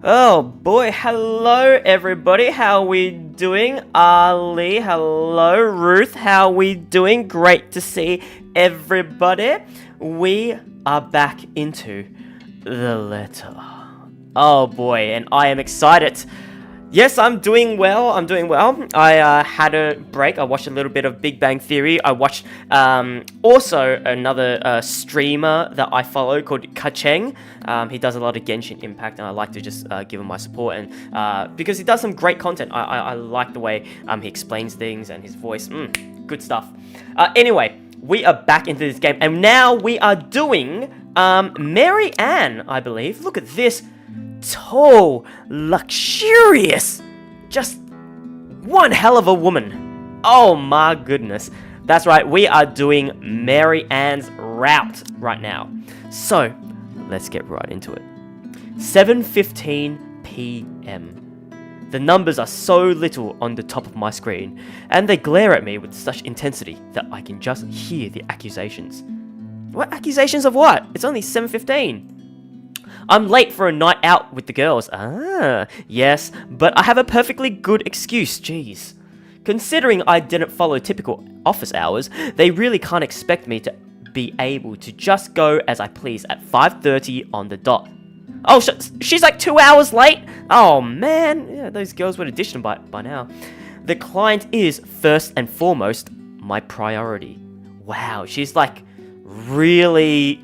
Oh boy, hello everybody, how we doing? Ali, hello. Ruth, how we doing? Great to see everybody. We are back into the letter. Oh boy, and I am excited. Yes, I'm doing well. I had a break. I watched a little bit of Big Bang Theory. I watched also another streamer that I follow called Kacheng. He does a lot of Genshin Impact, and I like to just give him my support. And because he does some great content, I like the way he explains things and his voice. Good stuff. Anyway, we are back into this game, and now we are doing Mary Ann, I believe. Look at this. Tall, luxurious, just one hell of a woman. Oh my goodness. That's right, we are doing Mary Ann's route right now. So, let's get right into it. 7:15 p.m. The numbers are so little on the top of my screen, and they glare at me with such intensity that I can just hear the accusations. What accusations of what? It's only 7:15. I'm late for a night out with the girls. Yes, but I have a perfectly good excuse, jeez. Considering I didn't follow typical office hours, they really can't expect me to be able to just go as I please at 5:30 on the dot. Oh, she's like 2 hours late? Oh man, yeah, those girls would have ditched them by now. The client is, first and foremost, my priority. Wow, she's like really,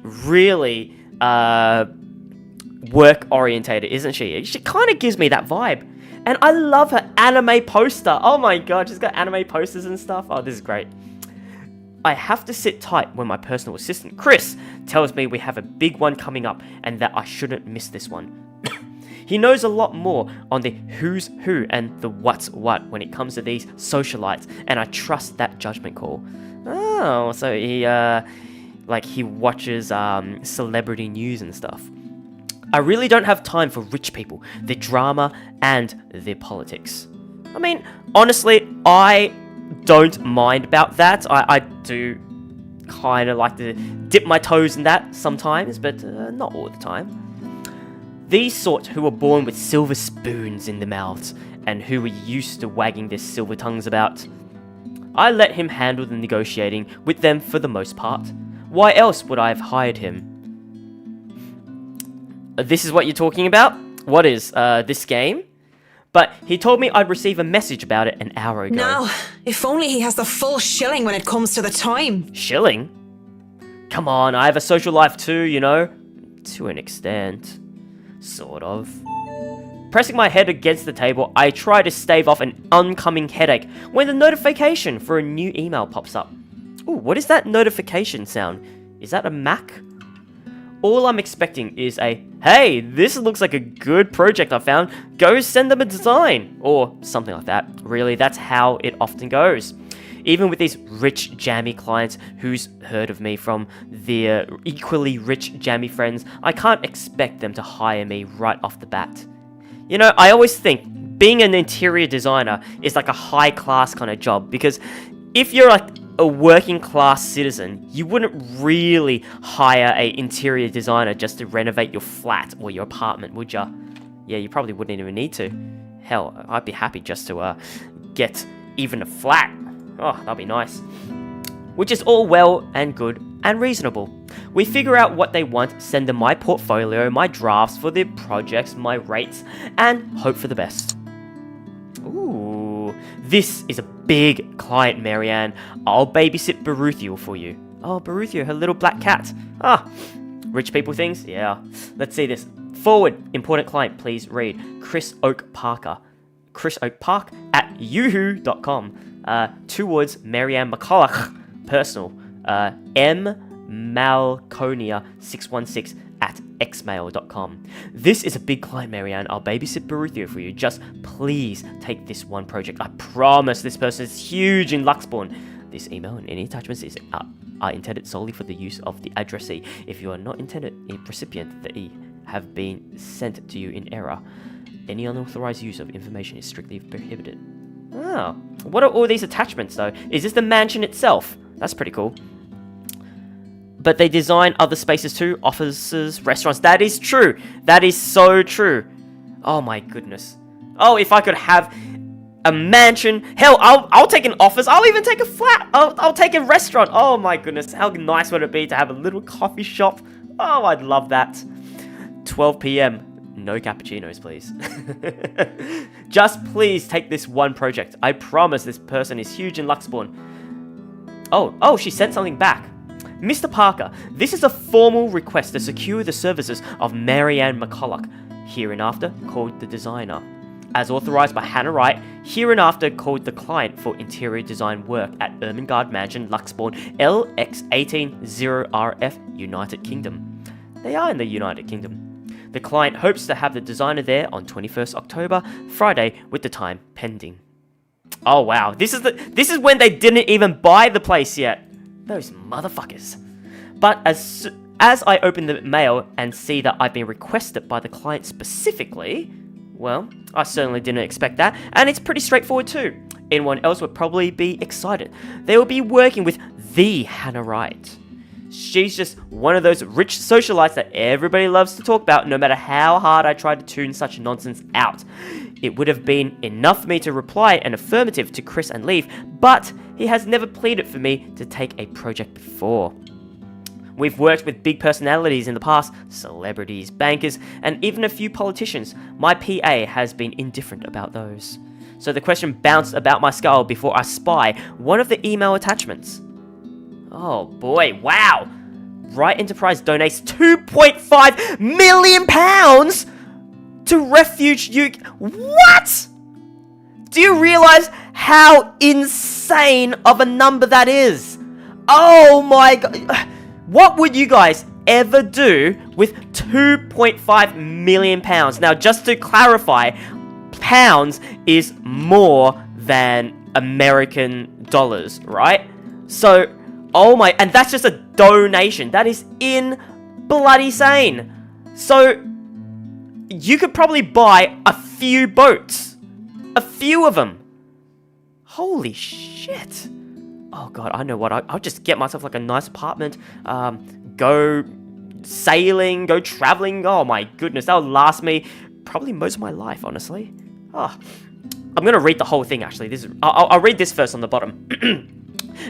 work orientated, isn't she? She kind of gives me that vibe. And I love her anime poster. Oh my god, she's got anime posters and stuff. Oh, this is great. I have to sit tight when my personal assistant, Chris, tells me we have a big one coming up and that I shouldn't miss this one. He knows a lot more on the who's who and the what's what when it comes to these socialites, and I trust that judgment call. Oh, so he watches celebrity news and stuff. I really don't have time for rich people, their drama, and their politics. I mean, honestly, I don't mind about that. I do kind of like to dip my toes in that sometimes, but not all the time. These sort who were born with silver spoons in their mouths, and who were used to wagging their silver tongues about. I let him handle the negotiating with them for the most part. Why else would I have hired him? This is what you're talking about? What is, this game? But he told me I'd receive a message about it an hour ago. Now, if only he has the full shilling when it comes to the time. Shilling? Come on, I have a social life too, you know? To an extent. Sort of. Pressing my head against the table, I try to stave off an oncoming headache when the notification for a new email pops up. Ooh, what is that notification sound? Is that a Mac? All I'm expecting is a, hey, this looks like a good project I found, go send them a design, or something like that. Really, that's how it often goes. Even with these rich, jammy clients who's heard of me from their equally rich, jammy friends, I can't expect them to hire me right off the bat. You know, I always think being an interior designer is like a high-class kind of job, because if you're like a working class citizen, you wouldn't really hire an interior designer just to renovate your flat or your apartment, would ya? Yeah, you probably wouldn't even need to. Hell, I'd be happy just to get even a flat. Oh, that'd be nice. Which is all well and good and reasonable. We figure out what they want, send them my portfolio, my drafts for their projects, my rates, and hope for the best. Ooh, this is a big client, Marianne. I'll babysit Baruthio for you. Oh, Baruthio, her little black cat. Ah, rich people things? Yeah. Let's see this. Forward, important client, please read. Chris Oak Parker. Chris Oak Park at yeahhhh.com. Towards Marianne McCulloch, personal. Malconia616 at xmail.com. This is a big client, Marianne. I'll babysit Baruthio for you. Just please take this one project. I promise this person is huge in Luxbourne. This email and any attachments are intended solely for the use of the addressee. If you are not intended a recipient, they have been sent to you in error. Any unauthorized use of information is strictly prohibited. Oh, what are all these attachments though? Is this the mansion itself? That's pretty cool. But they design other spaces too, offices, restaurants. That is true. That is so true. Oh my goodness. Oh, if I could have a mansion. Hell, I'll take an office. I'll even take a flat. I'll take a restaurant. Oh my goodness. How nice would it be to have a little coffee shop? Oh, I'd love that. 12 p.m. No cappuccinos, please. Just please take this one project. I promise this person is huge in Luxbourne. Oh, she sent something back. Mr. Parker, this is a formal request to secure the services of Marianne McCulloch, hereinafter called the designer. As authorised by Hannah Wright, hereinafter called the client for interior design work at Ermengarde Mansion, Luxbourne, LX180RF, United Kingdom. They are in the United Kingdom. The client hopes to have the designer there on 21st October, Friday, with the time pending. Oh wow, this is when they didn't even buy the place yet. Those motherfuckers. But as I open the mail and see that I've been requested by the client specifically, well, I certainly didn't expect that, and it's pretty straightforward too. Anyone else would probably be excited. They will be working with the Hannah Wright. She's just one of those rich socialites that everybody loves to talk about, no matter how hard I try to tune such nonsense out. It would have been enough for me to reply an affirmative to Chris and leave, but he has never pleaded for me to take a project before. We've worked with big personalities in the past, celebrities, bankers, and even a few politicians. My PA has been indifferent about those. So the question bounced about my skull before I spy one of the email attachments. Oh boy, wow! Wright Enterprise donates £2.5 million to Refuge UK. What? Do you realise how insane of a number that is? Oh my god. What would you guys ever do with £2.5 million? Now, just to clarify, pounds is more than American dollars, right? So, oh my, and that's just a donation. That is bloody sane. So, you could probably buy a few boats. A few of them. Holy shit. Oh god, I know what, I'll just get myself like a nice apartment, go sailing, go traveling. Oh my goodness, that'll last me probably most of my life, honestly. Oh, I'm gonna read the whole thing actually. I'll read this first on the bottom.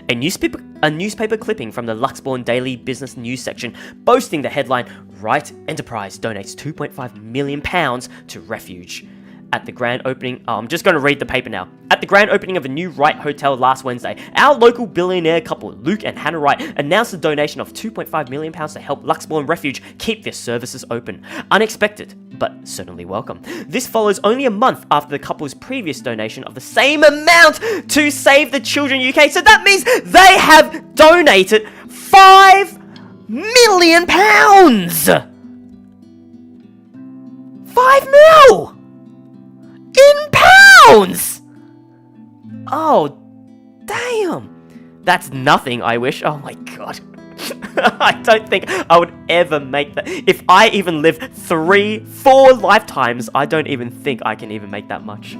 A newspaper clipping from the Luxbourne Daily Business News section boasting the headline, Wright Enterprise donates £2.5 million to Refuge. At the grand opening, I'm just going to read the paper now. At the grand opening of a new Wright Hotel last Wednesday, our local billionaire couple, Luke and Hannah Wright, announced a donation of £2.5 million to help Luxbourne Refuge keep their services open. Unexpected, but certainly welcome. This follows only a month after the couple's previous donation of the same amount to Save the Children UK. So that means they have donated £5 million! £5 mil! In pounds! Oh, damn. That's nothing, I wish. Oh my god. I don't think I would ever make that. If I even live 3-4 lifetimes, I don't even think I can even make that much.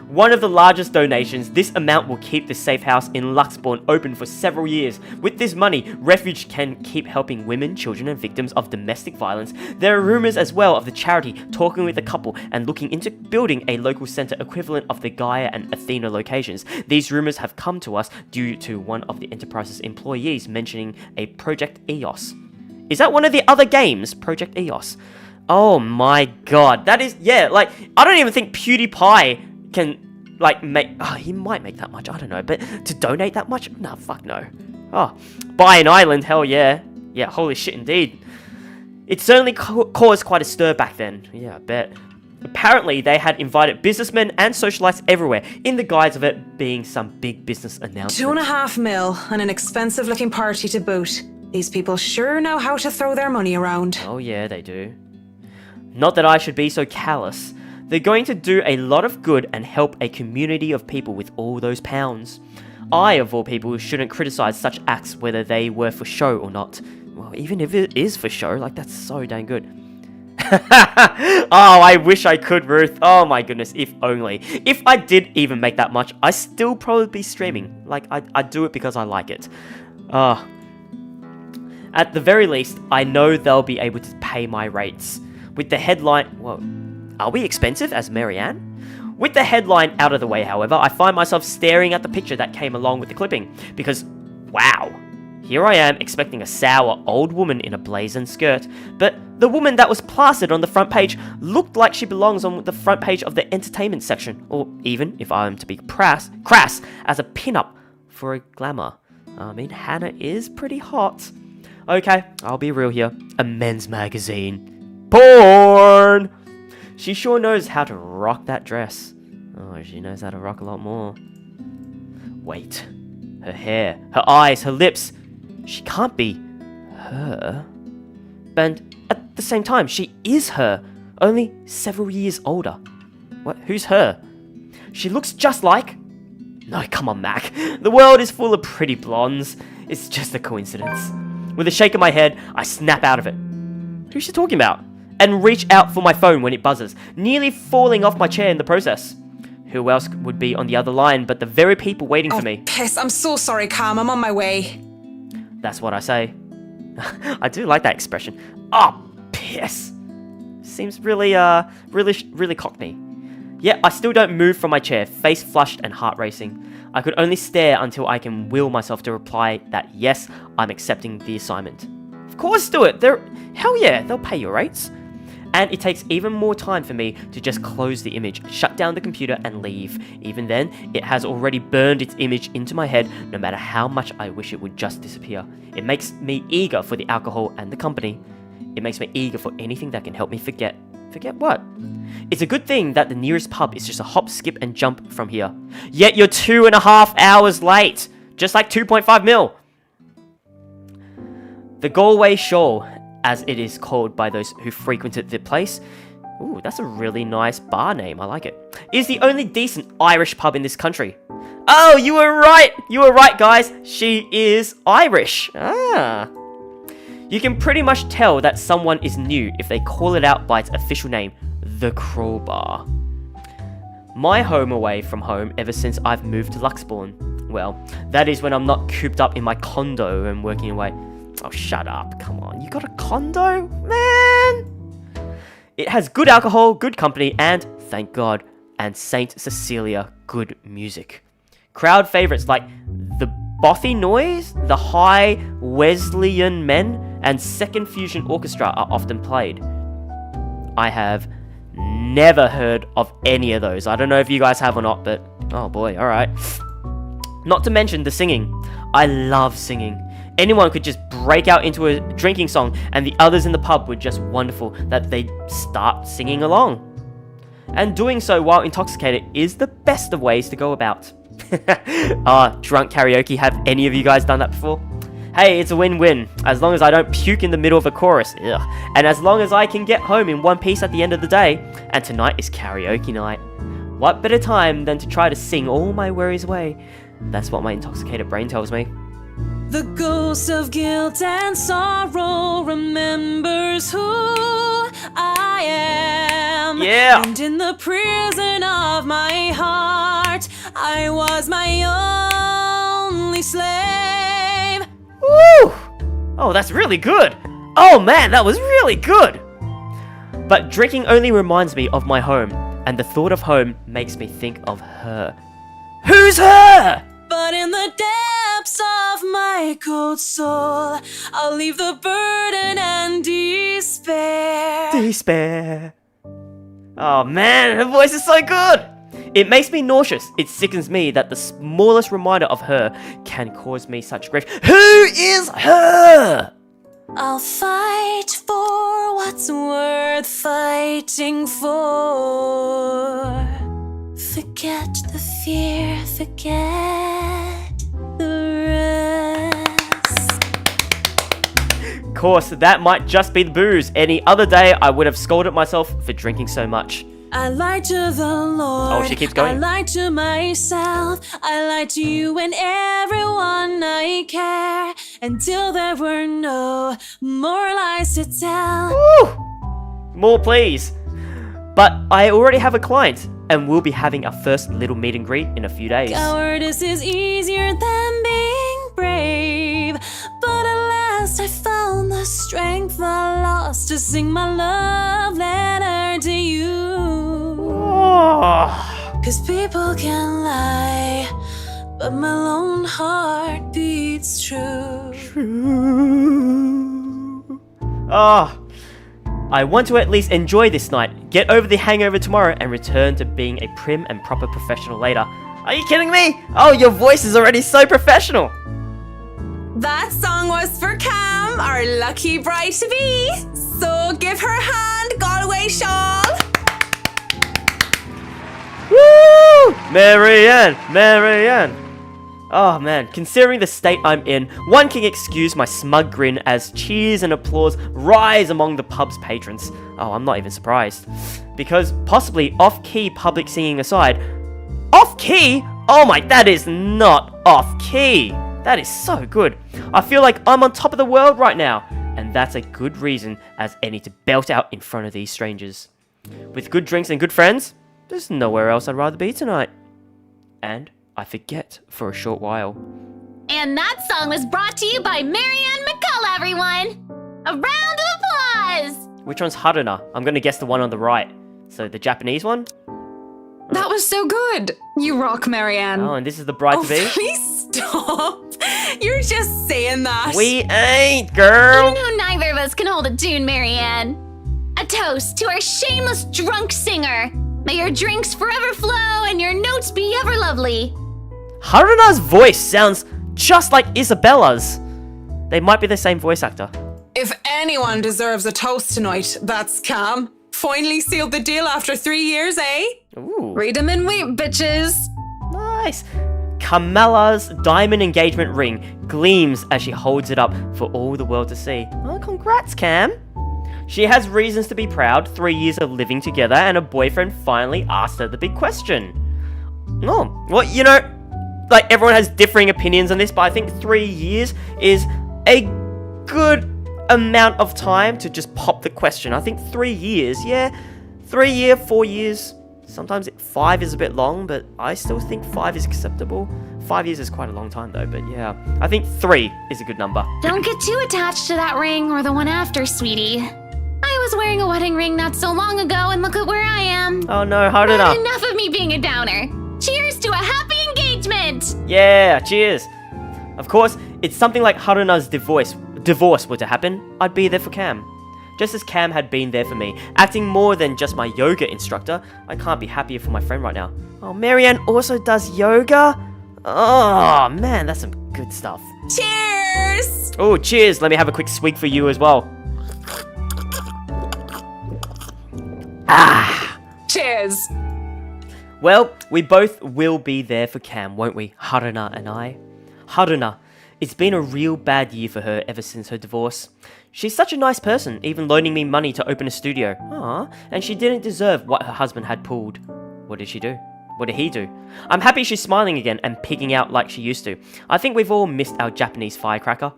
One of the largest donations, this amount will keep the safe house in Luxbourne open for several years. With this money, Refuge can keep helping women, children and victims of domestic violence. There are rumours as well of the charity talking with the couple and looking into building a local centre equivalent of the Gaia and Athena locations. These rumours have come to us due to one of the Enterprise's employees mentioning a Project EOS. Is that one of the other games, Project EOS? Oh my god, that is, yeah, like, I don't even think PewDiePie can, like, make... Oh, he might make that much, I don't know. But to donate that much? Nah, fuck no. Oh, buy an island, hell yeah. Yeah, holy shit indeed. It certainly caused quite a stir back then. Yeah, I bet. Apparently, they had invited businessmen and socialites everywhere, in the guise of it being some big business announcement. £2.5 million and an expensive-looking party to boot. These people sure know how to throw their money around. Oh yeah, they do. Not that I should be so callous. They're going to do a lot of good and help a community of people with all those pounds. I, of all people, shouldn't criticise such acts whether they were for show or not. Well, even if it is for show, like, that's so dang good. Oh, I wish I could, Ruth. Oh my goodness, if only. If I did even make that much, I'd still probably be streaming. Like, I'd do it because I like it. At the very least, I know they'll be able to pay my rates. With the headline... Whoa. Are we expensive as Marianne? With the headline out of the way, however, I find myself staring at the picture that came along with the clipping, because, wow, here I am expecting a sour old woman in a blazing skirt, but the woman that was plastered on the front page looked like she belongs on the front page of the entertainment section, or even, if I am to be crass, as a pin-up for a glamour. I mean, Hannah is pretty hot. Okay, I'll be real here. A men's magazine. Porn! She sure knows how to rock that dress. Oh, she knows how to rock a lot more. Wait. Her hair, her eyes, her lips. She can't be her. And at the same time, she is her. Only several years older. What? Who's her? She looks just like... No, come on, Mac. The world is full of pretty blondes. It's just a coincidence. With a shake of my head, I snap out of it. Who's she talking about? And reach out for my phone when it buzzes, nearly falling off my chair in the process. Who else would be on the other line but the very people waiting for me? Piss, I'm so sorry, Cam, I'm on my way. That's what I say. I do like that expression. Oh, piss. Seems really cockney. Yet I still don't move from my chair, face flushed and heart racing. I could only stare until I can will myself to reply that yes, I'm accepting the assignment. Of course do it. Hell yeah, they'll pay your rates. And it takes even more time for me to just close the image, shut down the computer and leave. Even then, it has already burned its image into my head, no matter how much I wish it would just disappear. It makes me eager for the alcohol and the company. It makes me eager for anything that can help me forget. Forget what? It's a good thing that the nearest pub is just a hop, skip and jump from here. Yet you're 2.5 hours late. Just like 2.5 mil. The Galway Shoal, as it is called by those who frequented the place, ooh, that's a really nice bar name, I like it, is the only decent Irish pub in this country. Oh, you were right, guys, she is Irish. Ah. You can pretty much tell that someone is new if they call it out by its official name, the Crowbar. My home away from home ever since I've moved to Luxbourne. Well, that is when I'm not cooped up in my condo and working away. Oh, shut up. Come on. You got a condo? Man! It has good alcohol, good company, and, thank God, and Saint Cecilia, good music. Crowd favourites like the Bothy Noise, the High Wesleyan Men, and Second Fusion Orchestra are often played. I have never heard of any of those. I don't know if you guys have or not, but oh boy, alright. Not to mention the singing. I love singing. Anyone could just break out into a drinking song and the others in the pub were just wonderful that they'd start singing along. And doing so while intoxicated is the best of ways to go about. Drunk karaoke, have any of you guys done that before? Hey, it's a win-win, as long as I don't puke in the middle of a chorus, ugh. And as long as I can get home in one piece at the end of the day, and tonight is karaoke night. What better time than to try to sing all my worries away? That's what my intoxicated brain tells me. The ghost of guilt and sorrow remembers who I am. Yeah. And in the prison of my heart, I was my only slave. Woo! Oh, that's really good. Oh man, that was really good. But drinking only reminds me of my home, and the thought of home makes me think of her. Who's her? But in the depths of my cold soul, I'll leave the burden and despair. Despair. Oh man, her voice is so good. It makes me nauseous. It sickens me that the smallest reminder of her can cause me such grief. Who is her? I'll fight for what's worth fighting for. Forget the fear, forget the rest. Course, that might just be the booze. Any other day, I would have scolded myself for drinking so much. I lied to the Lord. Oh, she keeps going. I lied to myself. I lied to you and everyone I care. Until there were no more lies to tell. Woo! More, please. But I already have a client, and we'll be having our first little meet and greet in a few days. Cowardice is easier than being brave. But at last I found the strength I lost to sing my love letter to you. 'Cause people can lie, but my lone heart beats true. Ah, I want to at least enjoy this night, get over the hangover tomorrow, and return to being a prim and proper professional later. Are you kidding me? Oh, your voice is already so professional. That song was for Cam, our lucky bride-to-be. So give her a hand, Galway shawl. Woo! Marianne, Marianne. Oh man, considering the state I'm in, one can excuse my smug grin as cheers and applause rise among the pub's patrons. Oh, I'm not even surprised. Because possibly off-key public singing aside, off-key? Oh my, that is not off-key. That is so good. I feel like I'm on top of the world right now. And that's a good reason as any to belt out in front of these strangers. With good drinks and good friends, there's nowhere else I'd rather be tonight. And I forget for a short while. And that song was brought to you by Marianne McCullough, everyone! A round of applause! Which one's Haruna? I'm gonna guess the one on the right. So the Japanese one? That was so good. You rock, Marianne. Oh, and this is the bride-to-be? Oh, please stop. You're just saying that. We ain't, girl! You know neither of us can hold a tune, Marianne. A toast to our shameless drunk singer. May your drinks forever flow and your notes be ever lovely. Haruna's voice sounds just like Isabella's. They might be the same voice actor. If anyone deserves a toast tonight, that's Cam. Finally sealed the deal after 3 years, eh? Ooh, Read 'em in wait, bitches. nice. Kamala's diamond engagement ring gleams as she holds it up for all the world to see. Oh, congrats, Cam. She has reasons to be proud. 3 years of living together and a boyfriend finally asked her the big question. Oh, well, you know, like everyone has differing opinions on this, but I think 3 years is a good amount of time to just pop the question. I think 3 years, yeah, 3 year, 4 years. Sometimes 5 is a bit long, but I still think 5 is acceptable. 5 years is quite a long time though, but yeah, I think 3 is a good number. Don't get too attached to that ring or the one after, sweetie. I was wearing a wedding ring not so long ago, and look at where I am. Oh no, Haruna. But enough of me being a downer. Cheers to a happy engagement! Yeah, cheers. Of course, it's something like Haruna's divorce were to happen, I'd be there for Cam. Just as Cam had been there for me, acting more than just my yoga instructor. I can't be happier for my friend right now. Oh, Marianne also does yoga? Oh, man, that's some good stuff. Cheers! Oh, cheers. Let me have a quick swig for you as well. Ah! Cheers. Well, we both will be there for Cam, won't we? Haruna and I. Haruna, it's been a real bad year for her ever since her divorce. She's such a nice person, even loaning me money to open a studio. Aww, and she didn't deserve what her husband had pulled. What did she do? What did he do? I'm happy she's smiling again and pigging out like she used to. I think we've all missed our Japanese firecracker.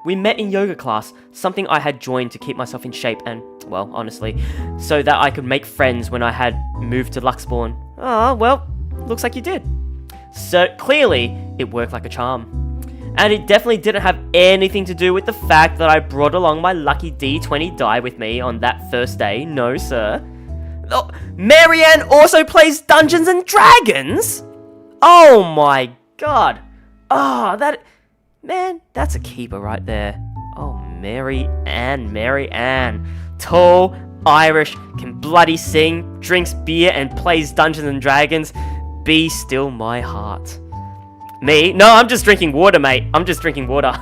We met in yoga class, something I had joined to keep myself in shape and, well, honestly, so that I could make friends when I had moved to Luxbourne. Ah, well, looks like you did. So clearly, it worked like a charm. And it definitely didn't have anything to do with the fact that I brought along my lucky D20 die with me on that first day. No, sir. Oh, Marianne also plays Dungeons and Dragons? Oh my god. Oh, man, that's a keeper right there. Oh, Marianne. Tall, Irish, can bloody sing, drinks beer and plays Dungeons and Dragons. Be still my heart. Me? No, I'm just drinking water, mate. I'm just drinking water.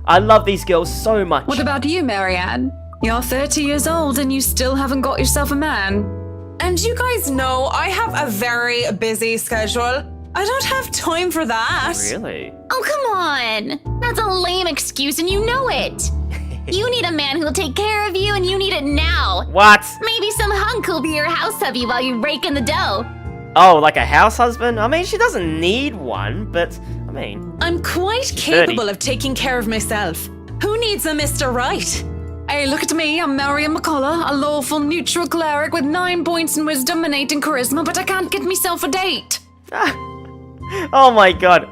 I love these girls so much. What about you, Marianne? You're 30 years old and you still haven't got yourself a man. And you guys know I have a very busy schedule. I don't have time for that. Really? Oh, come on! That's a lame excuse and you know it! You need a man who'll take care of you and you need it now! What? Maybe some hunk who'll be your house hubby while you rake in the dough. Oh, like a house husband? I mean, she doesn't need one, but, I mean... I'm quite capable of taking care of myself. Who needs a Mr. Right? Hey, look at me. I'm Marianne McCullough, a lawful neutral cleric with 9 points in wisdom and 8 in charisma, but I can't get myself a date. Oh my god.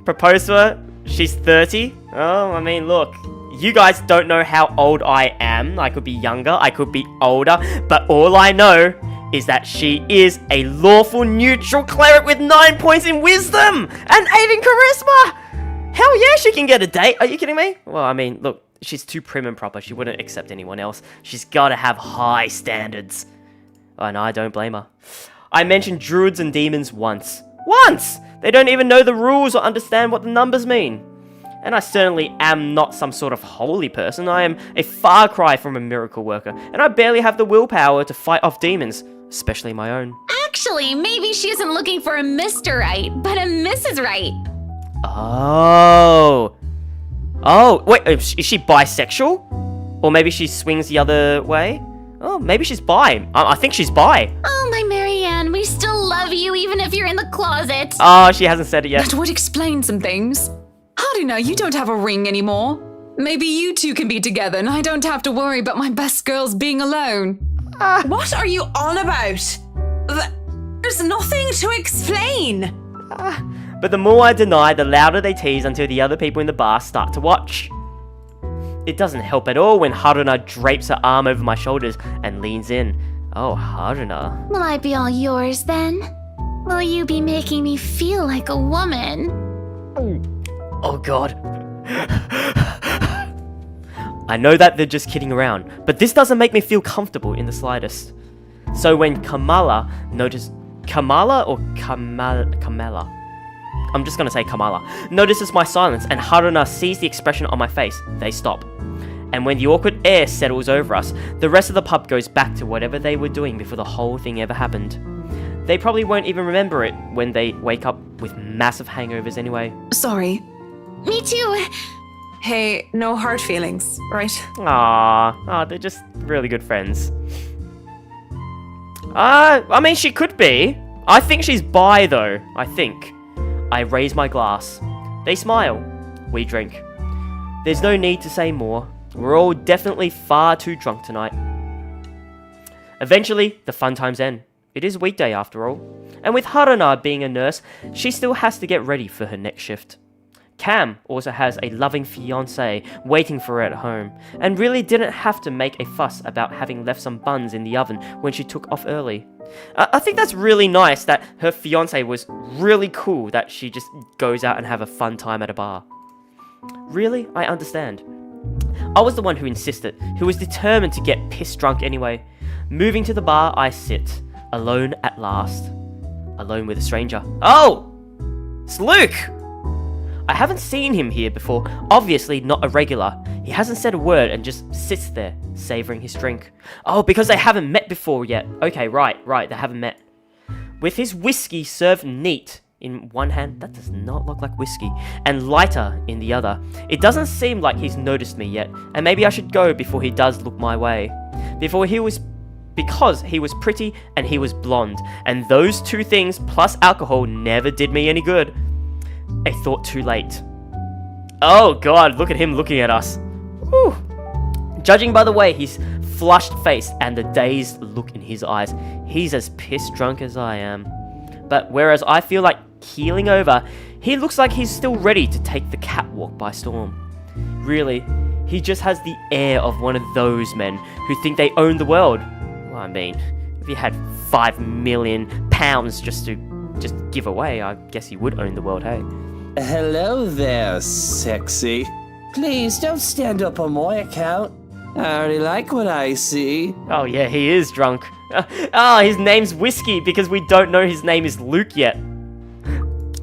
Propose to her? She's 30? Oh, I mean, look. You guys don't know how old I am. I could be younger, I could be older, but all I know is that she is a lawful neutral cleric with 9 points in wisdom and 8 in charisma. Hell yeah, she can get a date. Are you kidding me? Well, I mean, look, she's too prim and proper. She wouldn't accept anyone else. She's got to have high standards. And I don't blame her. I mentioned druids and demons once. Once! They don't even know the rules or understand what the numbers mean. And I certainly am not some sort of holy person. I am a far cry from a miracle worker. And I barely have the willpower to fight off demons, especially my own. Actually, maybe she isn't looking for a Mr. Right, but a Mrs. Right. Oh. Oh, wait, is she bisexual? Or maybe she swings the other way? Oh, maybe she's bi. I think she's bi. Oh, my Marianne, we still love you even if you're in the closet. Oh, she hasn't said it yet. That would explain some things. Haruna, you don't have a ring anymore. Maybe you two can be together and I don't have to worry about my best girls being alone. What are you on about? There's nothing to explain. But the more I deny, the louder they tease until the other people in the bar start to watch. It doesn't help at all when Haruna drapes her arm over my shoulders and leans in. Oh, Haruna. Will I be all yours then? Will you be making me feel like a woman? Oh god. I know that they're just kidding around, but this doesn't make me feel comfortable in the slightest. So when Kamala notices my silence and Haruna sees the expression on my face, they stop. And when the awkward air settles over us, the rest of the pub goes back to whatever they were doing before the whole thing ever happened. They probably won't even remember it when they wake up with massive hangovers anyway. Sorry. Me too. Hey, no hard feelings, right? Aww, they're just really good friends. I mean, she could be. I think she's bi, though. I think. I raise my glass. They smile. We drink. There's no need to say more. We're all definitely far too drunk tonight. Eventually, the fun times end. It is weekday after all. And with Haruna being a nurse, she still has to get ready for her next shift. Cam also has a loving fiancé waiting for her at home, and really didn't have to make a fuss about having left some buns in the oven when she took off early. I think that's really nice that her fiancé was really cool that she just goes out and have a fun time at a bar. Really? I understand. I was the one who insisted, who was determined to get piss drunk anyway. Moving to the bar, I sit, alone at last. Alone with a stranger. Oh! It's Luke! I haven't seen him here before, obviously not a regular. He hasn't said a word and just sits there, savouring his drink. Oh, because they haven't met before yet. Okay, right, they haven't met. With his whiskey served neat in one hand, that does not look like whiskey, and lighter in the other. It doesn't seem like he's noticed me yet, and maybe I should go before he does look my way. Because he was pretty and he was blonde, and those two things plus alcohol never did me any good. A thought too late. Oh god, look at him looking at us. Whew. Judging by the way he's flushed faced and the dazed look in his eyes, he's as piss drunk as I am. But whereas I feel like keeling over, he looks like he's still ready to take the catwalk by storm. Really, he just has the air of one of those men who think they own the world. Well, I mean, if he had £5 million just to give away, I guess he would own the world, hey? Hello there, sexy. Please don't stand up on my account. I already like what I see. Oh yeah, he is drunk. His name's Whiskey because we don't know his name is Luke yet.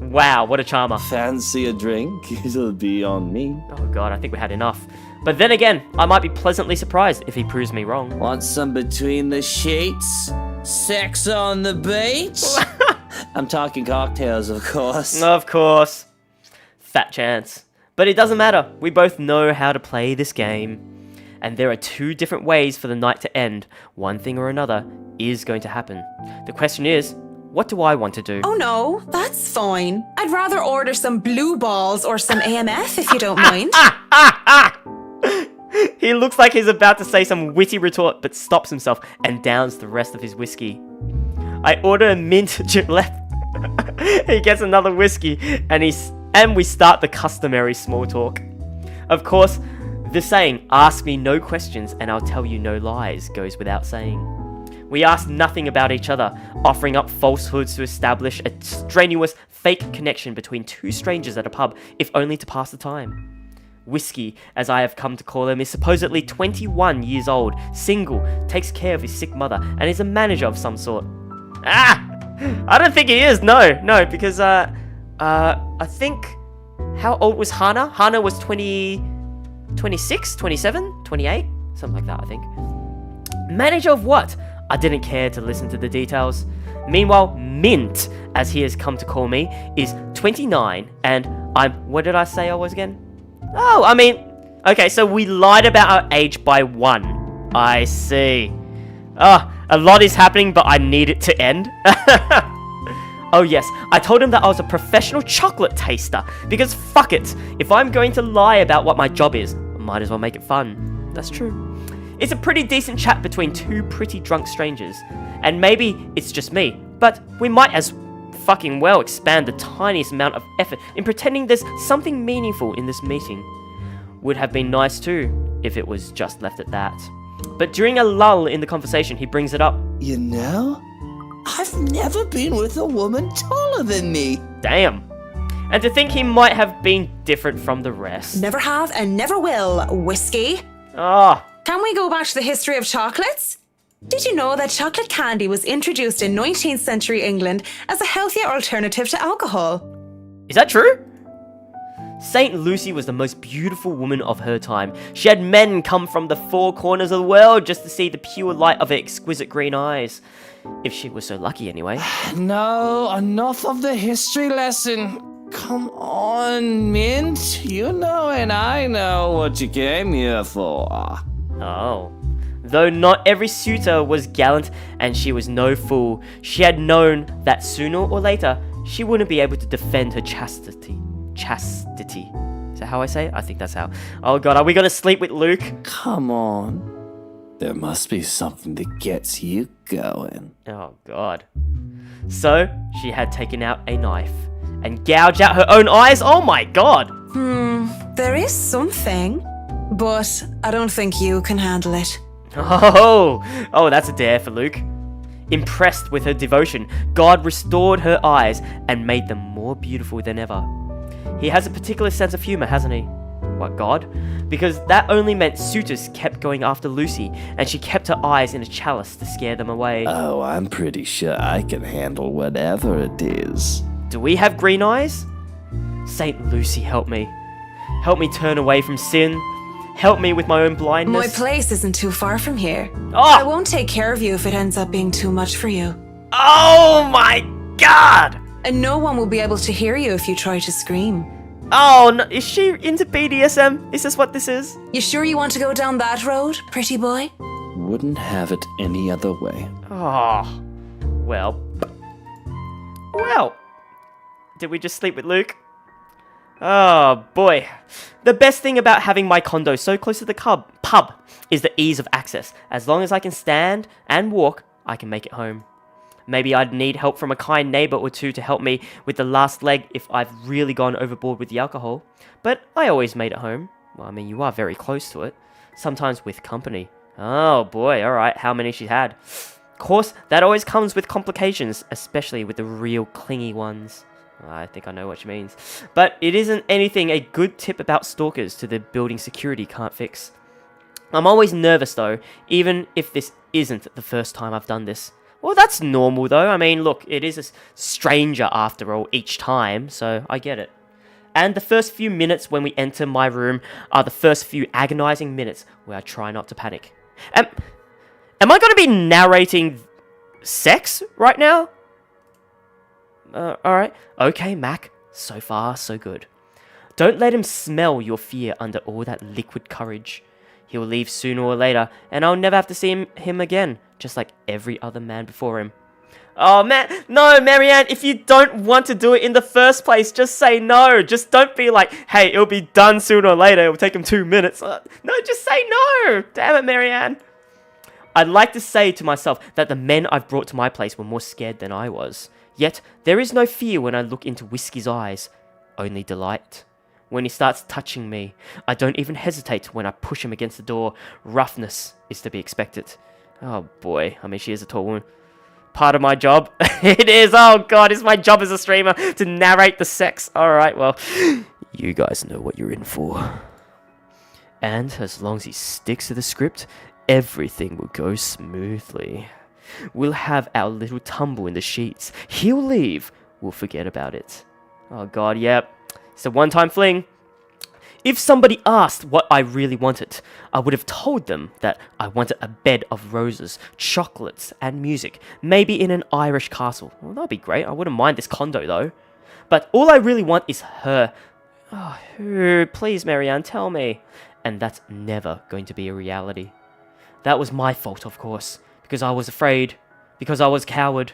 Wow, what a charmer. Fancy a drink? It'll be on me. Oh god, I think we had enough. But then again, I might be pleasantly surprised if he proves me wrong. Want some between the sheets? Sex on the beach? I'm talking cocktails, of course. Of course. Fat chance. But it doesn't matter. We both know how to play this game. And there are two different ways for the night to end. One thing or another is going to happen. The question is, what do I want to do? Oh no, that's fine. I'd rather order some blue balls or some AMF if you don't mind. He looks like he's about to say some witty retort, but stops himself and downs the rest of his whiskey. I order a mint Gillette. He gets another whiskey, and we start the customary small talk. Of course, the saying, ask me no questions and I'll tell you no lies, goes without saying. We asked nothing about each other, offering up falsehoods to establish a strenuous, fake connection between two strangers at a pub, if only to pass the time. Whiskey, as I have come to call him, is supposedly 21 years old, single, takes care of his sick mother, and is a manager of some sort. I don't think he is, no, because, I think, how old was Hana? Hana was 26, 27, 28, something like that, I think. Manager of what? I didn't care to listen to the details. Meanwhile, Mint, as he has come to call me, is 29, and what did I say I was again? Oh, I mean, okay, so we lied about our age by 1. I see. A lot is happening, but I need it to end. Oh yes, I told him that I was a professional chocolate taster, because fuck it, if I'm going to lie about what my job is, I might as well make it fun. That's true. It's a pretty decent chat between two pretty drunk strangers, and maybe it's just me, but we might as fucking well expand the tiniest amount of effort in pretending there's something meaningful in this meeting. Would have been nice too, if it was just left at that. But during a lull in the conversation, he brings it up. You know, I've never been with a woman taller than me. Damn. And to think he might have been different from the rest. Never have and never will, Whiskey. Ah. Can we go back to the history of chocolates? Did you know that chocolate candy was introduced in 19th century England as a healthier alternative to alcohol? Is that true? Saint Lucy was the most beautiful woman of her time. She had men come from the 4 corners of the world just to see the pure light of her exquisite green eyes. If she was so lucky anyway. No, enough of the history lesson. Come on, Mint. You know and I know what you came here for. Oh. Though not every suitor was gallant and she was no fool, she had known that sooner or later she wouldn't be able to defend her chastity. Chastity. Is that how I say it? I think that's how. Oh god, are we gonna sleep with Luke? Come on. There must be something that gets you going. Oh god. So, she had taken out a knife and gouged out her own eyes? Oh my god! There is something, but I don't think you can handle it. Oh, that's a dare for Luke. Impressed with her devotion, God restored her eyes and made them more beautiful than ever. He has a particular sense of humor, hasn't he? What, God? Because that only meant suitors kept going after Lucy, and she kept her eyes in a chalice to scare them away. Oh, I'm pretty sure I can handle whatever it is. Do we have green eyes? Saint Lucy, help me. Help me turn away from sin. Help me with my own blindness. My place isn't too far from here. Oh! I won't take care of you if it ends up being too much for you. Oh my god! And no one will be able to hear you if you try to scream. Oh, no, is she into BDSM? Is this what this is? You sure you want to go down that road, pretty boy? Wouldn't have it any other way. Oh, well. Did we just sleep with Luke? Oh, boy. The best thing about having my condo so close to the pub is the ease of access. As long as I can stand and walk, I can make it home. Maybe I'd need help from a kind neighbor or two to help me with the last leg if I've really gone overboard with the alcohol. But I always made it home. Well, I mean, you are very close to it. Sometimes with company. Oh, boy, alright, how many she had. Of course, that always comes with complications, especially with the real clingy ones. I think I know what she means. But it isn't anything a good tip about stalkers to the building security can't fix. I'm always nervous though, even if this isn't the first time I've done this. Well, that's normal though. I mean, look, it is a stranger after all each time, so I get it. And the first few minutes when we enter my room are the first few agonizing minutes where I try not to panic. Am I going to be narrating sex right now? Alright. Okay, Mac. So far, so good. Don't let him smell your fear under all that liquid courage. He'll leave sooner or later, and I'll never have to see him again, just like every other man before him. Oh, man. No, Marianne, if you don't want to do it in the first place, just say no. Just don't be like, hey, it'll be done sooner or later. It'll take him 2 minutes. No, just say no. Damn it, Marianne. I'd like to say to myself that the men I've brought to my place were more scared than I was. Yet, there is no fear when I look into Whiskey's eyes, only delight. When he starts touching me, I don't even hesitate when I push him against the door. Roughness is to be expected. Oh boy, I mean, she is a tall woman. Part of my job. It is. Oh god, it's my job as a streamer to narrate the sex. Alright, well, you guys know what you're in for. And as long as he sticks to the script, everything will go smoothly. We'll have our little tumble in the sheets. He'll leave. We'll forget about it. Oh god, yep. It's a one-time fling. If somebody asked what I really wanted, I would have told them that I wanted a bed of roses, chocolates, and music, maybe in an Irish castle. Well, that'd be great. I wouldn't mind this condo, though. But all I really want is her. Oh, who? Please, Marianne, tell me. And that's never going to be a reality. That was my fault, of course, because I was afraid, because I was a coward.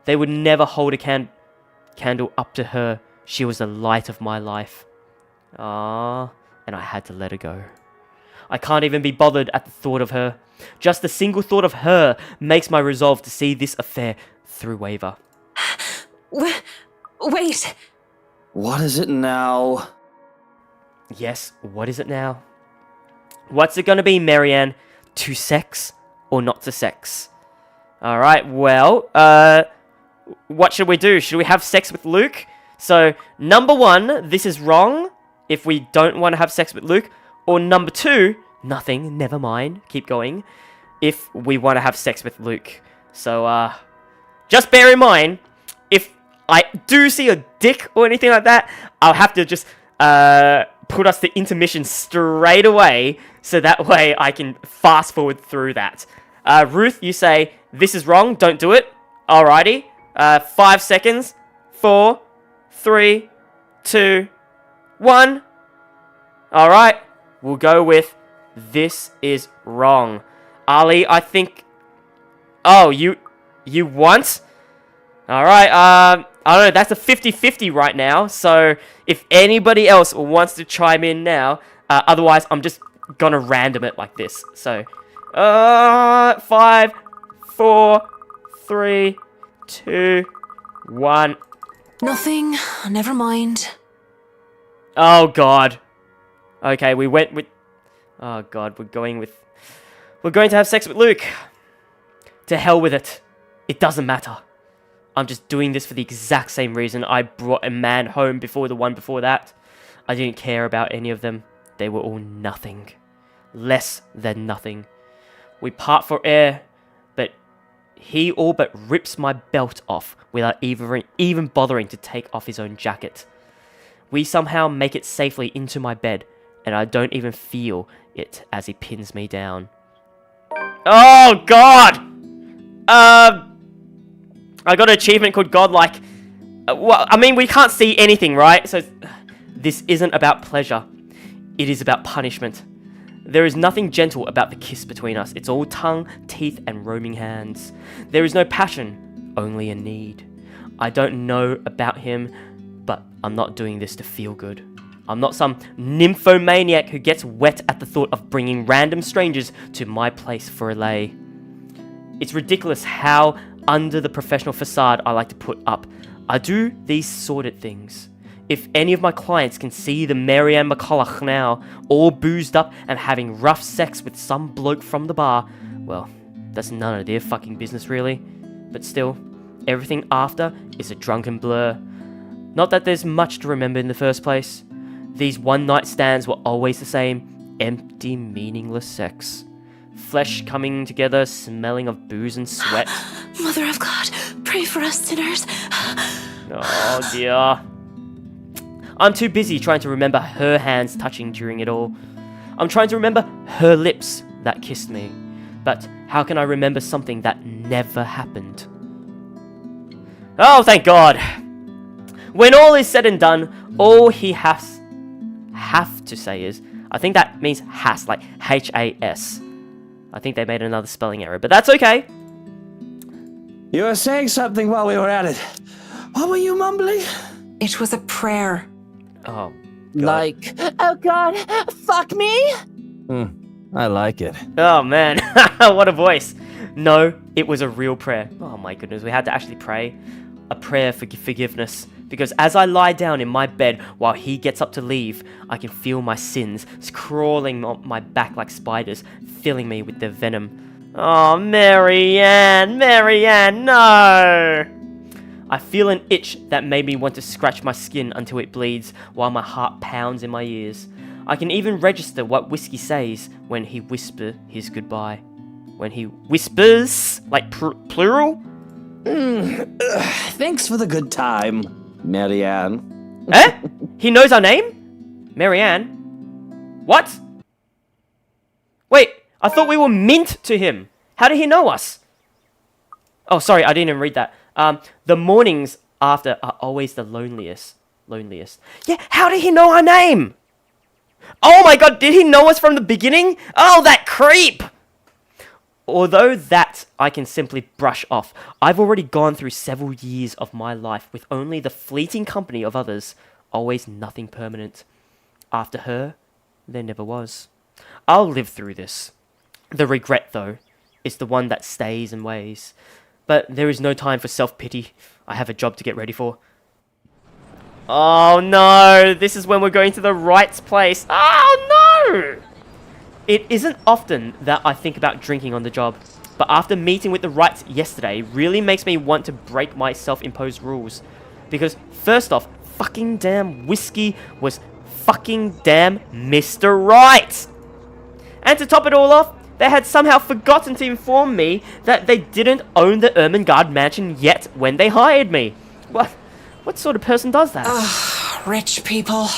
They would never hold a candle up to her. She was the light of my life. Ah, and I had to let her go. I can't even be bothered at the thought of her. Just the single thought of her makes my resolve to see this affair through waver. Wait. What is it now? Yes, what is it now? What's it gonna be, Marianne? To sex or not to sex? Alright, well, what should we do? Should we have sex with Luke? So, number 1, this is wrong if we don't want to have sex with Luke. Or number 2, nothing, never mind, keep going, if we want to have sex with Luke. So, just bear in mind, if I do see a dick or anything like that, I'll have to just, put us to intermission straight away, so that way I can fast forward through that. Ruth, you say, this is wrong, don't do it. Alrighty. 5 seconds. 4, 3, 2, 1. Alright. We'll go with this is wrong. Ali, I think... Oh, you want? Alright, I don't know, that's a 50-50 right now, so if anybody else wants to chime in now, otherwise I'm just gonna random it like this. So, 5, 4, 3, 2, 1. Nothing. Never mind. Oh god. Okay, we went with... Oh god, we're going to have sex with Luke. To hell with it. It doesn't matter. I'm just doing this for the exact same reason I brought a man home before the one before that. I didn't care about any of them. They were all nothing. Less than nothing. We part for air, but he all but rips my belt off without even bothering to take off his own jacket. We somehow make it safely into my bed, and I don't even feel it as he pins me down. Oh god! I got an achievement called Godlike. Well, I mean, we can't see anything, right? So, this isn't about pleasure. It is about punishment. There is nothing gentle about the kiss between us. It's all tongue, teeth, and roaming hands. There is no passion, only a need. I don't know about him, but I'm not doing this to feel good. I'm not some nymphomaniac who gets wet at the thought of bringing random strangers to my place for a lay. It's ridiculous how under the professional facade I like to put up, I do these sordid things. If any of my clients can see the Marianne McCulloch now, all boozed up and having rough sex with some bloke from the bar, well, that's none of their fucking business really. But still, everything after is a drunken blur. Not that there's much to remember in the first place. These one-night stands were always the same, empty, meaningless sex. Flesh coming together, smelling of booze and sweat. Mother of God, pray for us sinners. Oh dear. I'm too busy trying to remember her hands touching during it all. I'm trying to remember her lips that kissed me. But how can I remember something that never happened? Oh, thank God. When all is said and done, all he have to say is, I think that means has, like H-A-S. I think they made another spelling error, but that's okay. You were saying something while we were at it. What were you mumbling? It was a prayer. Oh, God. Like, Oh God, fuck me? I like it. Oh, man. What a voice. No, it was a real prayer. Oh, my goodness. We had to actually pray. A prayer for forgiveness. Because as I lie down in my bed while he gets up to leave, I can feel my sins crawling on my back like spiders, filling me with their venom. Oh, Marianne, Marianne, no! I feel an itch that made me want to scratch my skin until it bleeds while my heart pounds in my ears. I can even register what Whiskey says when he whispers his goodbye. When he whispers, like plural? Thanks for the good time, Marianne. Eh? He knows our name? Marianne? What? Wait, I thought we were mint to him. How did he know us? Oh, sorry, I didn't even read that. The mornings after are always the loneliest. Yeah, how did he know our name? Oh my god, did he know us from the beginning? Oh, that creep! Although that I can simply brush off, I've already gone through several years of my life with only the fleeting company of others, always nothing permanent. After her, there never was. I'll live through this. The regret, though, is the one that stays and weighs. But there is no time for self-pity. I have a job to get ready for. Oh no, this is when we're going to the rights place. Oh no! It isn't often that I think about drinking on the job, but after meeting with the rights yesterday really makes me want to break my self-imposed rules. Because first off, fucking damn Whiskey was fucking damn Mr. Right! And to top it all off, they had somehow forgotten to inform me that they didn't own the Ermengarde mansion yet when they hired me. What sort of person does that? Rich people.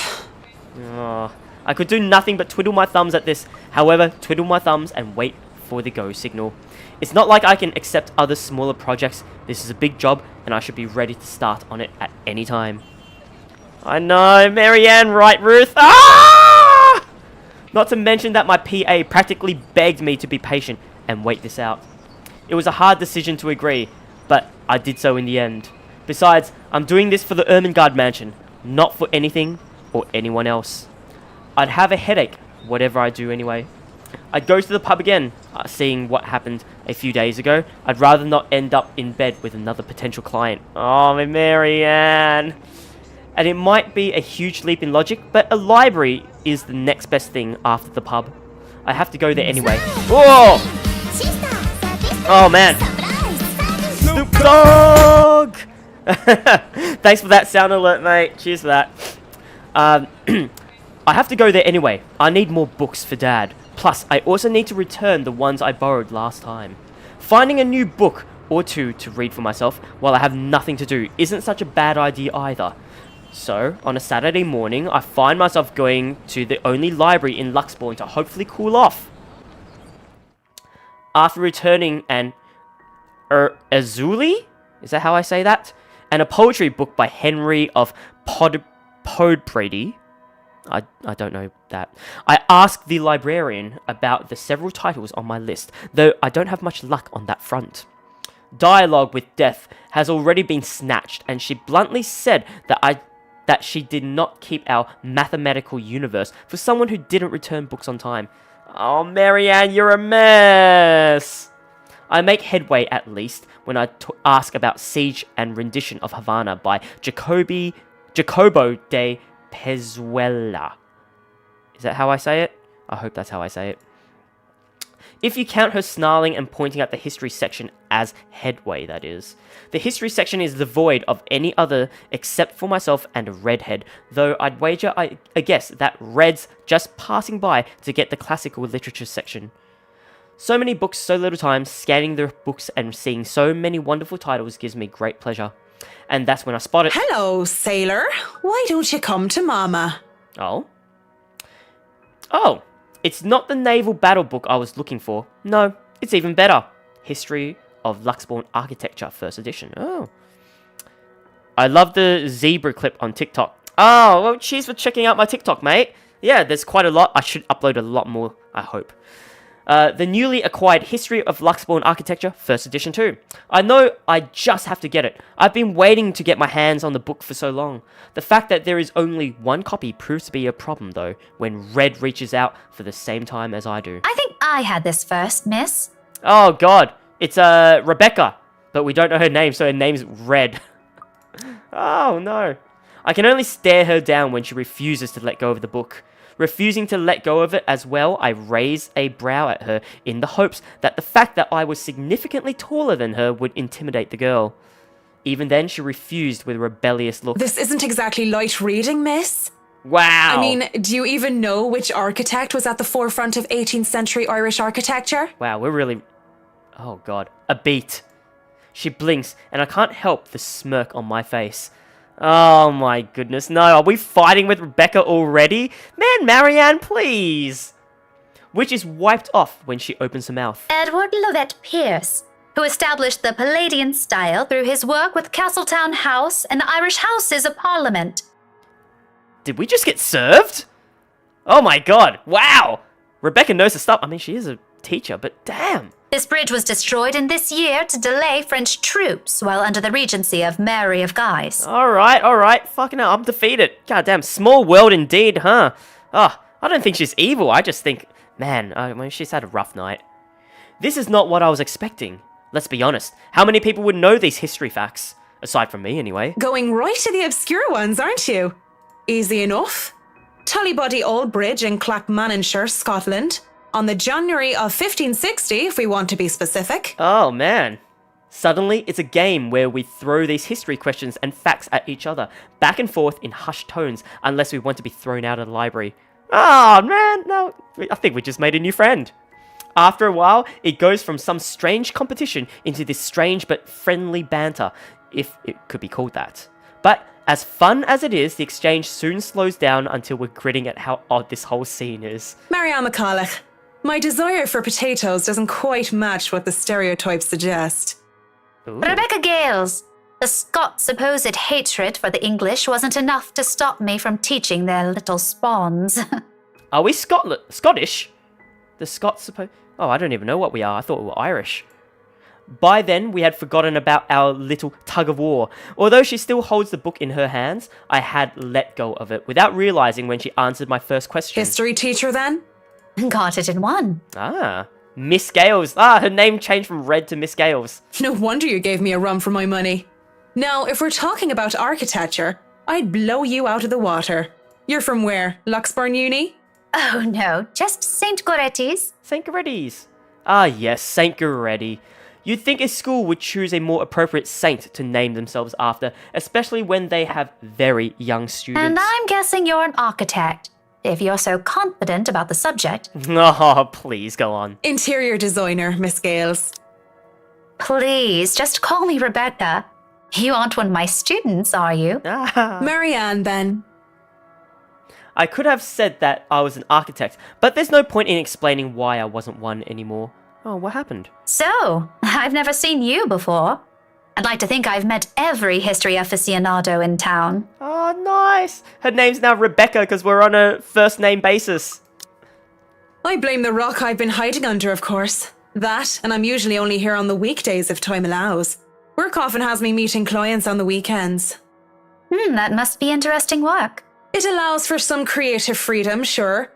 Oh, I could do nothing but twiddle my thumbs at this. However, twiddle my thumbs and wait for the go signal. It's not like I can accept other smaller projects. This is a big job and I should be ready to start on it at any time. I know, Marianne, right, Ruth? Ah! Not to mention that my PA practically begged me to be patient and wait this out. It was a hard decision to agree, but I did so in the end. Besides, I'm doing this for the Ermengarde mansion, not for anything or anyone else. I'd have a headache, whatever I do anyway. I'd go to the pub again, seeing what happened a few days ago. I'd rather not end up in bed with another potential client. Oh, Marianne. And it might be a huge leap in logic, but a library is the next best thing after the pub. I have to go there anyway. Whoa! Oh, man. Snoop Dogg! Thanks for that sound alert, mate. Cheers for that. I have to go there anyway. I need more books for Dad. Plus, I also need to return the ones I borrowed last time. Finding a new book or two to read for myself while I have nothing to do isn't such a bad idea either. So, on a Saturday morning, I find myself going to the only library in Luxbourne to hopefully cool off. After returning an Azuli? Is that how I say that? And a poetry book by Henry of Podbrady. I don't know that. I asked the librarian about the several titles on my list, though I don't have much luck on that front. Dialogue with Death has already been snatched, and she bluntly said that she did not keep our mathematical universe for someone who didn't return books on time. Oh, Marianne, you're a mess! I make headway at least when I ask about Siege and Rendition of Havana by Jacobo de Pezuela. Is that how I say it? I hope that's how I say it. If you count her snarling and pointing at the history section as headway, that is. The history section is devoid of any other except for myself and a redhead, though I'd wager I guess that Red's just passing by to get the classical literature section. So many books, so little time. Scanning the books and seeing so many wonderful titles gives me great pleasure. And that's when I spot it. Hello, sailor. Why don't you come to Mama? Oh? Oh, it's not the naval battle book I was looking for. No, it's even better. History of Luxbourne Architecture, 1st edition. Oh. I love the zebra clip on TikTok. Oh, well, cheers for checking out my TikTok, mate. Yeah, there's quite a lot. I should upload a lot more, I hope. The newly acquired History of Luxbourne Architecture, 1st edition too. I know I just have to get it. I've been waiting to get my hands on the book for so long. The fact that there is only one copy proves to be a problem though, when Red reaches out for the same time as I do. I think I had this first, miss. Oh god, it's Rebecca, but we don't know her name, so her name's Red. Oh no. I can only stare her down when she refuses to let go of the book. Refusing to let go of it as well, I raise a brow at her in the hopes that the fact that I was significantly taller than her would intimidate the girl. Even then, she refused with a rebellious look. This isn't exactly light reading, miss. Wow. I mean, do you even know which architect was at the forefront of 18th century Irish architecture? Wow, we're really... Oh god. A beat. She blinks, and I can't help the smirk on my face. Oh my goodness, no, are we fighting with Rebecca already? Man, Marianne, please! Which is wiped off when she opens her mouth. Edward Lovett Pierce, who established the Palladian style through his work with Castletown House and the Irish Houses of Parliament. Did we just get served? Oh my god, wow! Rebecca knows her stuff. I mean, she is a teacher, but damn. This bridge was destroyed in this year to delay French troops while under the regency of Mary of Guise. Alright. Fucking hell, I'm defeated. Goddamn, small world indeed, huh? Oh, I don't think she's evil. I just think, man, I mean, she's had a rough night. This is not what I was expecting. Let's be honest. How many people would know these history facts? Aside from me, anyway. Going right to the obscure ones, aren't you? Easy enough. Tullybody Old Bridge in Clackmannanshire, Scotland, on the January of 1560, if we want to be specific. Oh, man. Suddenly, it's a game where we throw these history questions and facts at each other, back and forth in hushed tones, unless we want to be thrown out of the library. Oh, man, no, I think we just made a new friend. After a while, it goes from some strange competition into this strange but friendly banter, if it could be called that. But as fun as it is, the exchange soon slows down until we're gritting at how odd this whole scene is. Marianne McCulloch, my desire for potatoes doesn't quite match what the stereotypes suggest. Ooh. Rebecca Gales, the Scots' supposed hatred for the English wasn't enough to stop me from teaching their little spawns. Are we Scottish? The Scots suppose... Oh, I don't even know what we are. I thought we were Irish. By then, we had forgotten about our little tug of war. Although she still holds the book in her hands, I had let go of it without realizing when she answered my first question. History teacher, then? Got it in one. Ah, Miss Gales. Ah, her name changed from Red to Miss Gales. No wonder you gave me a run for my money. Now, if we're talking about architecture, I'd blow you out of the water. You're from where? Luxburn Uni? Oh no, just St. Goretti's. St. Goretti's. Ah, yes, St. Goretti. You'd think a school would choose a more appropriate saint to name themselves after, especially when they have very young students. And I'm guessing you're an architect, if you're so confident about the subject. Oh, please go on. Interior designer, Miss Gales. Please, just call me Rebecca. You aren't one of my students, are you? Ah. Marianne, then. I could have said that I was an architect, but there's no point in explaining why I wasn't one anymore. Oh, what happened? So, I've never seen you before. I'd like to think I've met every history aficionado in town. Oh, nice. Her name's now Rebecca because we're on a first name basis. I blame the rock I've been hiding under, of course. That, and I'm usually only here on the weekdays if time allows. Work often has me meeting clients on the weekends. That must be interesting work. It allows for some creative freedom, sure.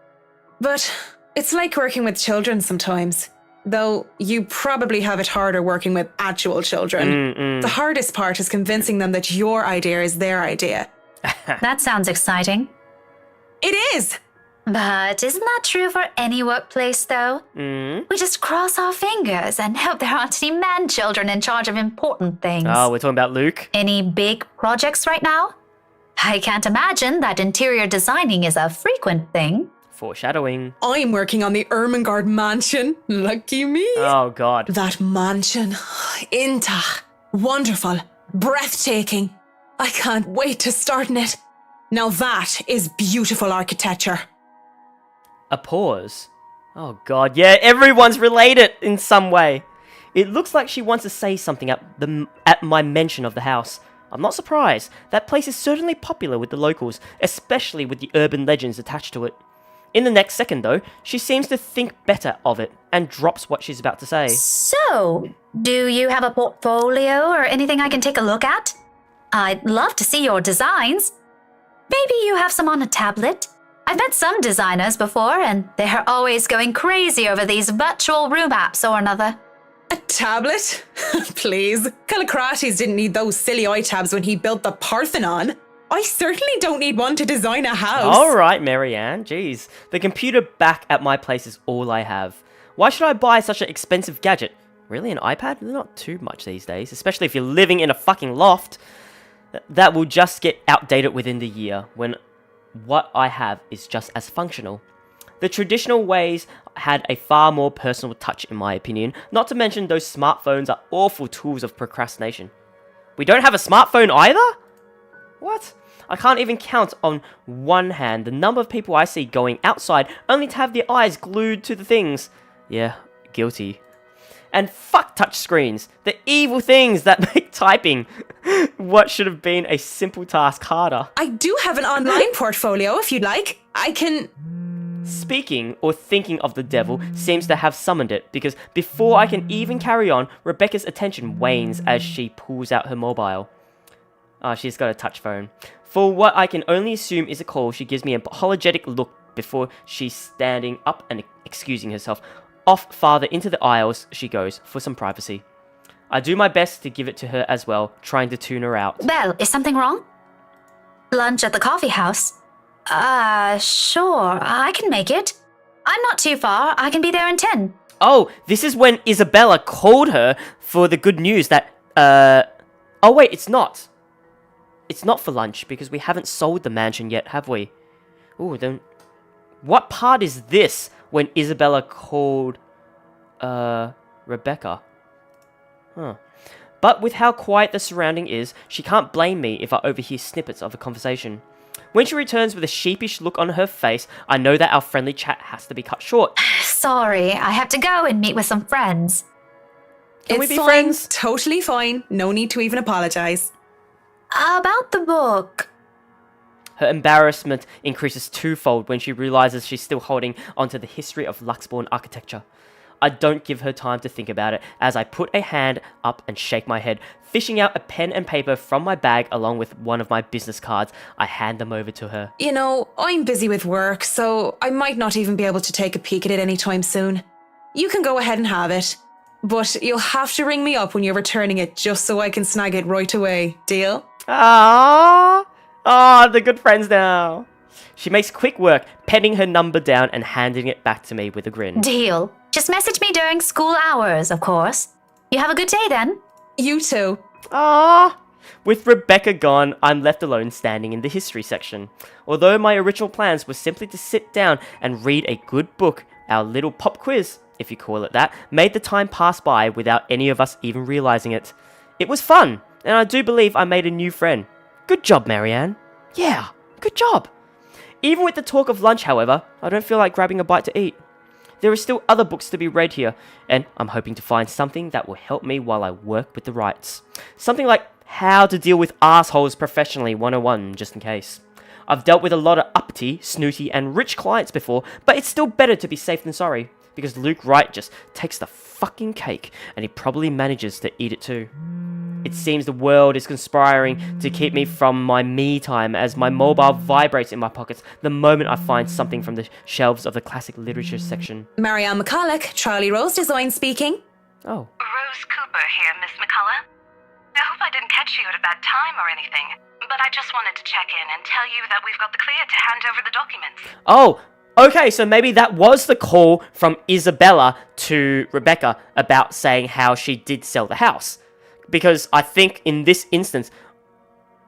But it's like working with children sometimes. Though you probably have it harder working with actual children. The hardest part is convincing them that your idea is their idea. That sounds exciting. It is! But isn't that true for any workplace, though? We just cross our fingers and hope there aren't any man-children in charge of important things. Oh, we're talking about Luke? Any big projects right now? I can't imagine that interior designing is a frequent thing. Foreshadowing. I'm working on the Ermengarde mansion. Lucky me. Oh, God. That mansion. Intach. Wonderful. Breathtaking. I can't wait to start in it. Now that is beautiful architecture. A pause. Oh, God. Yeah, everyone's related in some way. It looks like she wants to say something at my mention of the house. I'm not surprised. That place is certainly popular with the locals, especially with the urban legends attached to it. In the next second, though, she seems to think better of it and drops what she's about to say. So, do you have a portfolio or anything I can take a look at? I'd love to see your designs. Maybe you have some on a tablet. I've met some designers before, and they're always going crazy over these virtual room apps or another. A tablet? Please. Callicrates didn't need those silly eye tabs when he built the Parthenon. I certainly don't need one to design a house. Alright, Marianne, jeez. The computer back at my place is all I have. Why should I buy such an expensive gadget? Really, an iPad? They're not too much these days, especially if you're living in a fucking loft. That will just get outdated within the year, when what I have is just as functional. The traditional ways had a far more personal touch in my opinion, not to mention those smartphones are awful tools of procrastination. We don't have a smartphone either? What? I can't even count on one hand the number of people I see going outside only to have their eyes glued to the things. Yeah, guilty. And fuck touchscreens, the evil things that make typing what should have been a simple task harder. I do have an online portfolio if you'd like. I can... Speaking or thinking of the devil seems to have summoned it, because before I can even carry on, Rebecca's attention wanes as she pulls out her mobile. She's got a touch phone. For what I can only assume is a call, she gives me an apologetic look before she's standing up and excusing herself. Off farther into the aisles she goes for some privacy. I do my best to give it to her as well, trying to tune her out. Belle, is something wrong? Lunch at the coffee house? Sure, I can make it. I'm not too far, I can be there in 10. Oh, this is when Isabella called her for the good news that, oh wait, it's not. It's not for lunch, because we haven't sold the mansion yet, have we? Ooh, then... What part is this when Isabella called, Rebecca? Huh. But with how quiet the surrounding is, she can't blame me if I overhear snippets of a conversation. When she returns with a sheepish look on her face, I know that our friendly chat has to be cut short. Sorry, I have to go and meet with some friends. Can we It's be fine, friends? totally fine. No need to even apologize. About the book. Her embarrassment increases twofold when she realizes she's still holding onto the history of Luxbourne architecture. I don't give her time to think about it, as I put a hand up and shake my head. Fishing out a pen and paper from my bag along with one of my business cards, I hand them over to her. You know, I'm busy with work, so I might not even be able to take a peek at it anytime soon. You can go ahead and have it. But you'll have to ring me up when you're returning it just so I can snag it right away. Deal? The good friends now. She makes quick work, penning her number down and handing it back to me with a grin. Deal. Just message me during school hours, of course. You have a good day then. You too. With Rebecca gone, I'm left alone standing in the history section. Although my original plans were simply to sit down and read a good book, our little pop quiz, if you call it that, made the time pass by without any of us even realizing it. It was fun, and I do believe I made a new friend. Good job, Marianne. Yeah, good job. Even with the talk of lunch, however, I don't feel like grabbing a bite to eat. There are still other books to be read here, and I'm hoping to find something that will help me while I work with the rights. Something like How to Deal with Assholes Professionally 101, just in case. I've dealt with a lot of uppity, snooty, and rich clients before, but it's still better to be safe than sorry, because Luke Wright just takes the fucking cake, and he probably manages to eat it too. It seems the world is conspiring to keep me from my me time as my mobile vibrates in my pockets the moment I find something from the shelves of the classic literature section. Marianne McCulloch, Charlie Rose Design speaking. Oh. Rose Cooper here, Miss McCullough. I hope I didn't catch you at a bad time or anything, but I just wanted to check in and tell you that we've got the clear to hand over the documents. Oh, okay, so maybe that was the call from Isabella to Rebecca about saying how she did sell the house. Because I think in this instance,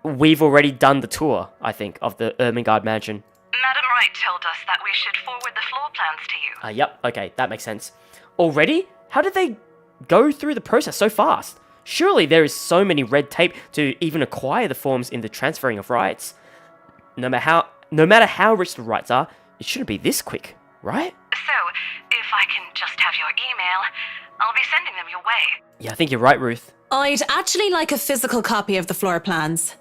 we've already done the tour, I think, of the Ermengarde mansion. Madam Wright told us that we should forward the floor plans to you. Yep, okay, that makes sense. Already? How did they go through the process so fast? Surely there is so many red tape to even acquire the forms in the transferring of rights. No matter how rich the rights are, it shouldn't be this quick, right? So, if I can just have your email, I'll be sending them your way. Yeah, I think you're right, Ruth. I'd actually like a physical copy of the floor plans.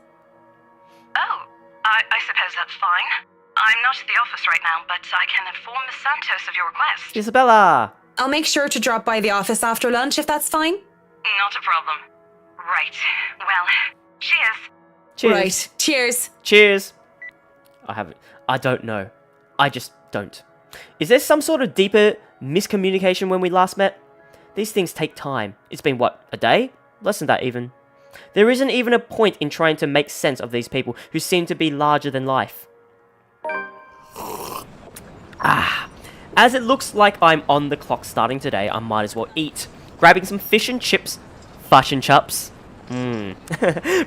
Oh, I suppose that's fine. I'm not at the office right now, but I can inform Miss Santos of your request. Isabella! I'll make sure to drop by the office after lunch if that's fine. Not a problem. Right. Well, cheers. Cheers. Right. Cheers. Cheers. I don't know. I just don't. Is there some sort of deeper miscommunication when we last met? These things take time. It's been, what, a day? Less than that even. There isn't even a point in trying to make sense of these people who seem to be larger than life. As it looks like I'm on the clock starting today, I might as well eat. Grabbing some fish and chips,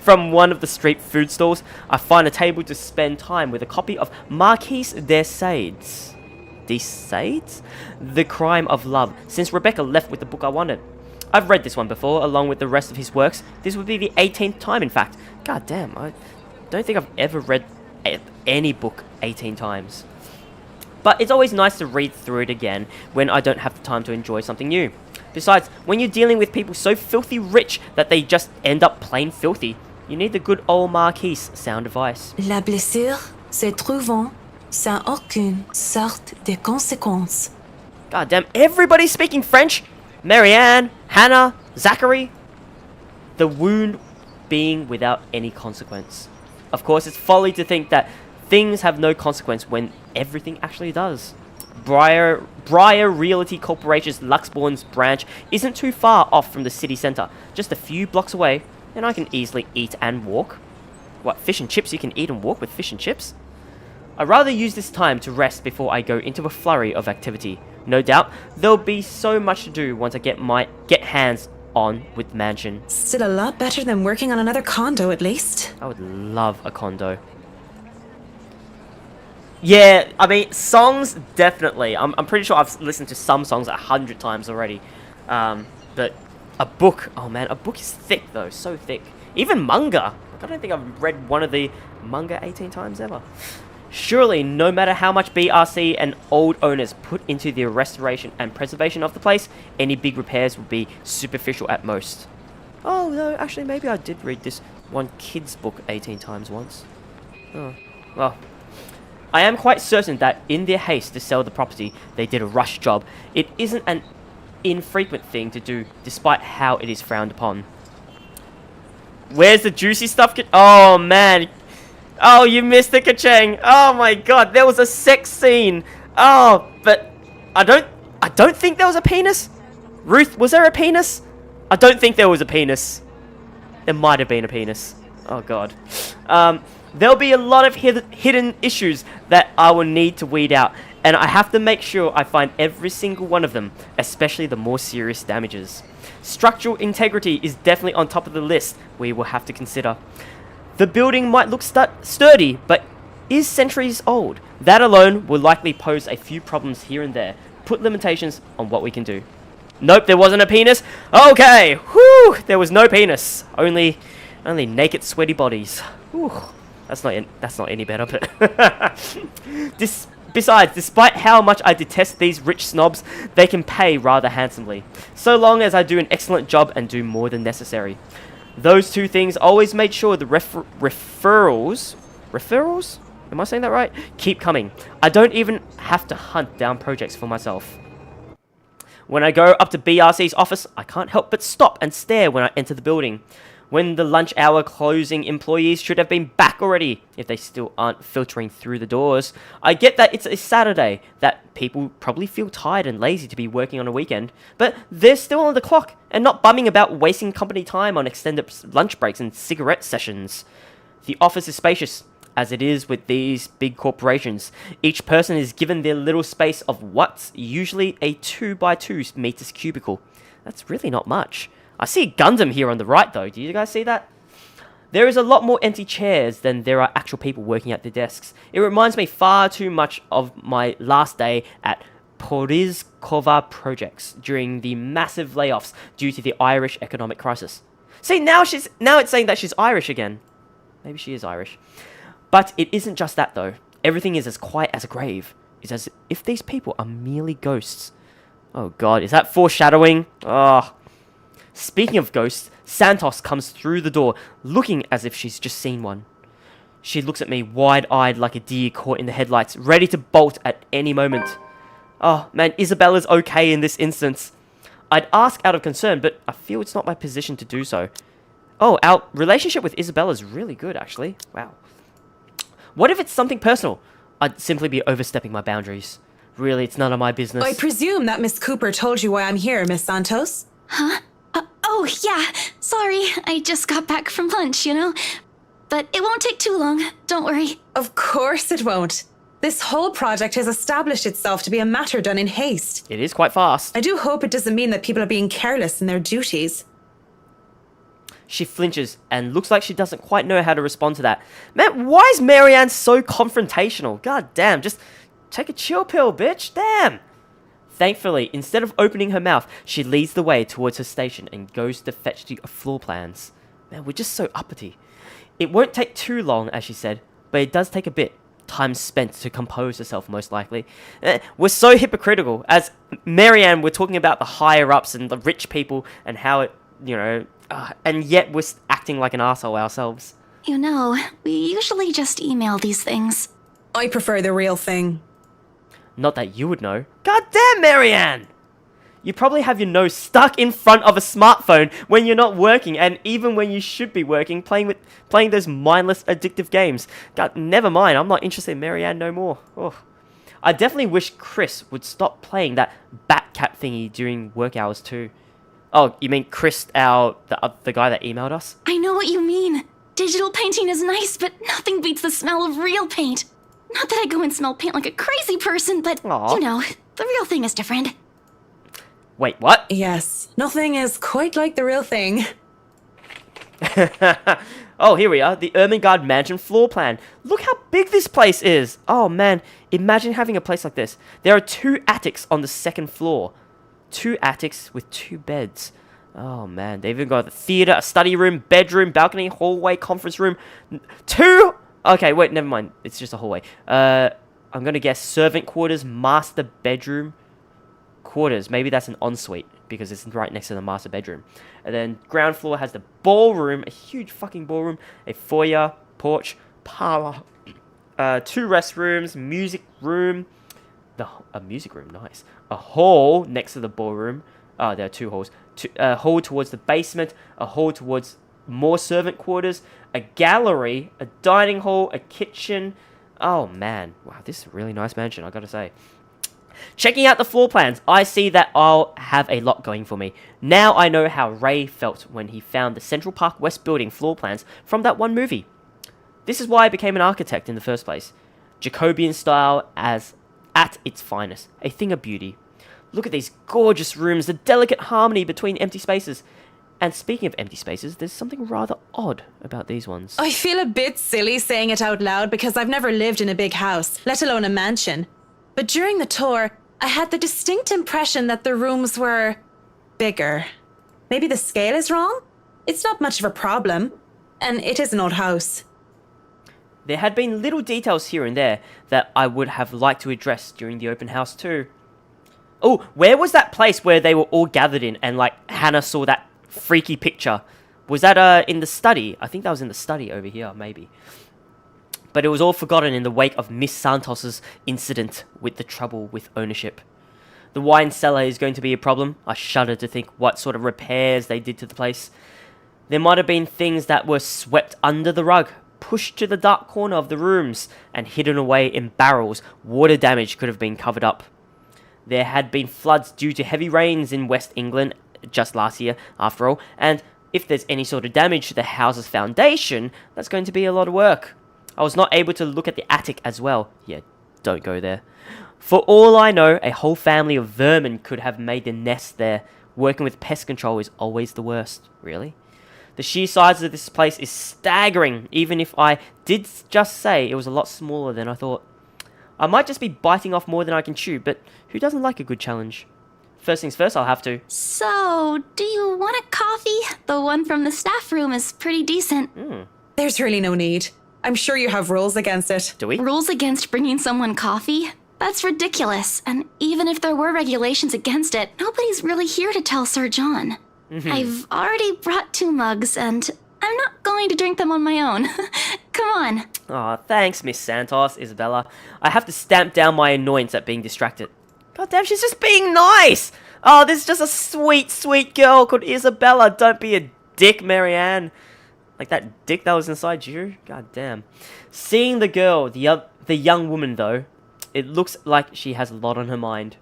from one of the street food stalls, I find a table to spend time with a copy of Marquis de Sades. De Sades? The Crime of Love, since Rebecca left with the book I wanted. I've read this one before, along with the rest of his works. This would be the 18th time, in fact. God damn, I don't think I've ever read any book 18 times. But it's always nice to read through it again when I don't have the time to enjoy something new. Besides, when you're dealing with people so filthy rich that they just end up plain filthy, you need the good old Marquis sound device. La blessure se trouvant sans aucune sorte de conséquence. God damn, everybody's speaking French! Marianne, Hannah, Zachary. The wound being without any consequence. Of course, it's folly to think that things have no consequence when everything actually does. Briar Realty Corporation's Luxbourne's branch isn't too far off from the city centre, just a few blocks away, and I can easily eat and walk. What, fish and chips? You can eat and walk with fish and chips? I'd rather use this time to rest before I go into a flurry of activity. No doubt, there'll be so much to do once I get hands on with the mansion. Still a lot better than working on another condo, at least. I would love a condo. Yeah, I mean, songs, definitely. I'm pretty sure I've listened to some songs 100 times already. But a book, oh man, a book is thick though, so thick. Even manga. I don't think I've read one of the manga 18 times ever. Surely, no matter how much BRC and old owners put into the restoration and preservation of the place, any big repairs would be superficial at most. Oh, no, actually, maybe I did read this one kid's book 18 times once. Oh, well. I am quite certain that in their haste to sell the property, they did a rush job. It isn't an infrequent thing to do, despite how it is frowned upon. Where's the juicy stuff? Oh, man. Oh, you missed the ka-chang. Oh my god, there was a sex scene. Oh, but I don't think there was a penis. Ruth, was there a penis? I don't think there was a penis. There might have been a penis. Oh god. There'll be a lot of hidden issues that I will need to weed out, and I have to make sure I find every single one of them, especially the more serious damages. Structural integrity is definitely on top of the list we will have to consider. The building might look sturdy, but is centuries old. That alone will likely pose a few problems here and there. Put limitations on what we can do. Nope, there wasn't a penis. Okay, whew, there was no penis. Only naked, sweaty bodies. Whew, that's not any better. But besides, despite how much I detest these rich snobs, they can pay rather handsomely, so long as I do an excellent job and do more than necessary. Those two things always made sure the referrals, am I saying that right? Keep coming. I don't even have to hunt down projects for myself. When I go up to BRC's office, I can't help but stop and stare when I enter the building. When the lunch hour closing, employees should have been back already, if they still aren't filtering through the doors. I get that it's a Saturday, that people probably feel tired and lazy to be working on a weekend, but they're still on the clock and not bumming about wasting company time on extended lunch breaks and cigarette sessions. The office is spacious, as it is with these big corporations. Each person is given their little space of what's usually a 2x2 meters cubicle. That's really not much. I see a Gundam here on the right though, do you guys see that? There is a lot more empty chairs than there are actual people working at their desks. It reminds me far too much of my last day at Porizkova Projects during the massive layoffs due to the Irish economic crisis. See, now it's saying that she's Irish again. Maybe she is Irish. But it isn't just that though. Everything is as quiet as a grave. It's as if these people are merely ghosts. Oh god, is that foreshadowing? Oh. Speaking of ghosts, Santos comes through the door, looking as if she's just seen one. She looks at me wide-eyed like a deer caught in the headlights, ready to bolt at any moment. Oh man, Isabella's okay in this instance. I'd ask out of concern, but I feel it's not my position to do so. Oh, our relationship with Isabella's really good, actually. Wow. What if it's something personal? I'd simply be overstepping my boundaries. Really, it's none of my business. I presume that Miss Cooper told you why I'm here, Miss Santos? Huh? Oh, yeah. Sorry, I just got back from lunch, you know? But it won't take too long. Don't worry. Of course it won't. This whole project has established itself to be a matter done in haste. It is quite fast. I do hope it doesn't mean that people are being careless in their duties. She flinches and looks like she doesn't quite know how to respond to that. Man, why is Marianne so confrontational? God damn, just take a chill pill, bitch. Damn. Thankfully, instead of opening her mouth, she leads the way towards her station and goes to fetch the floor plans. Man, we're just so uppity. It won't take too long, as she said, but it does take a bit. Time spent to compose herself, most likely. We're so hypocritical. As Marianne, we're talking about the higher-ups and the rich people and how it, you know, and yet we're acting like an arsehole ourselves. You know, we usually just email these things. I prefer the real thing. Not that you would know. God damn, Marianne! You probably have your nose stuck in front of a smartphone when you're not working, and even when you should be working, playing those mindless, addictive games. God, never mind, I'm not interested in Marianne no more. Oh. I definitely wish Chris would stop playing that Batcat thingy during work hours too. Oh, you mean Chris, the guy that emailed us? I know what you mean. Digital painting is nice, but nothing beats the smell of real paint. Not that I go and smell paint like a crazy person, but, Aw. you know, the real thing is different. Wait, what? Yes, nothing is quite like the real thing. Oh, here we are. The Ermengarde Mansion floor plan. Look how big this place is. Oh, man. Imagine having a place like this. There are 2 attics on the 2nd floor. 2 attics with 2 beds. Oh, man. They've even got a theater, a study room, bedroom, balcony, hallway, conference room. 2... Okay, wait, never mind. It's just a hallway. I'm going to guess servant quarters, master bedroom, quarters. Maybe that's an ensuite because it's right next to the master bedroom. And then ground floor has the ballroom, a huge fucking ballroom, a foyer, porch, parlor, 2 restrooms, music room, a music room, nice. A hall next to the ballroom. Oh, there are 2 halls. A hall towards the basement, a hall towards more servant quarters, a gallery, a dining hall, a kitchen. Oh man, wow, this is a really nice mansion, I gotta say. Checking out the floor plans, I see that I'll have a lot going for me. Now I know how Ray felt when he found the Central Park West building floor plans from that one movie. This is why I became an architect in the first place. Jacobean style as at its finest, a thing of beauty. Look at these gorgeous rooms, the delicate harmony between empty spaces. And speaking of empty spaces, there's something rather odd about these ones. I feel a bit silly saying it out loud because I've never lived in a big house, let alone a mansion. But during the tour, I had the distinct impression that the rooms were bigger. Maybe the scale is wrong? It's not much of a problem. And it is an old house. There had been little details here and there that I would have liked to address during the open house too. Oh, where was that place where they were all gathered in and like Hannah saw that freaky picture? Was that in the study? I think that was in the study over here, maybe. But it was all forgotten in the wake of Miss Santos's incident with the trouble with ownership. The wine cellar is going to be a problem. I shudder to think what sort of repairs they did to the place. There might have been things that were swept under the rug, pushed to the dark corner of the rooms, and hidden away in barrels. Water damage could have been covered up. There had been floods due to heavy rains in West England just last year, after all, and if there's any sort of damage to the house's foundation, that's going to be a lot of work. I was not able to look at the attic as well. Yeah, don't go there. For all I know, a whole family of vermin could have made their nest there. Working with pest control is always the worst. Really? The sheer size of this place is staggering, even if I did just say it was a lot smaller than I thought. I might just be biting off more than I can chew, but who doesn't like a good challenge? First things first, I'll have to. So, do you want a coffee? The one from the staff room is pretty decent. There's really no need. I'm sure you have rules against it. Do we? Rules against bringing someone coffee? That's ridiculous. And even if there were regulations against it, nobody's really here to tell Sir John. I've already brought 2 mugs, and I'm not going to drink them on my own. Come on. Aw, thanks, Miss Santos, Isabella. I have to stamp down my annoyance at being distracted. God damn, she's just being nice! Oh, this is just a sweet, sweet girl called Isabella. Don't be a dick, Marianne. Like that dick that was inside you? God damn. Seeing the girl, the young woman though, it looks like she has a lot on her mind.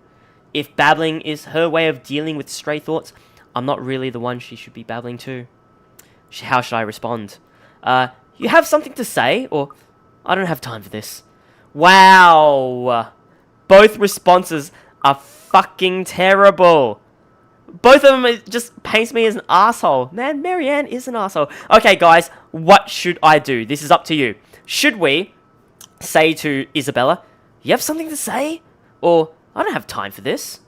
If babbling is her way of dealing with stray thoughts, I'm not really the one she should be babbling to. How should I respond? You have something to say? Or, I don't have time for this. Wow. Both responses are fucking terrible. Both of them just paints me as an asshole. Man, Marianne is an asshole. Okay, guys, what should I do? This is up to you. Should we say to Isabella, you have something to say? Or, I don't have time for this.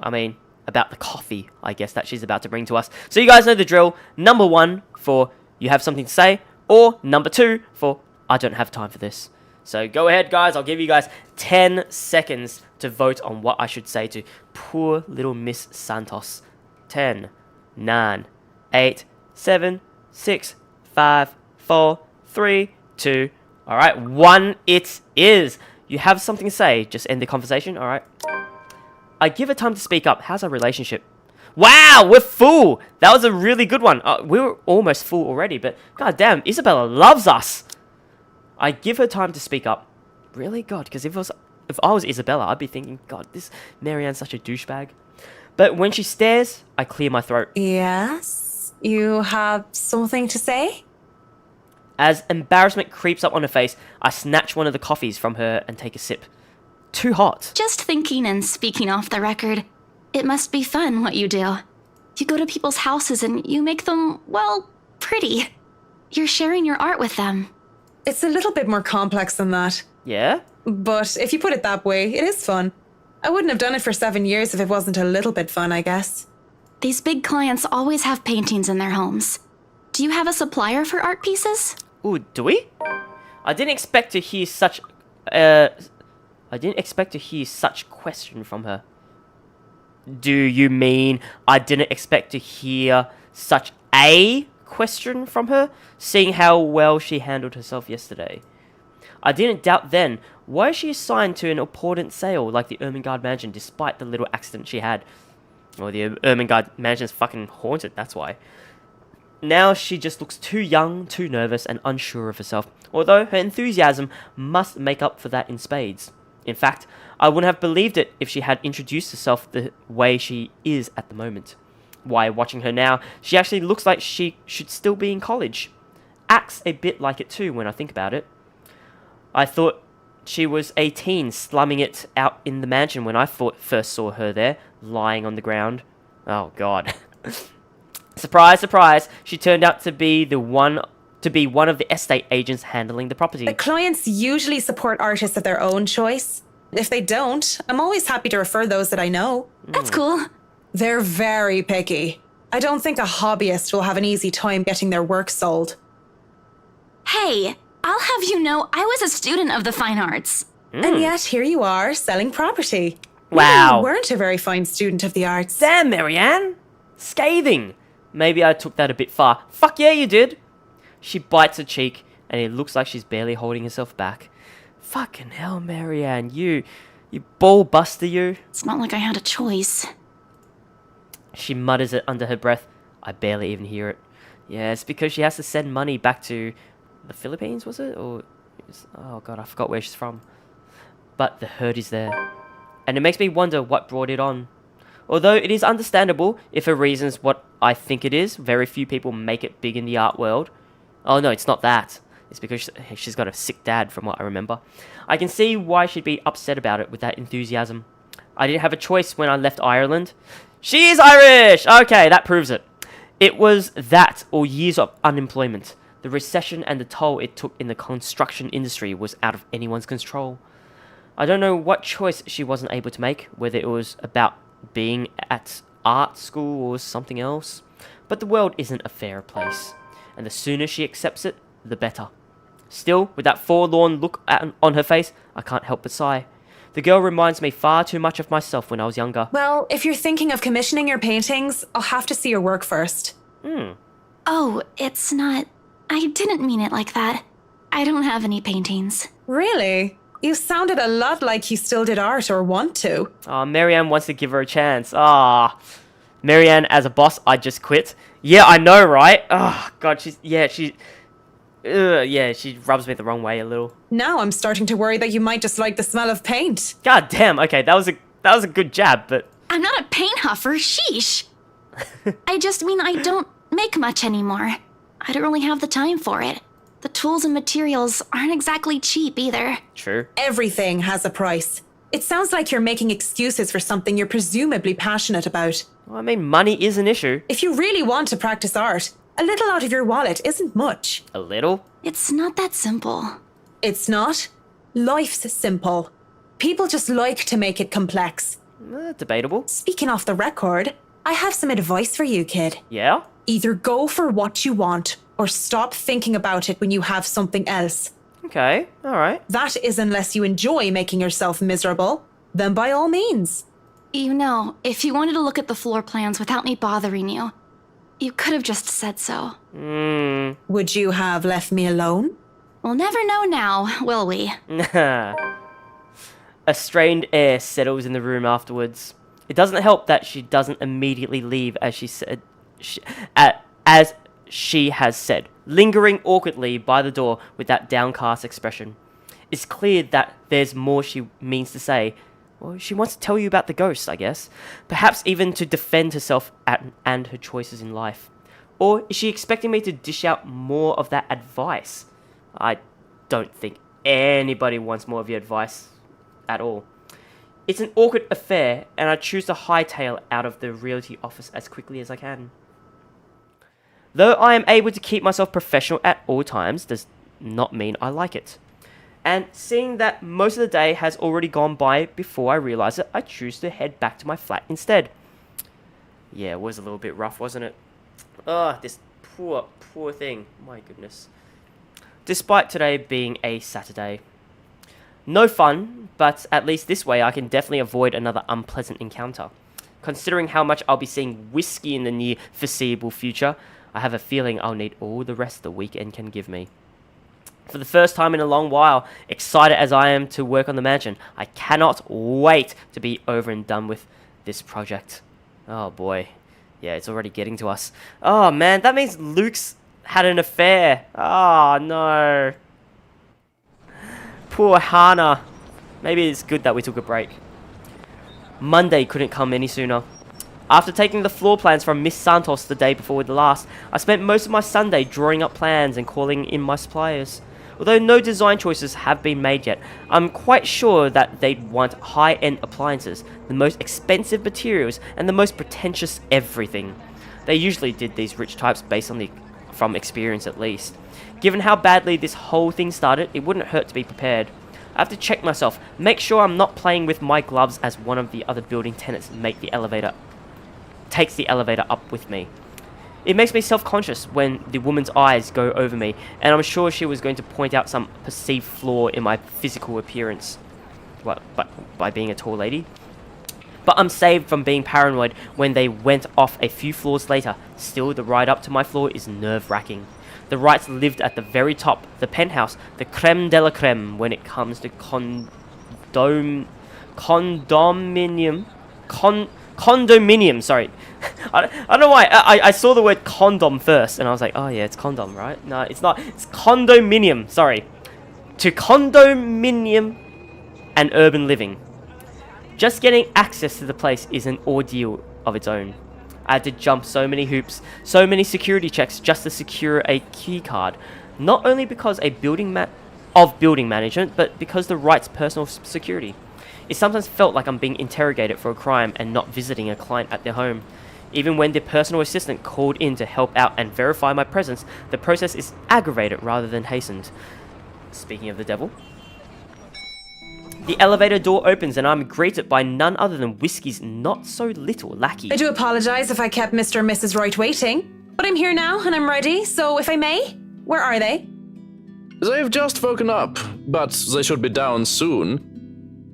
I mean, about the coffee, I guess, that she's about to bring to us. So you guys know the drill. Number 1 for you have something to say. Or number 2 for I don't have time for this. So go ahead, guys. I'll give you guys 10 seconds to vote on what I should say to poor little Miss Santos. 10, 9, 8, 7, 6, 5, 4, 3, 2. All right, 1 it is. You have something to say. Just end the conversation. All right. I give her time to speak up. How's our relationship? Wow, we're full. That was a really good one. We were almost full already, but goddamn, Isabella loves us. I give her time to speak up. Really? God, because if I was Isabella, I'd be thinking, God, this Marianne's such a douchebag. But when she stares, I clear my throat. Yes? You have something to say? As embarrassment creeps up on her face, I snatch one of the coffees from her and take a sip. Too hot. Just thinking and speaking off the record, it must be fun what you do. You go to people's houses and you make them, well, pretty. You're sharing your art with them. It's a little bit more complex than that. Yeah? But if you put it that way, it is fun. I wouldn't have done it for 7 years if it wasn't a little bit fun, I guess. These big clients always have paintings in their homes. Do you have a supplier for art pieces? Ooh, do we? I didn't expect to hear such question from her. Do you mean I didn't expect to hear such a question from her, seeing how well she handled herself yesterday? I didn't doubt then. Why is she assigned to an important sale like the Ermengarde Mansion despite the little accident she had? Well, the Ermengarde Mansion's fucking haunted, that's why. Now she just looks too young, too nervous, and unsure of herself, although her enthusiasm must make up for that in spades. In fact, I wouldn't have believed it if she had introduced herself the way she is at the moment. Why, watching her now, she actually looks like she should still be in college. Acts a bit like it too when I think about it. I thought she was 18, slumming it out in the mansion when I first saw her there, lying on the ground. Oh god. Surprise, surprise, she turned out to be one of the estate agents handling the property. The clients usually support artists of their own choice. If they don't, I'm always happy to refer those that I know. That's cool. They're very picky. I don't think a hobbyist will have an easy time getting their work sold. Hey, I'll have you know I was a student of the fine arts. And yet here you are, selling property. Wow. You weren't a very fine student of the arts. Damn, Marianne! Scathing! Maybe I took that a bit far. Fuck yeah, you did! She bites her cheek, and it looks like she's barely holding herself back. Fucking hell, Marianne, you ball buster, you. It's not like I had a choice. She mutters it under her breath. I barely even hear it. Yeah, it's because she has to send money back to the Philippines, was it? Oh god, I forgot where she's from. But the hurt is there. And it makes me wonder what brought it on. Although it is understandable if her reason's what I think it is, very few people make it big in the art world. Oh no, it's not that. It's because she's got a sick dad, from what I remember. I can see why she'd be upset about it with that enthusiasm. I didn't have a choice when I left Ireland. She is Irish! Okay, that proves it. It was that, or years of unemployment. The recession and the toll it took in the construction industry was out of anyone's control. I don't know what choice she wasn't able to make, whether it was about being at art school or something else. But the world isn't a fair place, and the sooner she accepts it, the better. Still, with that forlorn look on her face, I can't help but sigh. The girl reminds me far too much of myself when I was younger. Well, if you're thinking of commissioning your paintings, I'll have to see your work first. Oh, it's not... I didn't mean it like that. I don't have any paintings. Really? You sounded a lot like you still did art or want to. Marianne wants to give her a chance. Marianne, as a boss, I just quit. Yeah, I know, right? Oh, God, she rubs me the wrong way a little. Now I'm starting to worry that you might just like the smell of paint. God damn, okay, that was a good jab, but... I'm not a paint huffer, sheesh. I just mean I don't make much anymore. I don't really have the time for it. The tools and materials aren't exactly cheap either. True. Everything has a price. It sounds like you're making excuses for something you're presumably passionate about. Well, I mean, money is an issue. If you really want to practice art, a little out of your wallet isn't much. A little? It's not that simple. It's not. Life's simple. People just like to make it complex. Debatable. Speaking off the record, I have some advice for you, kid. Yeah? Either go for what you want, or stop thinking about it when you have something else. Okay, alright. That is unless you enjoy making yourself miserable, then by all means. You know, if you wanted to look at the floor plans without me bothering you, you could have just said so. Would you have left me alone? We'll never know now, will we? A strained air settles in the room afterwards. It doesn't help that she doesn't immediately leave as she has said, lingering awkwardly by the door with that downcast expression. It's clear that there's more she means to say. Well, she wants to tell you about the ghost, I guess. Perhaps even to defend herself and her choices in life. Or is she expecting me to dish out more of that advice? I don't think anybody wants more of your advice at all. It's an awkward affair, and I choose to hightail out of the realty office as quickly as I can. Though I am able to keep myself professional at all times, does not mean I like it. And seeing that most of the day has already gone by before I realize it, I choose to head back to my flat instead. Yeah, it was a little bit rough, wasn't it? Ugh, this poor thing. My goodness. Despite today being a Saturday. No fun, but at least this way I can definitely avoid another unpleasant encounter. Considering how much I'll be seeing whiskey in the near foreseeable future, I have a feeling I'll need all the rest the weekend can give me. For the first time in a long while, excited as I am to work on the mansion, I cannot wait to be over and done with this project. Oh boy. Yeah, it's already getting to us. Oh man, that means Luke's had an affair. Oh no. Poor Hannah. Maybe it's good that we took a break. Monday couldn't come any sooner. After taking the floor plans from Miss Santos the day before the last, I spent most of my Sunday drawing up plans and calling in my suppliers. Although no design choices have been made yet, I'm quite sure that they'd want high-end appliances, the most expensive materials, and the most pretentious everything. They usually did these rich types based on from experience at least. Given how badly this whole thing started, it wouldn't hurt to be prepared. I have to check myself, make sure I'm not playing with my gloves as one of the other building tenants takes the elevator up with me. It makes me self-conscious when the woman's eyes go over me, and I'm sure she was going to point out some perceived flaw in my physical appearance. What, by being a tall lady? But I'm saved from being paranoid when they went off a few floors later. Still, the ride up to my floor is nerve-wracking. The Wrights lived at the very top, the penthouse, the creme de la creme when it comes to condominium, sorry. I don't know why. I saw the word condom first, and I was like, oh yeah, it's condom, right? No, it's not. It's condominium, sorry. To condominium and urban living. Just getting access to the place is an ordeal of its own. I had to jump so many hoops, so many security checks just to secure a key card. Not only because of building management, but because the Wrights' personal security. It sometimes felt like I'm being interrogated for a crime and not visiting a client at their home. Even when their personal assistant called in to help out and verify my presence, the process is aggravated rather than hastened. Speaking of the devil. The elevator door opens and I'm greeted by none other than Whiskey's not-so-little lackey. I do apologize if I kept Mr. and Mrs. Wright waiting, but I'm here now and I'm ready, so if I may, where are they? They've just woken up, but they should be down soon.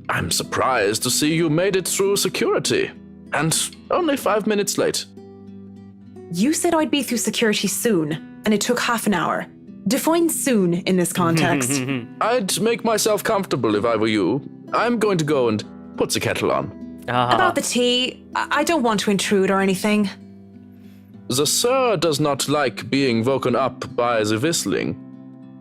I'm surprised to see you made it through security, and only 5 minutes late. You said I'd be through security soon, and it took half an hour. Define soon in this context. I'd make myself comfortable if I were you. I'm going to go and put the kettle on. About the tea, I don't want to intrude or anything. The sir does not like being woken up by the whistling.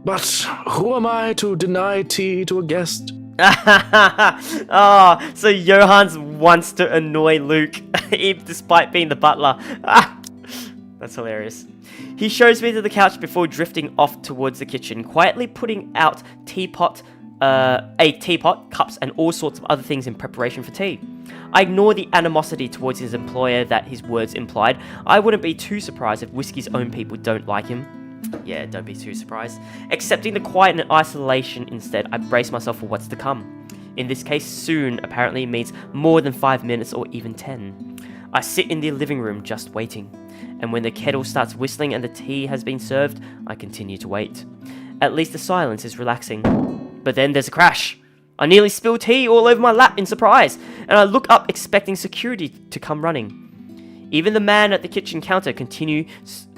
But who am I to deny tea to a guest? Oh, so Johannes wants to annoy Luke, despite being the butler. That's hilarious. He shows me to the couch before drifting off towards the kitchen, quietly putting out a teapot, cups, and all sorts of other things in preparation for tea. I ignore the animosity towards his employer that his words implied. I wouldn't be too surprised if Whiskey's own people don't like him. Yeah, don't be too surprised. Accepting the quiet and isolation instead, I brace myself for what's to come. In this case, soon apparently means more than 5 minutes or even 10. I sit in the living room just waiting, and when the kettle starts whistling and the tea has been served, I continue to wait. At least the silence is relaxing. But then there's a crash. I nearly spill tea all over my lap in surprise, and I look up expecting security to come running. Even the man at the kitchen counter continues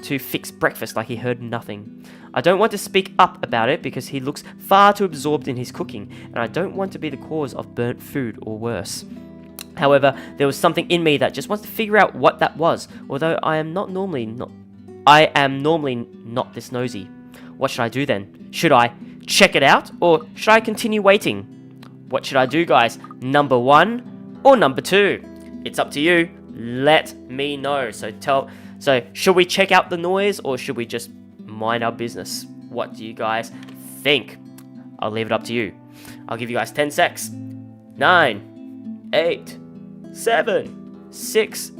to fix breakfast like he heard nothing. I don't want to speak up about it because he looks far too absorbed in his cooking, and I don't want to be the cause of burnt food or worse. However, there was something in me that just wants to figure out what that was, although I am normally not this nosy. What should I do then? Should I check it out, or should I continue waiting? What should I do, guys? Number 1 or number 2? It's up to you. Let me know. So should we check out the noise, or should we just mind our business? What do you guys think? I'll leave it up to you. I'll give you guys 10 secs. 9, 8, 7, 6,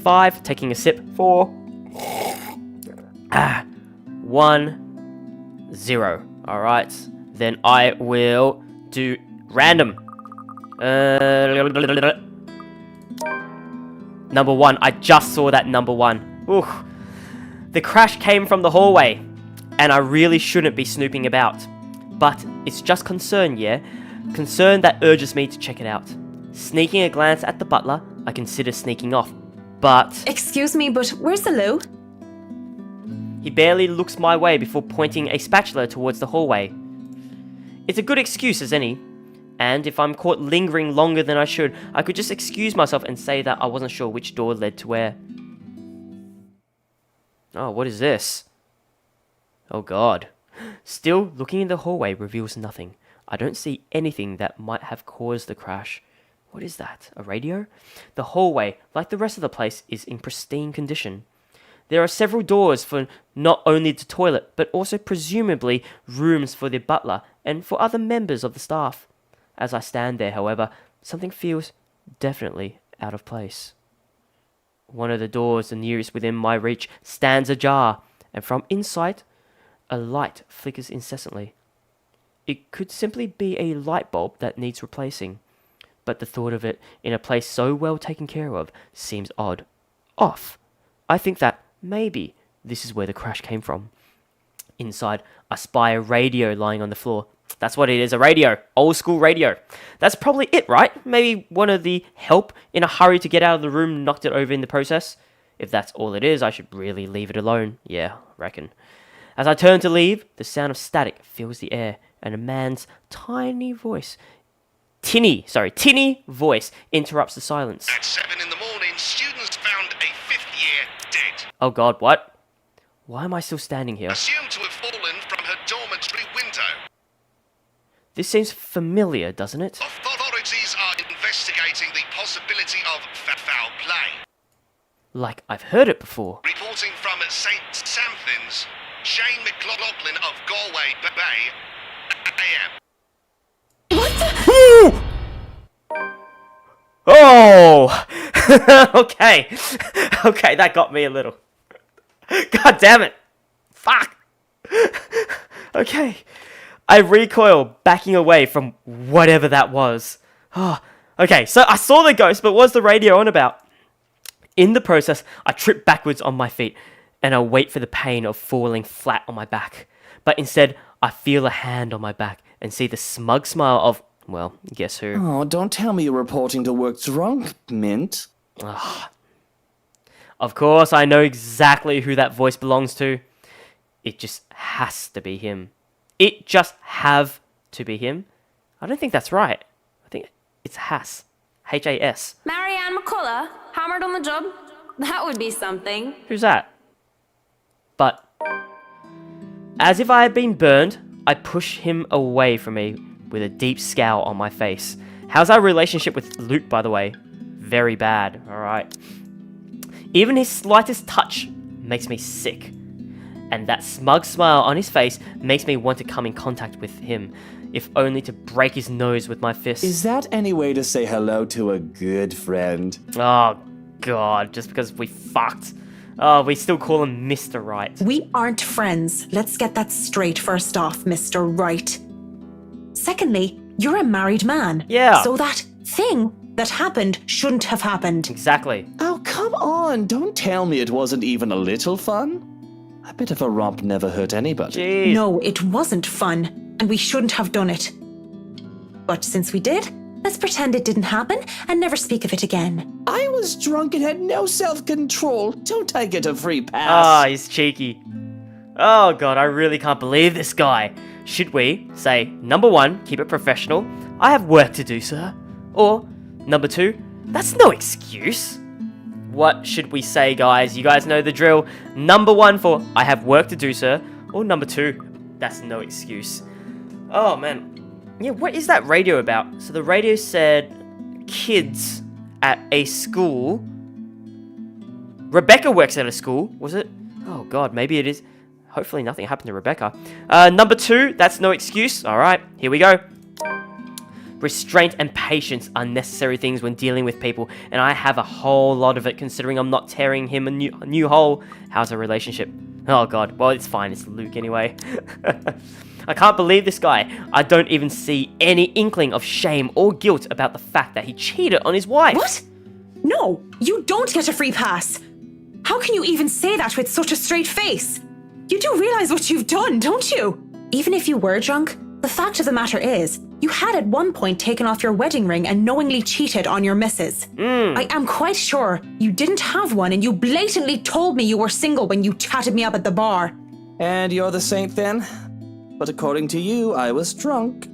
5, taking a sip, 4, 1, 0. Alright, then I will do random. Number 1, I just saw that number 1. Ooh. The crash came from the hallway, and I really shouldn't be snooping about. But it's just concern, yeah? Concern that urges me to check it out. Sneaking a glance at the butler, I consider sneaking off, but... Excuse me, but where's the loo? He barely looks my way before pointing a spatula towards the hallway. It's a good excuse as any, and if I'm caught lingering longer than I should, I could just excuse myself and say that I wasn't sure which door led to where. Oh, what is this? Oh god. Still, looking in the hallway reveals nothing. I don't see anything that might have caused the crash. What is that? A radio? The hallway, like the rest of the place, is in pristine condition. There are several doors for not only the toilet, but also presumably rooms for the butler and for other members of the staff. As I stand there, however, something feels definitely out of place. One of the doors, the nearest within my reach, stands ajar, and from inside, a light flickers incessantly. It could simply be a light bulb that needs replacing, but the thought of it in a place so well taken care of seems odd. Off. I think that maybe this is where the crash came from. Inside, I spy a radio lying on the floor. That's what it is, a radio. Old school radio. That's probably it, right? Maybe one of the help in a hurry to get out of the room knocked it over in the process. If that's all it is, I should really leave it alone. Yeah, reckon. As I turn to leave, the sound of static fills the air, and a man's tinny voice interrupts the silence. At 7 in the morning, students found a 5th year dead. Oh god, what? Why am I still standing here? Assumed to have fallen from her dormitory window. This seems familiar, doesn't it? Authorities are investigating the possibility of foul play. Like I've heard it before. Reporting from St. Samthins, Shane McLaughlin of Galway Bay, AM. Oh! Okay. Okay, that got me a little. God damn it. Fuck. Okay. I recoil, backing away from whatever that was. Oh, okay, so I saw the ghost, but what's the radio on about? In the process, I trip backwards on my feet, and I wait for the pain of falling flat on my back. But instead, I feel a hand on my back and see the smug smile of, well, guess who? Oh, don't tell me you're reporting to work drunk, Mint. Of course, I know exactly who that voice belongs to. It just has to be him. It just have to be him. I don't think that's right. I think it's Has. H-A-S. Marianne McCullough, hammered on the job? That would be something. Who's that? But, as if I had been burned, I push him away from me with a deep scowl on my face. How's our relationship with Luke, by the way? Very bad, alright. Even his slightest touch makes me sick. And that smug smile on his face makes me want to come in contact with him, if only to break his nose with my fists. Is that any way to say hello to a good friend? Oh, God, just because we fucked. Oh, we still call him Mr. Right. We aren't friends. Let's get that straight first off, Mr. Right. Secondly, you're a married man. Yeah. So that thing that happened shouldn't have happened. Exactly. Oh, come on. Don't tell me it wasn't even a little fun. A bit of a romp never hurt anybody. Jeez. No, it wasn't fun, and we shouldn't have done it. But since we did, let's pretend it didn't happen and never speak of it again. I was drunk and had no self-control. Don't I get a free pass? Ah, he's cheeky. Oh, God, I really can't believe this guy. Should we say, number 1, keep it professional. I have work to do, sir. Or, number 2, that's no excuse. What should we say, guys? You guys know the drill. Number 1 for, I have work to do, sir. Or number 2, that's no excuse. Oh, man. Yeah, what is that radio about? So the radio said, kids at a school. Rebecca works at a school, was it? Oh, God, maybe it is. Hopefully nothing happened to Rebecca. Number 2, that's no excuse. All right, here we go. Restraint and patience are necessary things when dealing with people, and I have a whole lot of it considering I'm not tearing him a new hole. How's our relationship? Oh, God. Well, it's fine. It's Luke anyway. I can't believe this guy. I don't even see any inkling of shame or guilt about the fact that he cheated on his wife. What? No, you don't get a free pass. How can you even say that with such a straight face? You do realize what you've done, don't you? Even if you were drunk, the fact of the matter is, you had at one point taken off your wedding ring and knowingly cheated on your missus. I am quite sure you didn't have one and you blatantly told me you were single when you chatted me up at the bar. And you're the saint then? But according to you, I was drunk.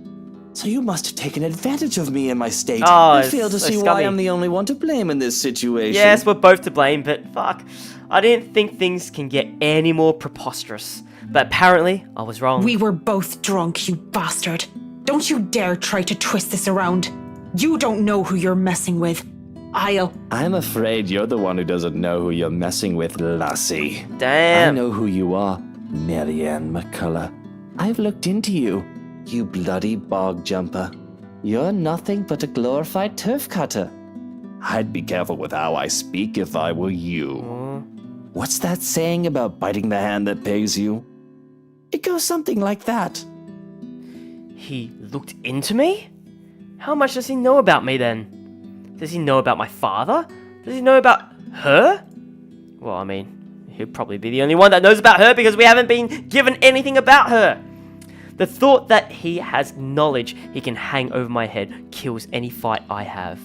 So you must have taken advantage of me in my state. Oh, I fail to so see scummy. why I'm the only one to blame in this situation. Yes, we're both to blame, but fuck. I didn't think things can get any more preposterous. But apparently, I was wrong. We were both drunk, you bastard. Don't you dare try to twist this around. You don't know who you're messing with. I'm afraid you're the one who doesn't know who you're messing with, lassie. Damn. I know who you are, Marianne McCullough. I've looked into you, you bloody bog jumper. You're nothing but a glorified turf cutter. I'd be careful with how I speak if I were you. What's that saying about biting the hand that pays you? It goes something like that. He looked into me? How much does he know about me then? Does he know about my father? Does he know about her? Well, I mean, he'd probably be the only one that knows about her because we haven't been given anything about her. The thought that he has knowledge he can hang over my head kills any fight I have.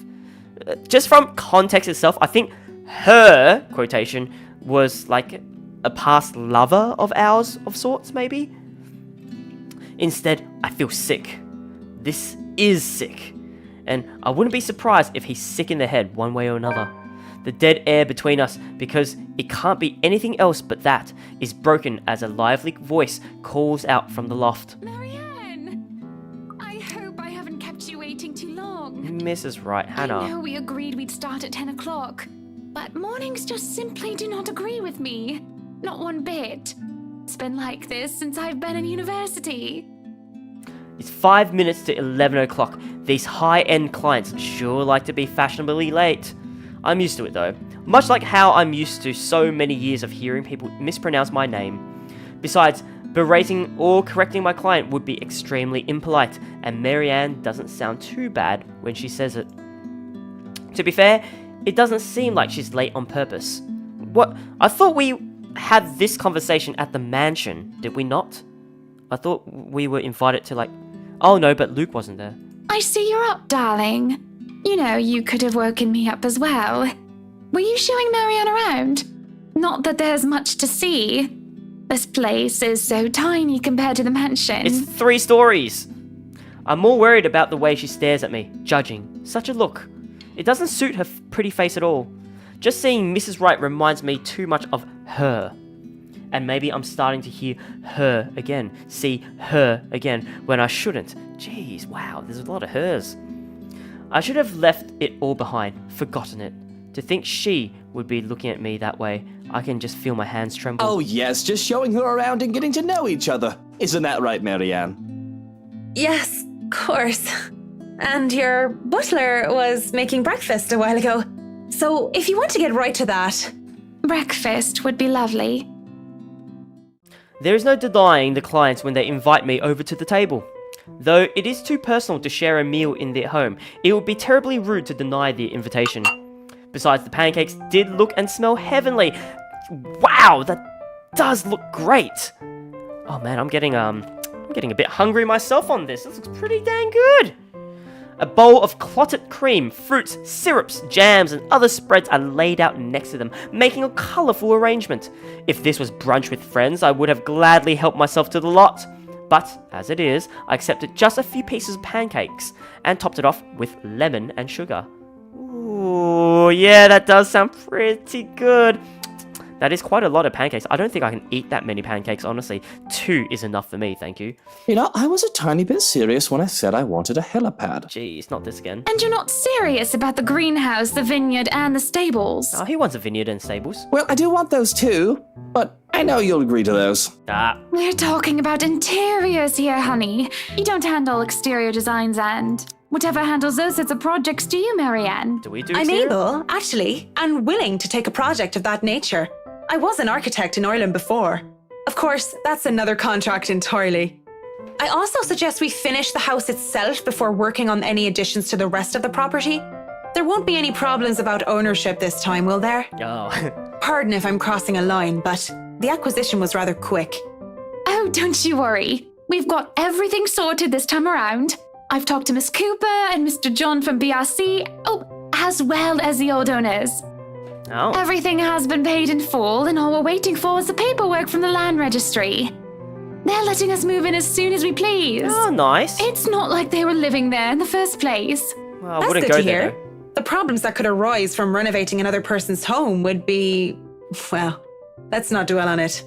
Just from context itself, I think her, quotation, was like a past lover of ours of sorts, maybe? Instead, I feel sick. This is sick. And I wouldn't be surprised if he's sick in the head one way or another. The dead air between us, because it can't be anything else but that, is broken as a lively voice calls out from the loft. Marianne! I hope I haven't kept you waiting too long. Mrs. Wright, I Hannah. know we agreed we'd start at 10 o'clock, but mornings just simply do not agree with me. Not one bit. It's been like this since I've been in university. It's 5 minutes to 11 o'clock. These high-end clients sure like to be fashionably late. I'm used to it though. Much like how I'm used to so many years of hearing people mispronounce my name. Besides, berating or correcting my client would be extremely impolite, and Marianne doesn't sound too bad when she says it. To be fair, it doesn't seem like she's late on purpose. What? I thought we had this conversation at the mansion, did we not? I thought we were invited to like... Oh no, but Luke wasn't there. I see you're up, darling. You know, you could have woken me up as well. Were you showing Marianne around? Not that there's much to see. This place is so tiny compared to the mansion. It's 3 stories. I'm more worried about the way she stares at me, judging. Such a look. It doesn't suit her pretty face at all. Just seeing Mrs. Wright reminds me too much of her. And maybe I'm starting to hear her again, see her again, when I shouldn't. Jeez, wow, there's a lot of hers. I should have left it all behind, forgotten it. To think she would be looking at me that way, I can just feel my hands tremble. Oh yes, just showing her around and getting to know each other. Isn't that right, Marianne? Yes, of course. And your butler was making breakfast a while ago. So if you want to get right to that... Breakfast would be lovely. There is no denying the clients when they invite me over to the table. Though it is too personal to share a meal in their home, it would be terribly rude to deny the invitation. Besides, the pancakes did look and smell heavenly. Wow, that does look great. Oh man, I'm getting a bit hungry myself on this. This looks pretty dang good. A bowl of clotted cream, fruits, syrups, jams, and other spreads are laid out next to them, making a colourful arrangement. If this was brunch with friends, I would have gladly helped myself to the lot. But, as it is, I accepted just a few pieces of pancakes, and topped it off with lemon and sugar. Ooh, yeah, that does sound pretty good. That is quite a lot of pancakes. I don't think I can eat that many pancakes, honestly. 2 is enough for me, thank you. You know, I was a tiny bit serious when I said I wanted a helipad. Jeez, not this again. And you're not serious about the greenhouse, the vineyard, and the stables? Oh, he wants a vineyard and stables. Well, I do want those too, but I know you'll agree to those. We're talking about interiors here, honey. You don't handle exterior designs and... Whatever handles those sorts of projects do you, Marianne? Do we do I'm exterior? able, actually, and willing to take a project of that nature. I was an architect in Ireland before. Of course, that's another contract entirely. I also suggest we finish the house itself before working on any additions to the rest of the property. There won't be any problems about ownership this time, will there? Oh. Pardon if I'm crossing a line, but the acquisition was rather quick. Oh, don't you worry. We've got everything sorted this time around. I've talked to Miss Cooper and Mr. John from BRC, as well as the old owners. Oh. Everything has been paid in full, and all we're waiting for is the paperwork from the land registry. They're letting us move in as soon as we please. Oh, nice. It's not like they were living there in the first place. Well, I That's wouldn't good go to there, hear. though. The problems that could arise from renovating another person's home would be... well, let's not dwell on it.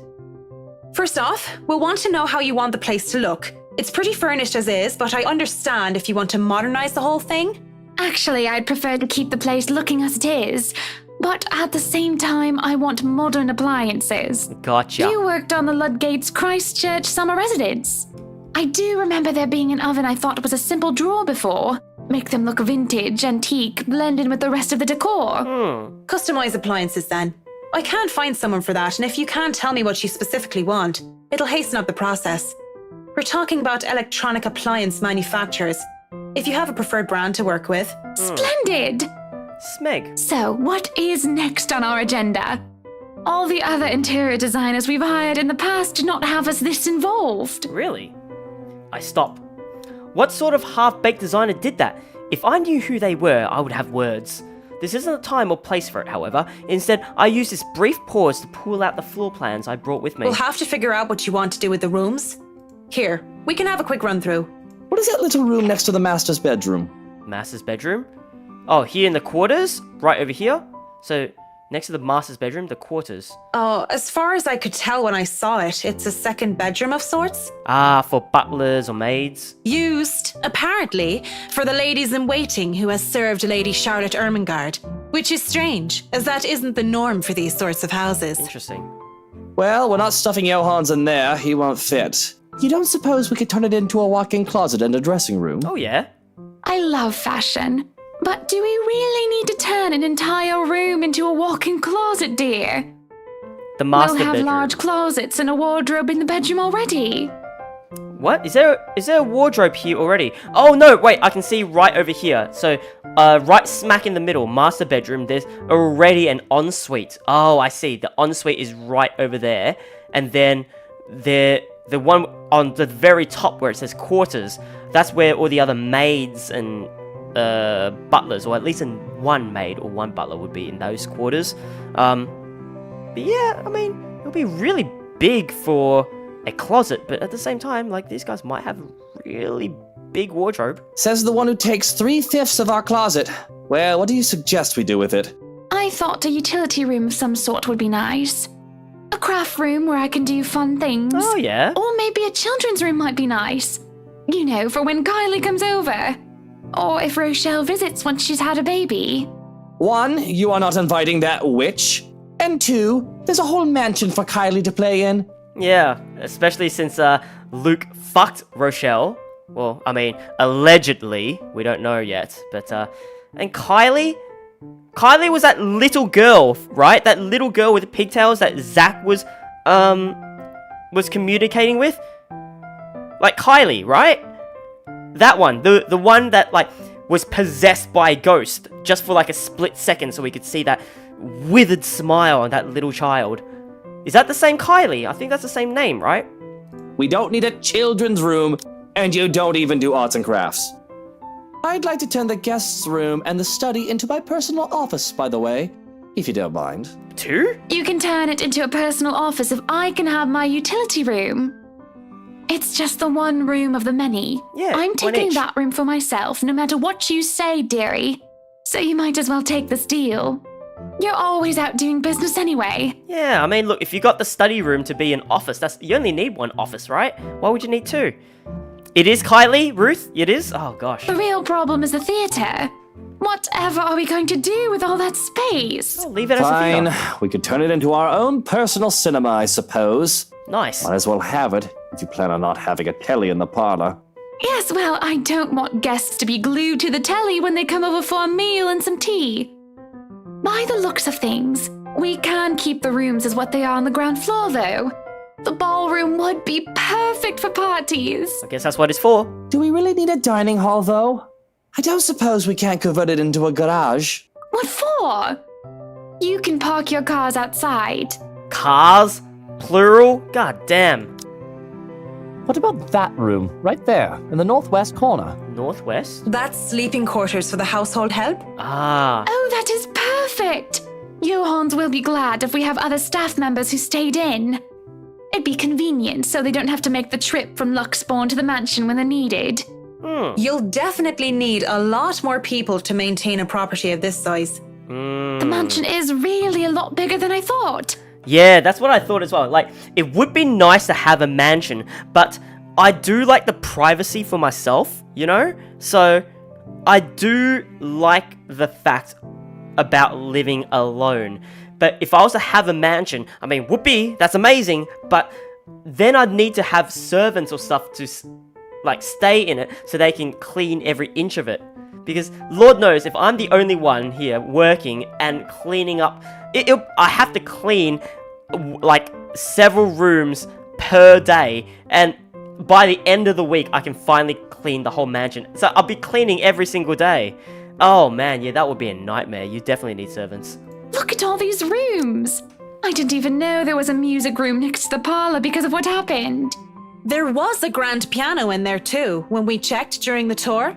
First off, we'll want to know how you want the place to look. It's pretty furnished as is, but I understand if you want to modernize the whole thing. Actually, I'd prefer to keep the place looking as it is. But at the same time, I want modern appliances. Gotcha. You worked on the Ludgate's Christchurch summer residence. I do remember there being an oven I thought was a simple drawer before. Make them look vintage, antique, blend in with the rest of the decor. Customize appliances then. I can't find someone for that, and if you can't tell me what you specifically want, it'll hasten up the process. We're talking about electronic appliance manufacturers. If you have a preferred brand to work with. Splendid! Smeg. So, what is next on our agenda? All the other interior designers we've hired in the past do not have us this involved. Really? I stop. What sort of half-baked designer did that? If I knew who they were, I would have words. This isn't a time or place for it, however. Instead, I use this brief pause to pull out the floor plans I brought with me. We'll have to figure out what you want to do with the rooms. Here, we can have a quick run through. What is that little room next to the master's bedroom? Master's bedroom? Oh, here in the quarters? Right over here? So, next to the master's bedroom, the quarters. Oh, as far as I could tell when I saw it, it's a second bedroom of sorts. Ah, for butlers or maids? Used, apparently, for the ladies in waiting who has served Lady Charlotte Ermengarde. Which is strange, as that isn't the norm for these sorts of houses. Interesting. Well, we're not stuffing Johan's in there. He won't fit. You don't suppose we could turn it into a walk-in closet and a dressing room? Oh, yeah. I love fashion. But do we really need to turn an entire room into a walk-in closet, dear? The master We'll have bedroom. large closets and a wardrobe in the bedroom already. What? Is there a wardrobe here already? Oh, no, wait, I can see right over here. So, right smack in the middle, master bedroom, there's already an ensuite. Oh, I see. The ensuite is right over there. And then the one on the very top where it says quarters, that's where all the other maids and butlers, or at least one maid or one butler would be in those quarters. But yeah, I mean, it'll be really big for a closet, but at the same time, like, these guys might have a really big wardrobe. Says the one who takes 3/5 of our closet. Well, what do you suggest we do with it? I thought a utility room of some sort would be nice. A craft room where I can do fun things. Oh, yeah. Or maybe a children's room might be nice. You know, for when Kylie comes over. Or if Rochelle visits once she's had a baby. 1, you are not inviting that witch. And 2, there's a whole mansion for Kylie to play in. Yeah, especially since Luke fucked Rochelle. Well, I mean, allegedly. We don't know yet. But, and Kylie? Kylie was that little girl, right? That little girl with the pigtails that Zach was communicating with? Like Kylie, right? That one. The one that, like, was possessed by a ghost. Just for, like, a split second so we could see that withered smile on that little child. Is that the same Kylie? I think that's the same name, right? We don't need a children's room, and you don't even do arts and crafts. I'd like to turn the guest's room and the study into my personal office, by the way, if you don't mind. 2? You can turn it into a personal office if I can have my utility room. It's just the one room of the many. Yeah, I'm one taking each. that room for myself, no matter what you say, dearie. So you might as well take this deal. You're always out doing business anyway. Yeah, I mean, look, if you got the study room to be an office, you only need one office, right? Why would you need 2? It is Kylie, Ruth? It is? Oh, gosh. The real problem is the theatre. Whatever are we going to do with all that space? Oh, leave it as a Fine, theater. we could turn it into our own personal cinema, I suppose. Nice. Might as well have it, if you plan on not having a telly in the parlor. Yes, well, I don't want guests to be glued to the telly when they come over for a meal and some tea. By the looks of things, we can keep the rooms as what they are on the ground floor, though. The ballroom would be perfect for parties. I guess that's what it's for. Do we really need a dining hall, though? I don't suppose we can't convert it into a garage. What for? You can park your cars outside. Cars? Plural? God damn. What about that room, right there, in the northwest corner? Northwest? That's sleeping quarters for the household help. Ah. Oh, that is perfect! Johans will be glad if we have other staff members who stayed in. It'd be convenient so they don't have to make the trip from Luxbourne to the mansion when they're needed. You'll definitely need a lot more people to maintain a property of this size. The mansion is really a lot bigger than I thought. Yeah, that's what I thought as well. Like, it would be nice to have a mansion, but I do like the privacy for myself, you know? So, I do like the fact about living alone. But if I was to have a mansion, I mean, whoopee, that's amazing, but then I'd need to have servants or stuff to, like, stay in it so they can clean every inch of it. Because Lord knows, if I'm the only one here working and cleaning up, I have to clean, like, several rooms per day, and by the end of the week, I can finally clean the whole mansion. So I'll be cleaning every single day. Oh man, yeah, that would be a nightmare. You definitely need servants. Look at all these rooms. I didn't even know there was a music room next to the parlor because of what happened. There was a grand piano in there too, when we checked during the tour.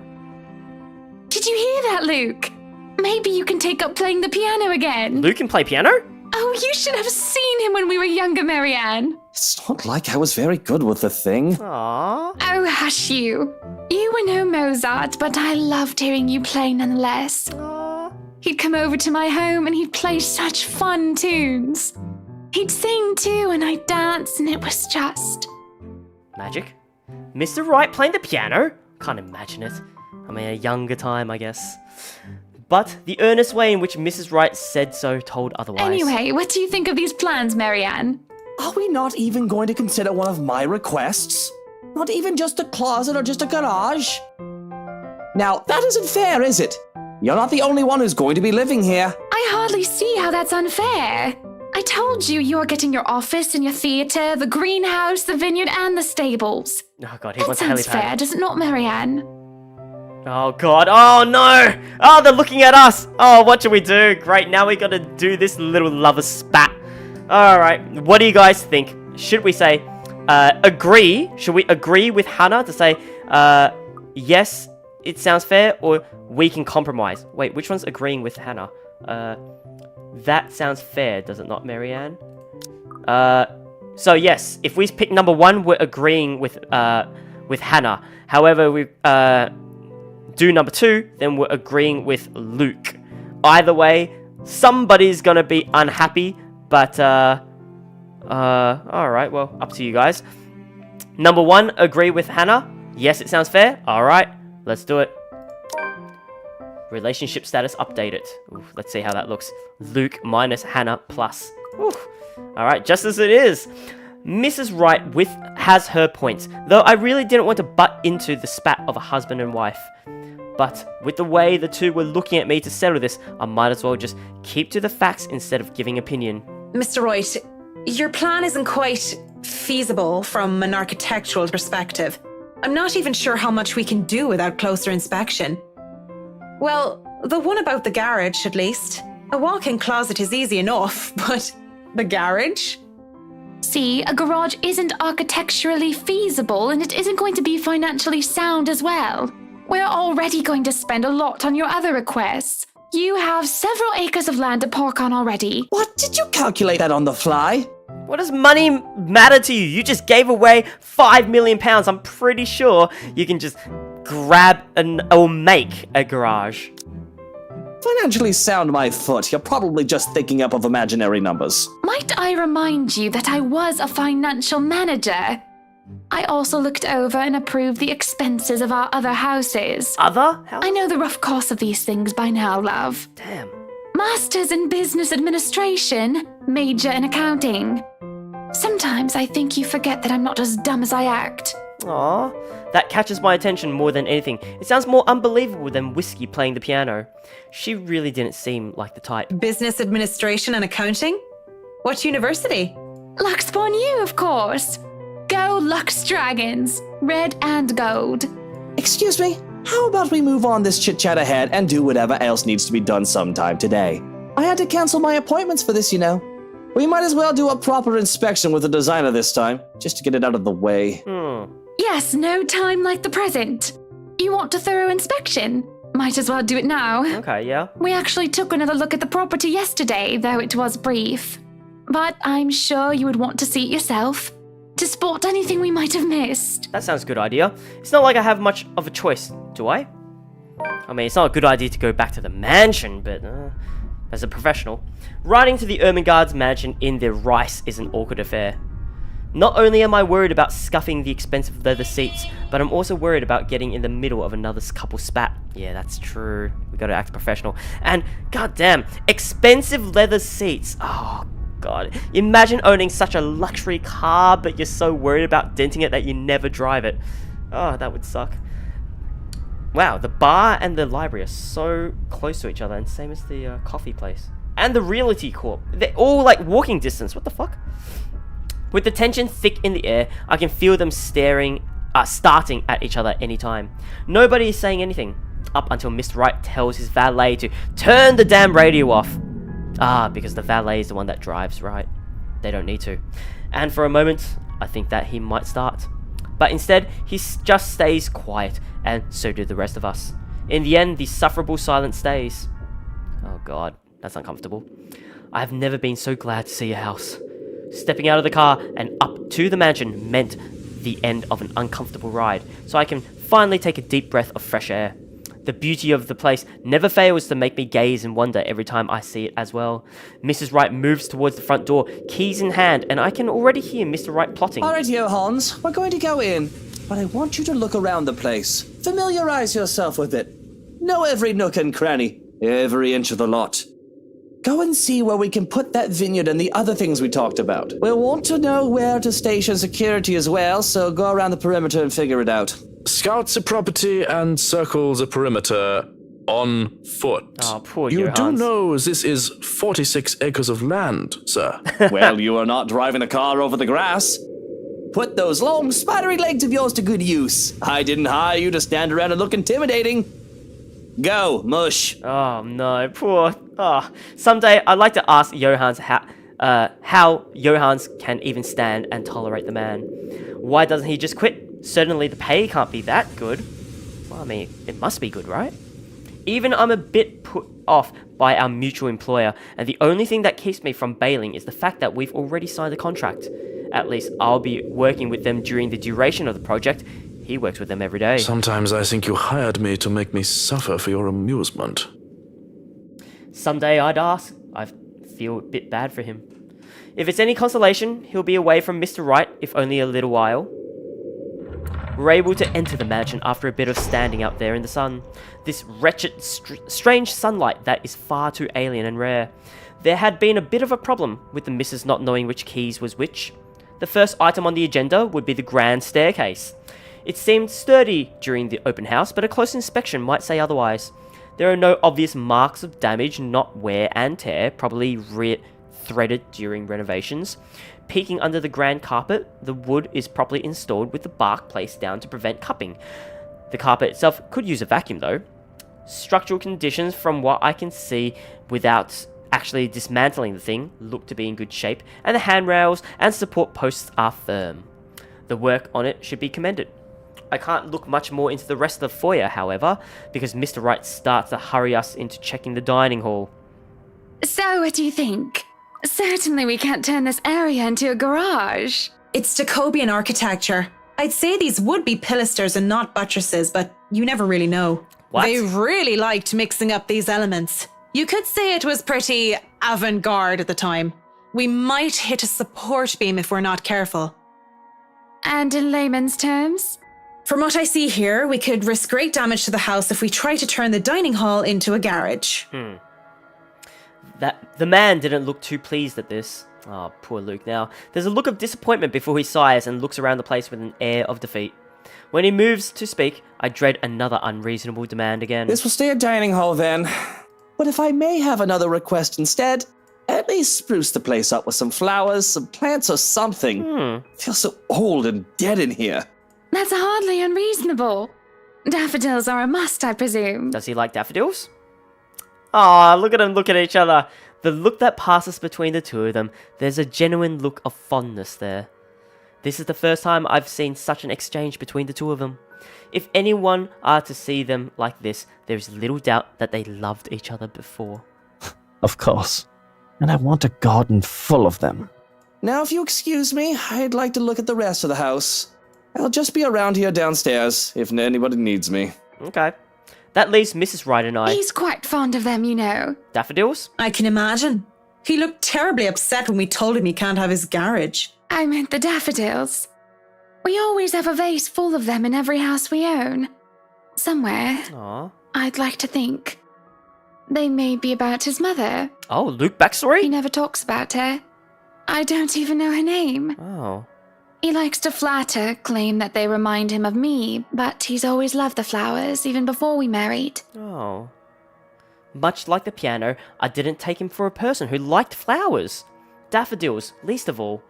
Did you hear that, Luke? Maybe you can take up playing the piano again. Luke can play piano? Oh, you should have seen him when we were younger, Marianne. It's not like I was very good with the thing. Aww. Oh, hush you. You were no Mozart, but I loved hearing you play nonetheless. He'd come over to my home and he'd play such fun tunes. He'd sing too and I'd dance and it was just... Magic? Mr. Wright playing the piano? Can't imagine it. I mean, a younger time, I guess. But the earnest way in which Mrs. Wright said so told otherwise. Anyway, what do you think of these plans, Marianne? Are we not even going to consider one of my requests? Not even just a closet or just a garage? Now, that isn't fair, is it? You're not the only one who's going to be living here. I hardly see how that's unfair. I told you you're getting your office and your theatre, the greenhouse, the vineyard, and the stables. Oh god, he That wants a sounds helipad. fair, does it not, Marianne? Oh god, oh no! Oh, they're looking at us! Oh, what should we do? Great, now we gotta do this little lover spat. Alright, what do you guys think? Should we say, agree? Should we agree with Hannah to say, yes, it sounds fair, or we can compromise? Wait, which one's agreeing with Hannah? That sounds fair, does it not, Marianne? So yes, if we pick number 1, we're agreeing with Hannah. However, we do number 2, then we're agreeing with Luke. Either way, somebody's gonna be unhappy, but Alright, well, up to you guys. Number 1, agree with Hannah. Yes, it sounds fair. Alright, let's do it. Relationship status updated. Ooh, let's see how that looks. Luke minus Hannah plus. Alright, just as it is. Mrs. Wright has her points, though I really didn't want to butt into the spat of a husband and wife. But with the way the two were looking at me to settle this, I might as well just keep to the facts instead of giving opinion. Mr. Wright, your plan isn't quite feasible from an architectural perspective. I'm not even sure how much we can do without closer inspection. Well, the one about the garage, at least. A walk-in closet is easy enough, but the garage? See, a garage isn't architecturally feasible and it isn't going to be financially sound as well. We're already going to spend a lot on your other requests. You have several acres of land to park on already. What? Did you calculate that on the fly? What does money matter to you? You just gave away £5 million. I'm pretty sure you can just grab or make a garage. Financially sound my foot. You're probably just thinking up of imaginary numbers. Might I remind you that I was a financial manager? I also looked over and approved the expenses of our other houses. Other houses? I know the rough cost of these things by now, love. Damn. Masters in Business Administration, major in accounting. Sometimes I think you forget that I'm not as dumb as I act. Aw, that catches my attention more than anything. It sounds more unbelievable than Whiskey playing the piano. She really didn't seem like the type. Business administration and accounting? What university? Luxborn U, of course. Go Lux Dragons, red and gold. Excuse me, how about we move on this chit-chat ahead and do whatever else needs to be done sometime today? I had to cancel my appointments for this, you know. We might as well do a proper inspection with the designer this time, just to get it out of the way. Yes, no time like the present. You want a thorough inspection? Might as well do it now. Okay, yeah. We actually took another look at the property yesterday, though it was brief. But I'm sure you would want to see it yourself, to spot anything we might have missed. That sounds a good idea. It's not like I have much of a choice, do I? I mean, it's not a good idea to go back to the mansion, but as a professional, riding to the Ermengarde's mansion in their rice is an awkward affair. Not only am I worried about scuffing the expensive leather seats, but I'm also worried about getting in the middle of another couple spat. Yeah, that's true. We gotta act professional. And, goddamn, expensive leather seats. Oh, God. Imagine owning such a luxury car, but you're so worried about denting it that you never drive it. Oh, that would suck. Wow, the bar and the library are so close to each other, and same as the coffee place. And the Realty Corp. They're all like walking distance. What the fuck? With the tension thick in the air, I can feel them starting at each other anytime. Nobody is saying anything, up until Mr. Wright tells his valet to turn the damn radio off. Because the valet is the one that drives, right? They don't need to. And for a moment, I think that he might start. But instead, he just stays quiet, and so do the rest of us. In the end, the sufferable silence stays. Oh God, that's uncomfortable. I have never been so glad to see a house. Stepping out of the car and up to the mansion meant the end of an uncomfortable ride, so I can finally take a deep breath of fresh air. The beauty of the place never fails to make me gaze and wonder every time I see it as well. Mrs. Wright moves towards the front door, keys in hand, and I can already hear Mr. Wright plotting. Alright, yeahhhhs, we're going to go in, but I want you to look around the place. Familiarize yourself with it. Know every nook and cranny, every inch of the lot. Go and see where we can put that vineyard and the other things we talked about. We'll want to know where to station security as well, so go around the perimeter and figure it out. Scout the property and circle the perimeter on foot. Oh, poor You do Johannes. know this is 46 acres of land, sir. Well, you are not driving a car over the grass. Put those long, spidery legs of yours to good use. I didn't hire you to stand around and look intimidating. Go, mush. Oh no, poor. Someday I'd like to ask Johannes how Johannes can even stand and tolerate the man. Why doesn't he just quit? Certainly the pay can't be that good. Well, I mean, it must be good, right? Even I'm a bit put off by our mutual employer, and the only thing that keeps me from bailing is the fact that we've already signed a contract. At least I'll be working with them during the duration of the project. He works with them every day. Sometimes I think you hired me to make me suffer for your amusement. Someday I'd ask. I feel a bit bad for him. If it's any consolation, he'll be away from Mr. Right, if only a little while. We're able to enter the mansion after a bit of standing out there in the sun. This wretched, strange sunlight that is far too alien and rare. There had been a bit of a problem with the missus not knowing which keys was which. The first item on the agenda would be the grand staircase. It seemed sturdy during the open house, but a close inspection might say otherwise. There are no obvious marks of damage, not wear and tear, probably threaded during renovations. Peeking under the grand carpet, the wood is properly installed with the bark placed down to prevent cupping. The carpet itself could use a vacuum though. Structural conditions, from what I can see without actually dismantling the thing, look to be in good shape, and the handrails and support posts are firm. The work on it should be commended. I can't look much more into the rest of the foyer, however, because Mr. Wright starts to hurry us into checking the dining hall. So, what do you think? Certainly we can't turn this area into a garage. It's Jacobean architecture. I'd say these would be pilasters and not buttresses, but you never really know. What? They really liked mixing up these elements. You could say it was pretty avant-garde at the time. We might hit a support beam if we're not careful. And in layman's terms? From what I see here, we could risk great damage to the house if we try to turn the dining hall into a garage. The man didn't look too pleased at this. Oh, poor Luke now. There's a look of disappointment before he sighs and looks around the place with an air of defeat. When he moves to speak, I dread another unreasonable demand again. This will stay a dining hall then. But if I may have another request instead, at least spruce the place up with some flowers, some plants or something. It feels so old and dead in here. That's hardly unreasonable. Daffodils are a must, I presume. Does he like daffodils? Aw, look at them look at each other. The look that passes between the two of them, there's a genuine look of fondness there. This is the first time I've seen such an exchange between the two of them. If anyone are to see them like this, there is little doubt that they loved each other before. Of course. And I want a garden full of them. Now, if you excuse me, I'd like to look at the rest of the house. I'll just be around here downstairs, if anybody needs me. Okay. That leaves Mrs. Wright and I. He's quite fond of them, you know. Daffodils? I can imagine. He looked terribly upset when we told him he can't have his garage. I meant the daffodils. We always have a vase full of them in every house we own. Somewhere. Aw. I'd like to think. They may be about his mother. Oh, Luke backstory? He never talks about her. I don't even know her name. Oh. He likes to flatter, claim that they remind him of me, but he's always loved the flowers, even before we married. Oh. Much like the piano, I didn't take him for a person who liked flowers. Daffodils, least of all.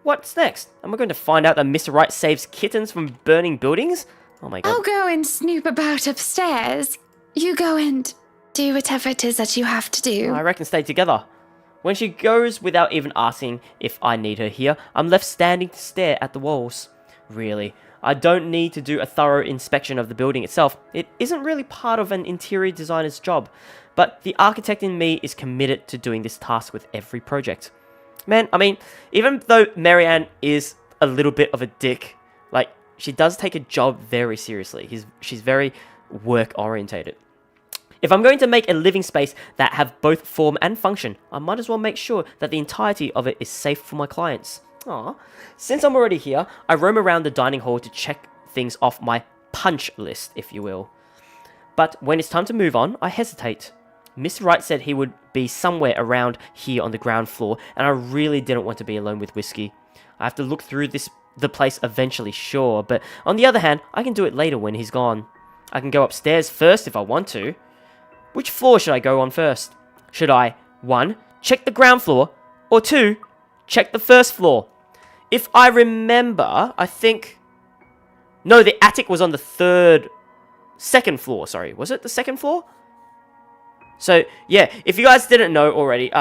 What's next? Am I going to find out that Mr. Wright saves kittens from burning buildings? Oh my god. I'll go and snoop about upstairs. You go and do whatever it is that you have to do. I reckon stay together. When she goes without even asking if I need her here, I'm left standing to stare at the walls. Really, I don't need to do a thorough inspection of the building itself. It isn't really part of an interior designer's job, but the architect in me is committed to doing this task with every project. Man, I mean, even though Marianne is a little bit of a dick, like, she does take a job very seriously. She's very work-orientated. If I'm going to make a living space that have both form and function, I might as well make sure that the entirety of it is safe for my clients. Aww. Since I'm already here, I roam around the dining hall to check things off my punch list, if you will. But when it's time to move on, I hesitate. Mr. Wright said he would be somewhere around here on the ground floor, and I really didn't want to be alone with Whiskey. I have to look through the place eventually, sure, but on the other hand, I can do it later when he's gone. I can go upstairs first if I want to. Which floor should I go on first? Should I, 1, check the ground floor, or 2, check the first floor? If I remember, I think... No, the attic was on the second floor, sorry. Was it the second floor? So, yeah, if you guys didn't know already,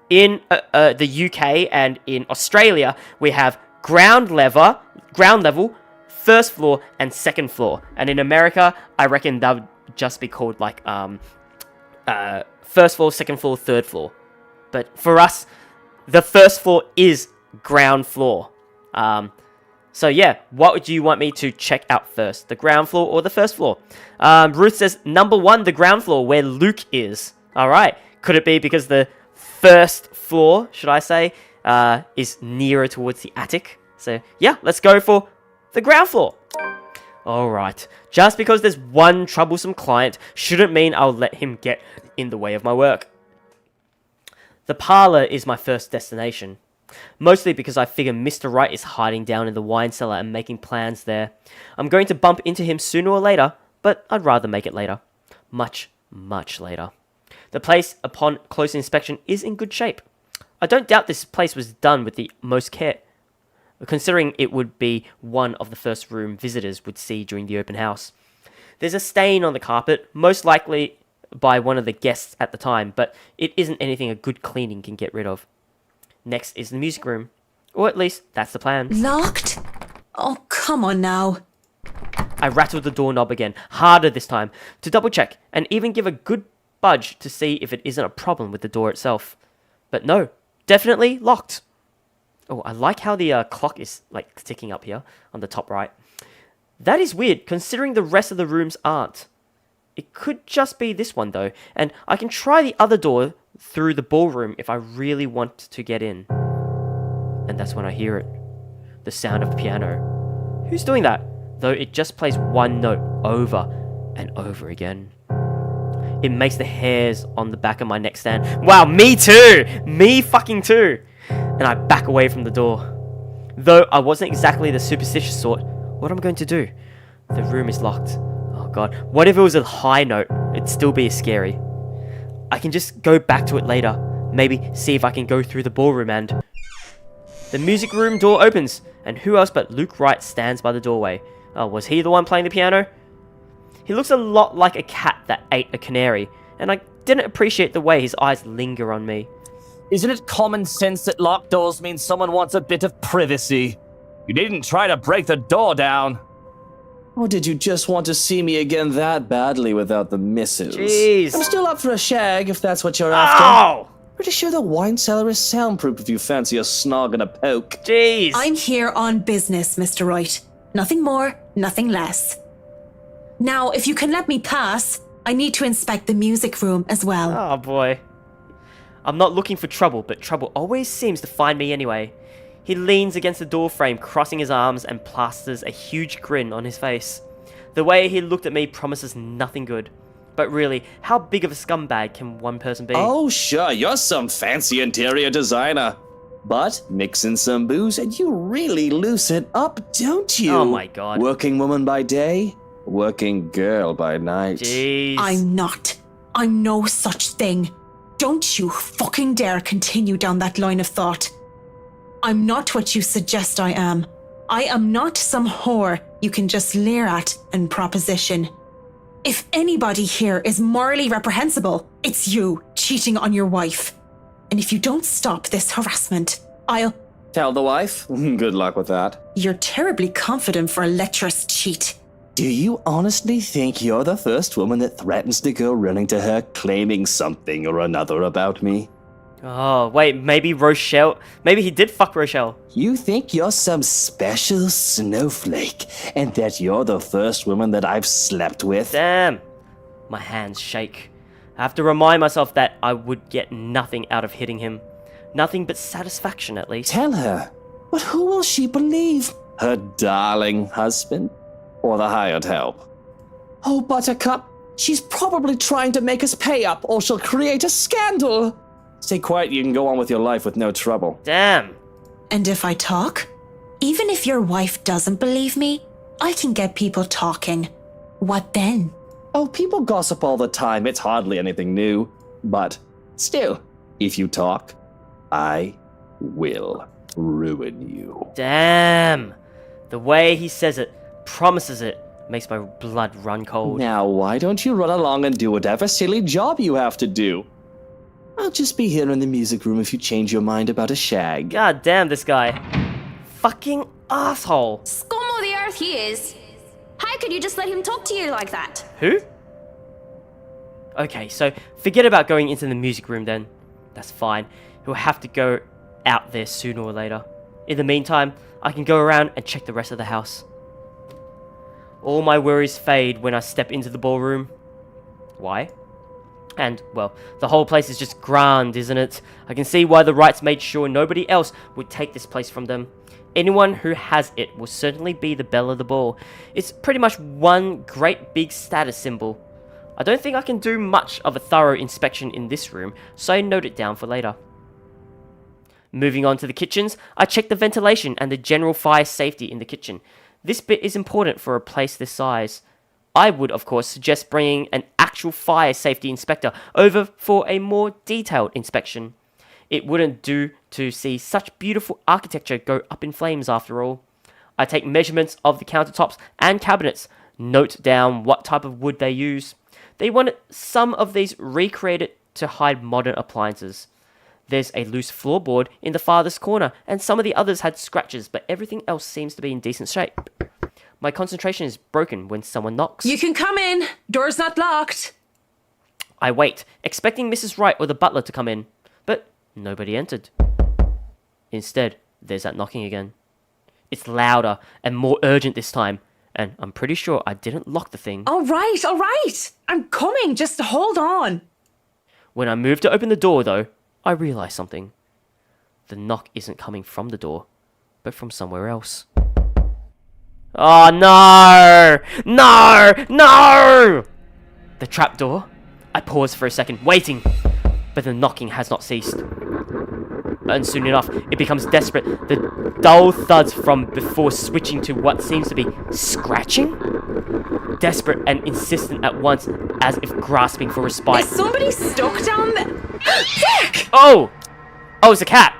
in the UK and in Australia, we have ground level, first floor, and second floor. And in America, I reckon that would just be called, like, first floor, second floor, third floor. But for us, the first floor is ground floor. So yeah, what would you want me to check out first? The ground floor or the first floor? Ruth says, number 1, the ground floor, where Luke is. Alright, could it be because the first floor, should I say, is nearer towards the attic. So yeah, let's go for the ground floor. Alright, just because there's one troublesome client shouldn't mean I'll let him get in the way of my work. The parlour is my first destination. Mostly because I figure Mr. Right is hiding down in the wine cellar and making plans there. I'm going to bump into him sooner or later, but I'd rather make it later. Much, much later. The place, upon close inspection, is in good shape. I don't doubt this place was done with the most care, considering it would be one of the first room visitors would see during the open house. There's a stain on the carpet, most likely by one of the guests at the time, but it isn't anything a good cleaning can get rid of. Next is the music room. Or at least, that's the plan. Locked? Oh, come on now. I rattled the doorknob again, harder this time, to double check, and even give a good budge to see if it isn't a problem with the door itself. But no, definitely locked. Oh, I like how the clock is, like, ticking up here on the top right. That is weird, considering the rest of the rooms aren't. It could just be this one, though, and I can try the other door through the ballroom if I really want to get in. And that's when I hear it. The sound of the piano. Who's doing that? Though it just plays one note over and over again. It makes the hairs on the back of my neck stand. Wow, me too! Me fucking too! And I back away from the door. Though I wasn't exactly the superstitious sort, what am I going to do? The room is locked. Oh god, what if it was a high note? It'd still be as scary. I can just go back to it later. Maybe see if I can go through the ballroom and... The music room door opens, and who else but Luke Wright stands by the doorway. Oh, was he the one playing the piano? He looks a lot like a cat that ate a canary, and I didn't appreciate the way his eyes linger on me. Isn't it common sense that locked doors mean someone wants a bit of privacy? You needn't try to break the door down. Or did you just want to see me again that badly without the misses? Jeez. I'm still up for a shag if that's what you're after. Ow! Pretty sure the wine cellar is soundproof if you fancy a snog and a poke. Jeez. I'm here on business, Mr. Wright. Nothing more, nothing less. Now, if you can let me pass, I need to inspect the music room as well. Oh boy. I'm not looking for trouble, but trouble always seems to find me anyway. He leans against the door frame, crossing his arms and plasters a huge grin on his face. The way he looked at me promises nothing good. But really, how big of a scumbag can one person be? Oh, sure, you're some fancy interior designer. But mix in some booze and you really loose it up, don't you? Oh my god. Working woman by day, working girl by night. Jeez. I'm not. I'm no such thing. Don't you fucking dare continue down that line of thought. I'm not what you suggest I am. I am not some whore you can just leer at and proposition. If anybody here is morally reprehensible, it's you cheating on your wife. And if you don't stop this harassment, I'll... Tell the wife? Good luck with that. You're terribly confident for a lecherous cheat. Do you honestly think you're the first woman that threatens to go running to her claiming something or another about me? Oh, wait, maybe Rochelle... Maybe he did fuck Rochelle. You think you're some special snowflake and that you're the first woman that I've slept with? Damn. My hands shake. I have to remind myself that I would get nothing out of hitting him. Nothing but satisfaction, at least. Tell her. But who will she believe? Her darling husband? Or the hired help? Oh, Buttercup, she's probably trying to make us pay up or she'll create a scandal. Stay quiet, you can go on with your life with no trouble. Damn. And if I talk? Even if your wife doesn't believe me, I can get people talking. What then? Oh, people gossip all the time. It's hardly anything new. But still, if you talk, I will ruin you. Damn. The way he says it, promises it, makes my blood run cold. Now, why don't you run along and do whatever silly job you have to do? I'll just be here in the music room if you change your mind about a shag. God damn this guy. Fucking asshole. Scum of the earth he is. How could you just let him talk to you like that? Who? Okay, so forget about going into the music room then. That's fine. He'll have to go out there sooner or later. In the meantime, I can go around and check the rest of the house. All my worries fade when I step into the ballroom. Why? And, well, the whole place is just grand, isn't it? I can see why the Wrights made sure nobody else would take this place from them. Anyone who has it will certainly be the belle of the ball. It's pretty much one great big status symbol. I don't think I can do much of a thorough inspection in this room, so I note it down for later. Moving on to the kitchens, I check the ventilation and the general fire safety in the kitchen. This bit is important for a place this size. I would, of course, suggest bringing an actual fire safety inspector over for a more detailed inspection. It wouldn't do to see such beautiful architecture go up in flames after all. I take measurements of the countertops and cabinets, note down what type of wood they use. They wanted some of these recreated to hide modern appliances. There's a loose floorboard in the farthest corner, and some of the others had scratches, but everything else seems to be in decent shape. My concentration is broken when someone knocks. You can come in. Door's not locked. I wait, expecting Mrs. Wright or the butler to come in, but nobody entered. Instead, there's that knocking again. It's louder and more urgent this time, and I'm pretty sure I didn't lock the thing. All right. I'm coming. Just hold on. When I move to open the door, though, I realize something. The knock isn't coming from the door, but from somewhere else. Oh, no! No! The trapdoor? I pause for a second, waiting, but the knocking has not ceased. And soon enough, it becomes desperate. The dull thuds from before switching to what seems to be scratching? Desperate and insistent at once, as if grasping for respite. Is somebody stuck down there? Dick! Oh! Oh, it's a cat!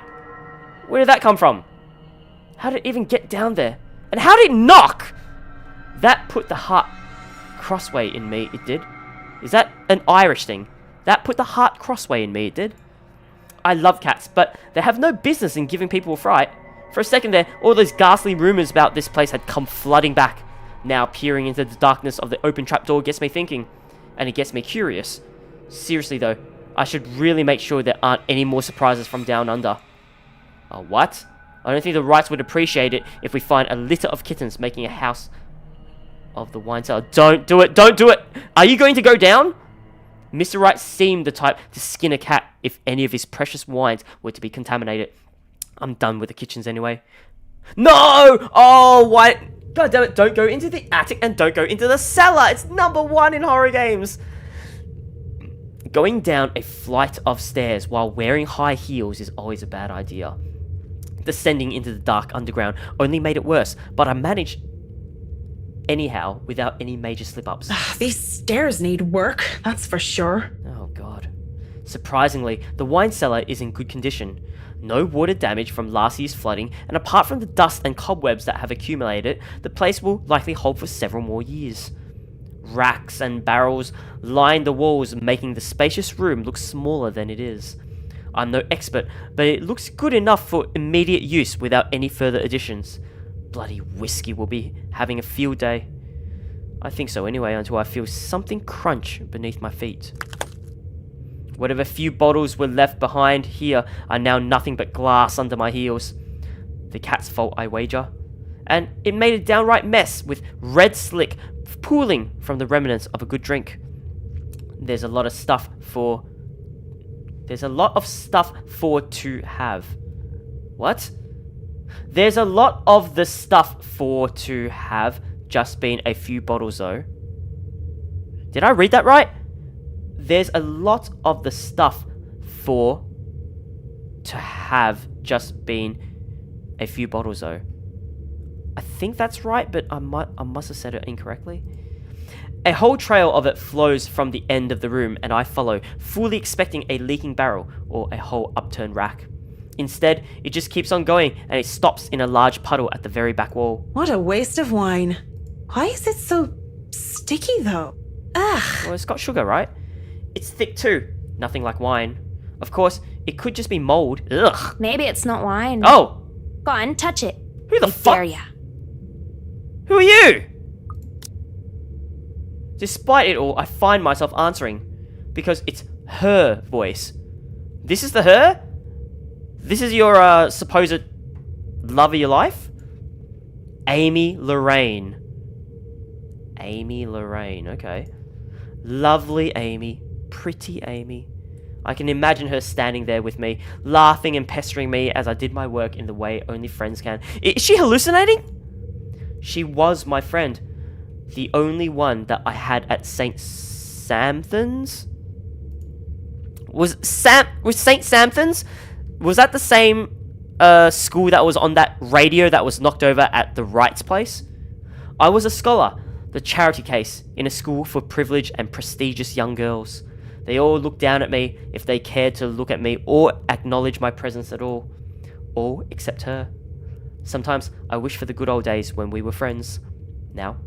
Where did that come from? How did it even get down there? And how did it knock? That put the heart crossway in me, it did. Is that an Irish thing? That put the heart crossway in me, it did. I love cats, but they have no business in giving people a fright. For a second there, all those ghastly rumours about this place had come flooding back. Now peering into the darkness of the open trapdoor gets me thinking, and it gets me curious. Seriously though, I should really make sure there aren't any more surprises from down under. What? I don't think the Wrights would appreciate it if we find a litter of kittens making a house of the wine cellar. Don't do it! Don't do it! Are you going to go down? Mr. Wright seemed the type to skin a cat if any of his precious wines were to be contaminated. I'm done with the kitchens anyway. No! Oh, why? God damn it, don't go into the attic and don't go into the cellar! It's #1 in horror games! Going down a flight of stairs while wearing high heels is always a bad idea. Descending into the dark underground only made it worse, but I managed anyhow without any major slip-ups. These stairs need work, that's for sure. Oh god. Surprisingly, the wine cellar is in good condition. No water damage from last year's flooding, and apart from the dust and cobwebs that have accumulated, the place will likely hold for several more years. Racks and barrels line the walls, making the spacious room look smaller than it is. I'm no expert, but it looks good enough for immediate use without any further additions. Bloody whiskey will be having a field day. I think so anyway, until I feel something crunch beneath my feet. Whatever few bottles were left behind here are now nothing but glass under my heels. The cat's fault, I wager. And it made a downright mess, with red slick pooling from the remnants of a good drink. There's a lot of stuff for to have. What? There's a lot of the stuff for to have just been a few bottles though. Did I read that right? There's a lot of the stuff for to have just been a few bottles though. I think that's right, but I must have said it incorrectly. A whole trail of it flows from the end of the room, and I follow, fully expecting a leaking barrel or a whole upturned rack. Instead, it just keeps on going, and it stops in a large puddle at the very back wall. What a waste of wine. Why is it so sticky though? Ugh. Well, it's got sugar, right? It's thick too. Nothing like wine. Of course, it could just be mold. Ugh. Maybe it's not wine. Oh! Go on, touch it. Who the fuck? Dare ya. Who are you? Despite it all, I find myself answering, because it's her voice. This is the her? This is your, supposed love of your life? Amy Lorraine. Amy Lorraine, okay. Lovely Amy. Pretty Amy. I can imagine her standing there with me, laughing and pestering me as I did my work in the way only friends can. Is she hallucinating? She was my friend. The only one that I had at St. Samthon's? Was St. Samthon's? Was that the same school that was on that radio that was knocked over at the Wright's place? I was a scholar, the charity case, in a school for privileged and prestigious young girls. They all looked down at me if they cared to look at me or acknowledge my presence at all. All except her. Sometimes I wish for the good old days when we were friends. Now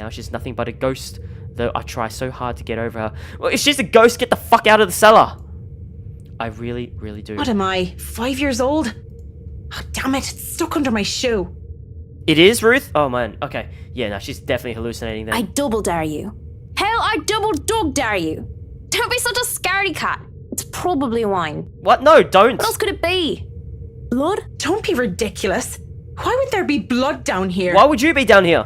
she's nothing but a ghost, though I try so hard to get over her. Well, if she's a ghost, get the fuck out of the cellar! I really, really do. What am I, 5 years old? Oh, damn it, it's stuck under my shoe. It is, Ruth? Oh, man. Okay. Yeah, no, she's definitely hallucinating then. I double dare you. Hell, I double dog dare you. Don't be such a scaredy cat. It's probably wine. What? No, don't. What else could it be? Blood? Don't be ridiculous. Why would there be blood down here? Why would you be down here?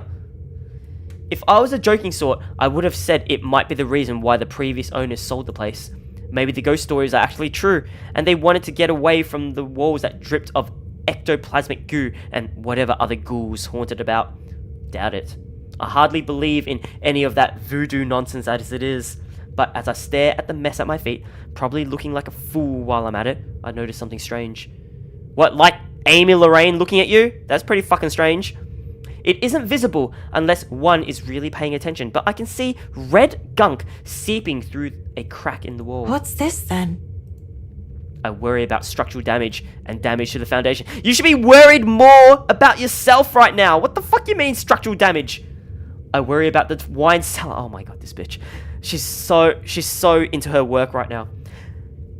If I was a joking sort, I would have said it might be the reason why the previous owners sold the place. Maybe the ghost stories are actually true, and they wanted to get away from the walls that dripped of ectoplasmic goo and whatever other ghouls haunted about. Doubt it. I hardly believe in any of that voodoo nonsense as it is. But as I stare at the mess at my feet, probably looking like a fool while I'm at it, I notice something strange. What, like Amy Lorraine looking at you? That's pretty fucking strange. It isn't visible unless one is really paying attention, but I can see red gunk seeping through a crack in the wall. What's this then? I worry about structural damage and damage to the foundation. You should be worried more about yourself right now. What the fuck you mean structural damage? I worry about the wine cellar. Oh my god, this bitch. She's so into her work right now.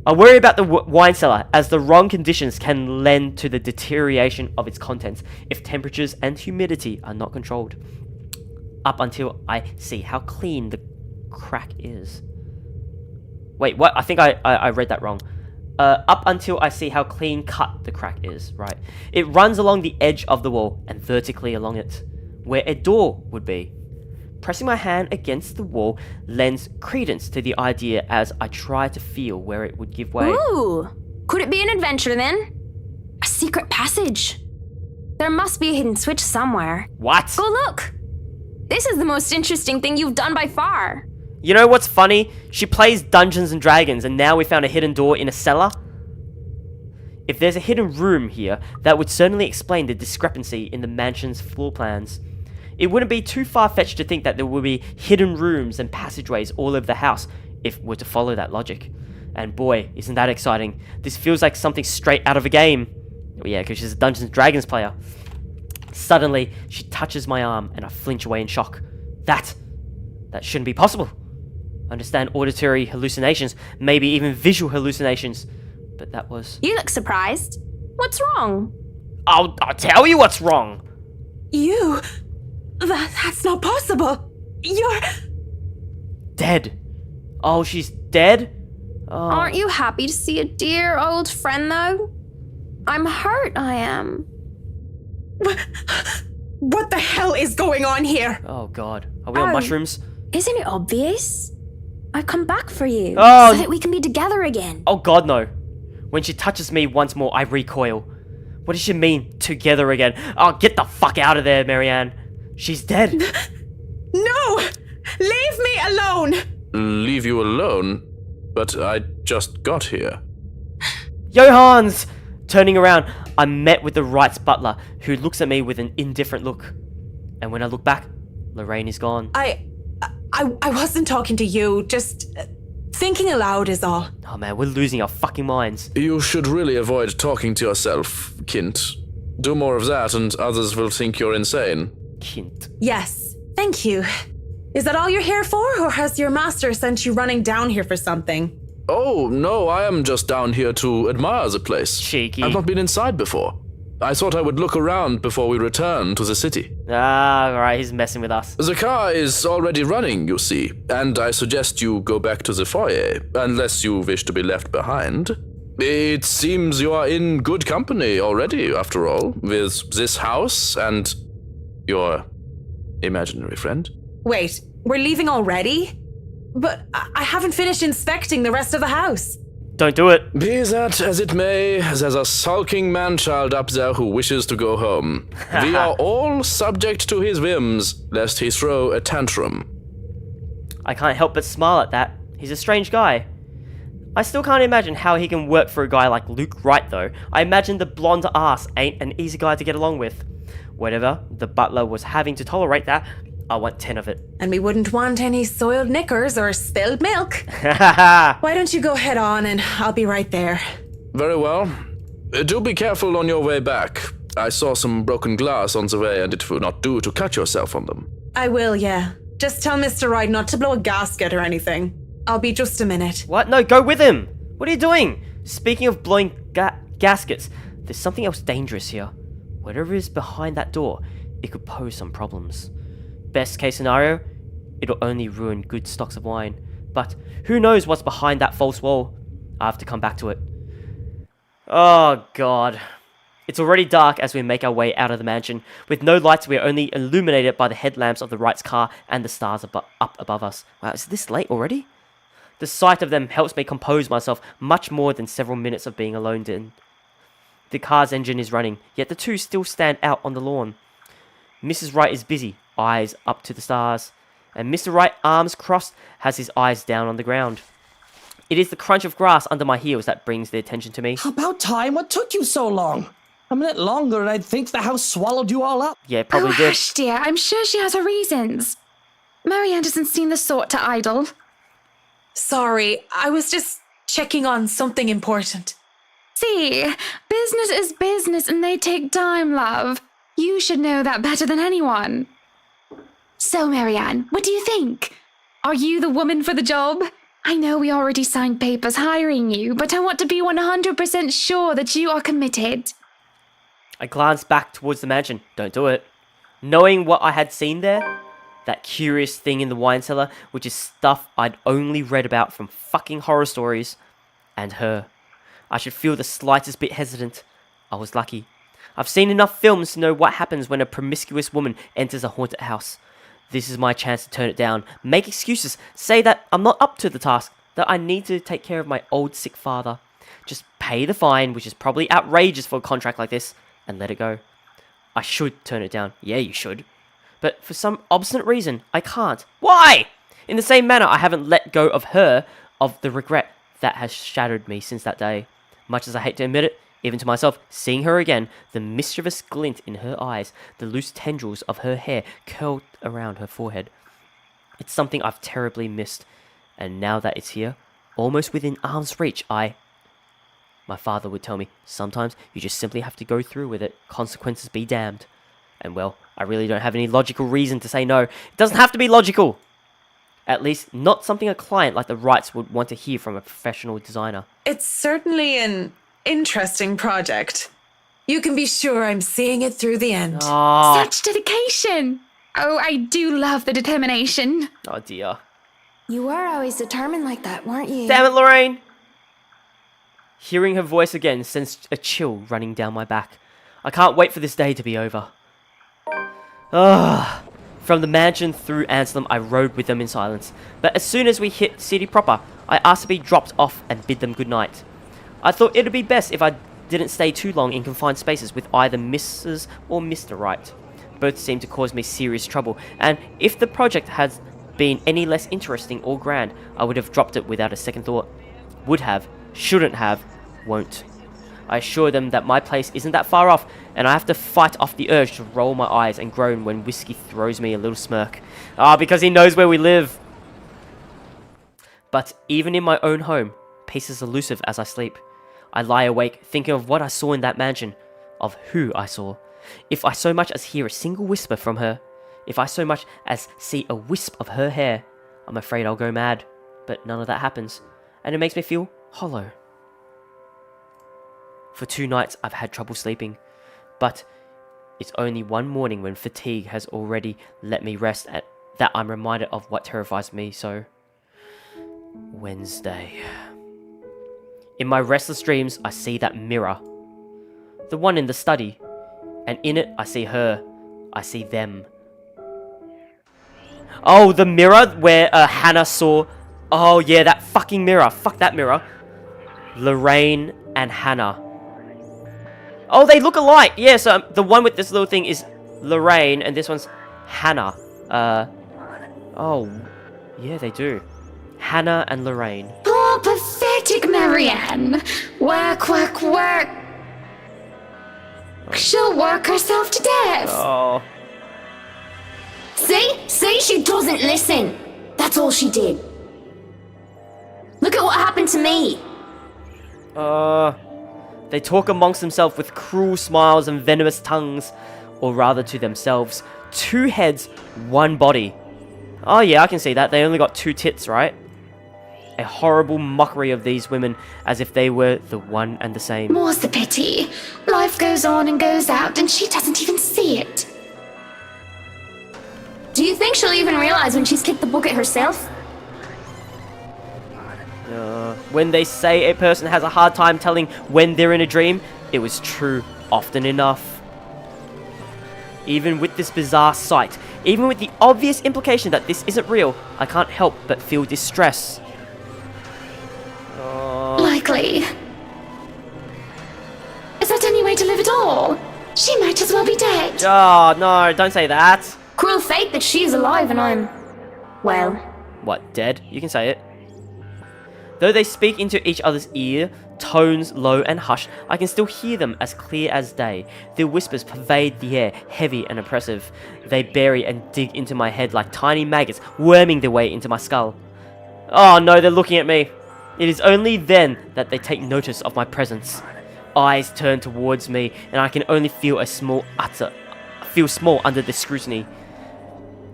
I worry about the wine cellar, as the wrong conditions can lend to the deterioration of its contents if temperatures and humidity are not controlled. Up until I see how clean the crack is. Wait, what? I think I read that wrong. Up until I see how clean cut the crack is, right? It runs along the edge of the wall and vertically along it, where a door would be. Pressing my hand against the wall lends credence to the idea as I try to feel where it would give way. Ooh! Could it be an adventure then? A secret passage? There must be a hidden switch somewhere. What? Go look! This is the most interesting thing you've done by far. You know what's funny? She plays Dungeons and Dragons and now we found a hidden door in a cellar. If there's a hidden room here, that would certainly explain the discrepancy in the mansion's floor plans. It wouldn't be too far-fetched to think that there would be hidden rooms and passageways all over the house if we're to follow that logic. And boy, isn't that exciting. This feels like something straight out of a game. Oh yeah, because she's a Dungeons and Dragons player. Suddenly, she touches my arm and I flinch away in shock. That shouldn't be possible. I understand auditory hallucinations, maybe even visual hallucinations, but that was... You look surprised. What's wrong? I'll tell you what's wrong. You... That's not possible. You're... Dead. Oh, she's dead? Oh. Aren't you happy to see a dear old friend, though? I'm hurt, I am. What the hell is going on here? Oh, God. Are we on mushrooms? Isn't it obvious? I've come back for you, so that we can be together again. Oh, God, no. When she touches me once more, I recoil. What does she mean, together again? Oh, get the fuck out of there, Marianne. She's dead. No! Leave me alone! Leave you alone? But I just got here. Johans! Turning around, I'm met with the Wright's butler, who looks at me with an indifferent look. And when I look back, Lorraine is gone. I wasn't talking to you, just thinking aloud is all. Oh man, we're losing our fucking minds. You should really avoid talking to yourself, Kint. Do more of that and others will think you're insane. Kint. Yes, thank you. Is that all you're here for, or has your master sent you running down here for something? Oh, no, I am just down here to admire the place. Cheeky. I've not been inside before. I thought I would look around before we return to the city. Ah, alright, he's messing with us. The car is already running, you see, and I suggest you go back to the foyer, unless you wish to be left behind. It seems you are in good company already, after all, with this house and your imaginary friend. Wait, we're leaving already? But I haven't finished inspecting the rest of the house. Don't do it. Be that as it may, there's a sulking man-child up there who wishes to go home. We are all subject to his whims, lest he throw a tantrum. I can't help but smile at that. He's a strange guy. I still can't imagine how he can work for a guy like Luke Wright, though. I imagine the blonde ass ain't an easy guy to get along with. Whatever, the butler was having to tolerate that. I want 10 of it. And we wouldn't want any soiled knickers or spilled milk. Why don't you go head on and I'll be right there. Very well. Do be careful on your way back. I saw some broken glass on the way, and it will not do to cut yourself on them. I will, yeah. Just tell Mr. Wright not to blow a gasket or anything. I'll be just a minute. What? No, go with him! What are you doing? Speaking of blowing gaskets, there's something else dangerous here. Whatever is behind that door, it could pose some problems. Best case scenario, it'll only ruin good stocks of wine. But who knows what's behind that false wall? I have to come back to it. Oh god. It's already dark as we make our way out of the mansion. With no lights, we are only illuminated by the headlamps of the Wright's car and the stars up above us. Wow, is this late already? The sight of them helps me compose myself much more than several minutes of being alone in. The car's engine is running, yet the two still stand out on the lawn. Mrs. Wright is busy, eyes up to the stars, and Mr. Wright, arms crossed, has his eyes down on the ground. It is the crunch of grass under my heels that brings their attention to me. About time. What took you so long? A minute longer and I'd think the house swallowed you all up. Yeah, probably did. Hush, dear. I'm sure she has her reasons. Marianne doesn't seem the sort to idle. Sorry, I was just checking on something important. See, business is business and they take time, love. You should know that better than anyone. So, Marianne, what do you think? Are you the woman for the job? I know we already signed papers hiring you, but I want to be 100% sure that you are committed. I glanced back towards the mansion. Don't do it. Knowing what I had seen there, that curious thing in the wine cellar, which is stuff I'd only read about from fucking horror stories, and her. I should feel the slightest bit hesitant. I was lucky. I've seen enough films to know what happens when a promiscuous woman enters a haunted house. This is my chance to turn it down, make excuses, say that I'm not up to the task, that I need to take care of my old sick father. Just pay the fine, which is probably outrageous for a contract like this, and let it go. I should turn it down. Yeah, you should. But for some obstinate reason, I can't. Why? In the same manner, I haven't let go of her, of the regret that has shattered me since that day. Much as I hate to admit it, even to myself, seeing her again, the mischievous glint in her eyes, the loose tendrils of her hair curled around her forehead. It's something I've terribly missed, and now that it's here, almost within arm's reach, My father would tell me, sometimes you just simply have to go through with it, consequences be damned. And well, I really don't have any logical reason to say no. It doesn't have to be logical. At least, not something a client like the Wrights would want to hear from a professional designer. It's certainly an interesting project. You can be sure I'm seeing it through the end. Oh, Such dedication! Oh, I do love the determination. oh dear. You were always determined like that, weren't you? Damn it, Lorraine! Hearing her voice again sends a chill running down my back. I can't wait for this day to be over. From the mansion through Anselm, I rode with them in silence. But as soon as we hit city proper, I asked to be dropped off and bid them good night. I thought it'd be best if I didn't stay too long in confined spaces with either Mrs. or Mr. Wright. Both seemed to cause me serious trouble, and if the project had been any less interesting or grand, I would have dropped it without a second thought. Would have, shouldn't have, won't. I assure them that my place isn't that far off, and I have to fight off the urge to roll my eyes and groan when Whiskey throws me a little smirk. Because he knows where we live. But even in my own home, peace is elusive as I sleep. I lie awake thinking of what I saw in that mansion, of who I saw. If I so much as hear a single whisper from her, if I so much as see a wisp of her hair, I'm afraid I'll go mad. But none of that happens, and it makes me feel hollow. For 2 nights I've had trouble sleeping, but it's only one morning when fatigue has already let me rest that I'm reminded of what terrifies me so. Wednesday. In my restless dreams, I see that mirror. The one in the study. And in it, I see her. I see them. Oh, the mirror where Hannah saw Oh, yeah, that fucking mirror. Fuck that mirror. Lorraine and Hannah. Oh, they look alike. Yeah, so the one with this little thing is Lorraine, and this one's Hannah. Oh, yeah, they do. Hannah and Lorraine. Poor pathetic Marianne. Work, work, work. She'll work herself to death. Oh. See, she doesn't listen. That's all she did. Look at what happened to me. They talk amongst themselves with cruel smiles and venomous tongues, or rather to themselves. 2 heads, 1 body. Oh yeah, I can see that. They only got 2 tits, right? A horrible mockery of these women, as if they were the one and the same. More's the pity. Life goes on and goes out, and she doesn't even see it. Do you think she'll even realize when she's kicked the bucket herself? When they say a person has a hard time telling when they're in a dream, it was true often enough. Even with this bizarre sight, even with the obvious implication that this isn't real, I can't help but feel distress. Likely. Is that any way to live at all? She might as well be dead. Oh, no, don't say that. Cruel fate that she's alive and I'm... well... What, dead? You can say it. Though they speak into each other's ear, tones low and hushed, I can still hear them as clear as day. Their whispers pervade the air, heavy and oppressive. They bury and dig into my head like tiny maggots, worming their way into my skull. Oh no, they're looking at me. It is only then that they take notice of my presence. Eyes turn towards me, and I can only feel small under the scrutiny.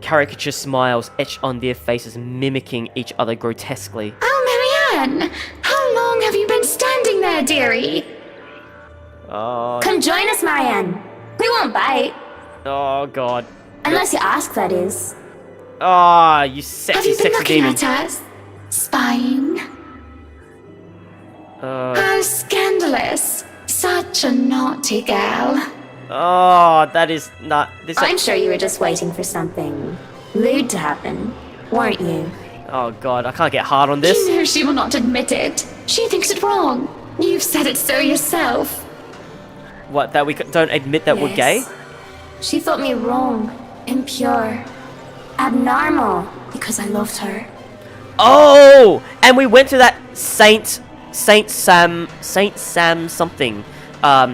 Caricature smiles etched on their faces, mimicking each other grotesquely. Oh, Marianne! How long have you been standing there, dearie? Oh. Come join us, Marianne. We won't bite. Oh, God. Unless you ask, that is. Ah, you sexy, Have you been sexy looking demon. at us? Spying? How scandalous. Such a naughty girl. Oh, that is not... This. I'm sure you were just waiting for something lewd to happen, weren't you? Oh, God, I can't get hard on this. You know she will not admit it. She thinks it wrong. You've said it so yourself. What, that we don't admit that we're gay? She thought me wrong, impure, abnormal, because I loved her. Oh! And we went to that Saint Sam something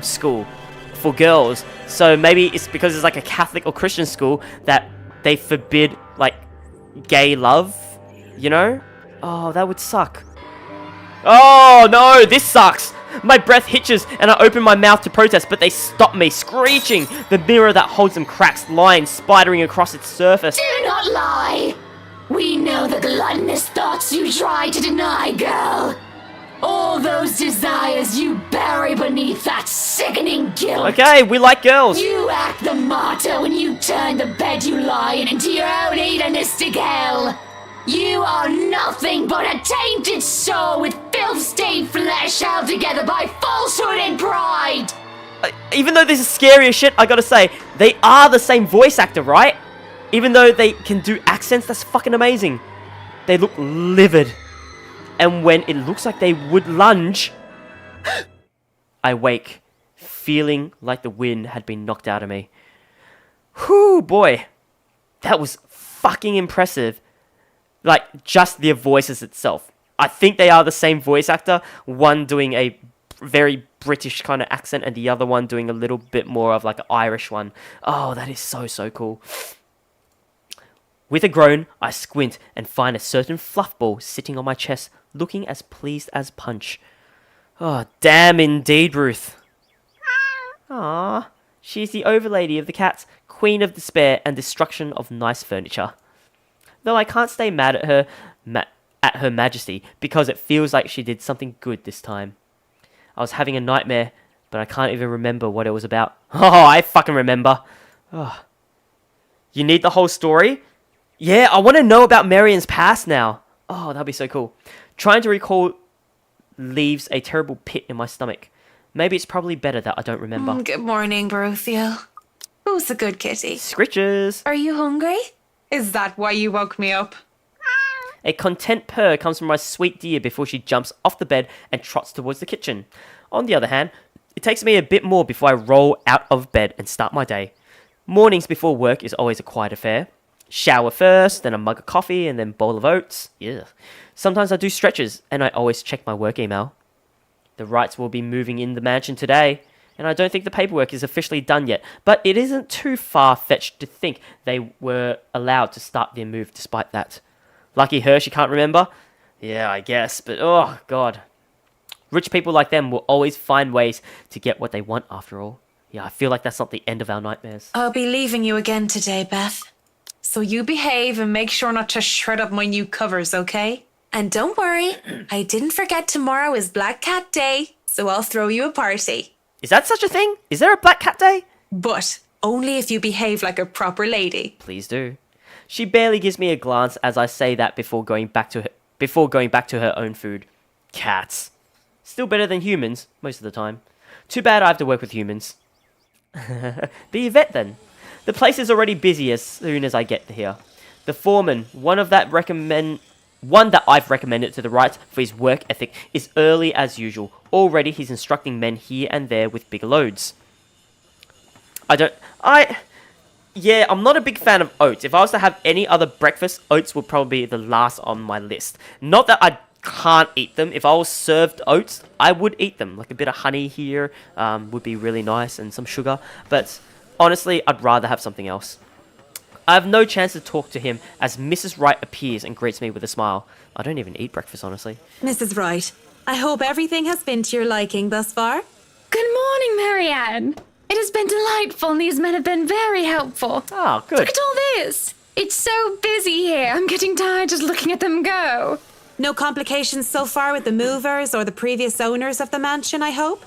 school for girls. So maybe it's because it's like a Catholic or Christian school that they forbid like gay love, you know? Oh, that would suck. Oh no, this sucks. My breath hitches and I open my mouth to protest, but they stop me, screeching. The mirror that holds them cracks, lines spidering across its surface. Do not lie. We know the gluttonous thoughts you try to deny, girl. All those desires you bury beneath that sickening guilt. Okay, we like girls. You act the martyr when you turn the bed you lie in into your own hedonistic hell. You are nothing but a tainted soul with filth-stained flesh held together by falsehood and pride. Even though this is scary as shit, I gotta say, they are the same voice actor, right? Even though they can do accents, that's fucking amazing. They look livid. And when it looks like they would lunge, I wake, feeling like the wind had been knocked out of me. Whew, boy. That was fucking impressive. Like, just their voices itself. I think they are the same voice actor. One doing a very British kind of accent and the other one doing a little bit more of like an Irish one. Oh, that is so, so cool. With a groan, I squint and find a certain fluff ball sitting on my chest, looking as pleased as punch. Oh, damn indeed, Ruth. Ah, she's the overlady of the cats, queen of despair and destruction of nice furniture. Though I can't stay mad at her, at Her Majesty, because it feels like she did something good this time. I was having a nightmare, but I can't even remember what it was about. Oh, I fucking remember. Oh. You need the whole story? Yeah, I want to know about Marianne's past now. Oh, that'd be so cool. Trying to recall leaves a terrible pit in my stomach. Maybe it's probably better that I don't remember. Good morning, Baruthiel. Who's the good kitty? Scritches. Are you hungry? Is that why you woke me up? A content purr comes from my sweet dear before she jumps off the bed and trots towards the kitchen. On the other hand, it takes me a bit more before I roll out of bed and start my day. Mornings before work is always a quiet affair. Shower first, then a mug of coffee, and then bowl of oats. Yeah. Sometimes I do stretches, and I always check my work email. The Wrights will be moving in the mansion today, and I don't think the paperwork is officially done yet, but it isn't too far-fetched to think they were allowed to start their move despite that. Lucky her, she can't remember. Yeah, I guess, but oh god. Rich people like them will always find ways to get what they want after all. Yeah, I feel like that's not the end of our nightmares. I'll be leaving you again today, Beth. So you behave and make sure not to shred up my new covers, okay? And don't worry, I didn't forget tomorrow is Black Cat Day, so I'll throw you a party. Is that such a thing? Is there a Black Cat Day? But only if you behave like a proper lady. Please do. She barely gives me a glance as I say that before going back to her own food. Cats. Still better than humans, most of the time. Too bad I have to work with humans. Be a vet then. The place is already busy as soon as I get here. The foreman, one that I've recommended to the Wrights for his work ethic, is early as usual. Already he's instructing men here and there with bigger loads. Yeah, I'm not a big fan of oats. If I was to have any other breakfast, oats would probably be the last on my list. Not that I can't eat them. If I was served oats, I would eat them. Like a bit of honey here would be really nice, and some sugar. But honestly, I'd rather have something else. I have no chance to talk to him as Mrs. Wright appears and greets me with a smile. I don't even eat breakfast, honestly. Mrs. Wright, I hope everything has been to your liking thus far. Good morning, Marianne. It has been delightful, and these men have been very helpful. Oh, good. Look at all this. It's so busy here. I'm getting tired just looking at them go. No complications so far with the movers or the previous owners of the mansion, I hope?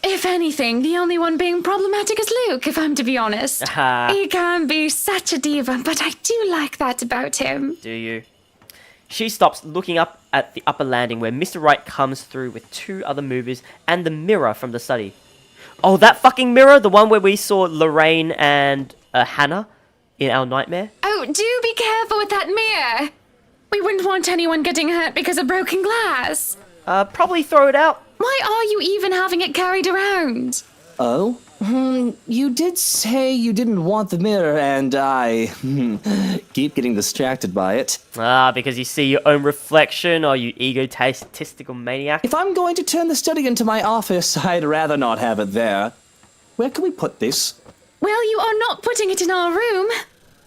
If anything, the only one being problematic is Luke, if I'm to be honest. He can be such a diva, but I do like that about him. Do you? She stops looking up at the upper landing where Mr. Wright comes through with two other movers and the mirror from the study. Oh, that fucking mirror? The one where we saw Lorraine and Hannah in our nightmare? Oh, do be careful with that mirror. We wouldn't want anyone getting hurt because of broken glass. Probably throw it out. Why are you even having it carried around? Oh? You did say you didn't want the mirror, and I keep getting distracted by it. Because you see your own reflection, or you egotistical maniac? If I'm going to turn the study into my office, I'd rather not have it there. Where can we put this? Well, you are not putting it in our room.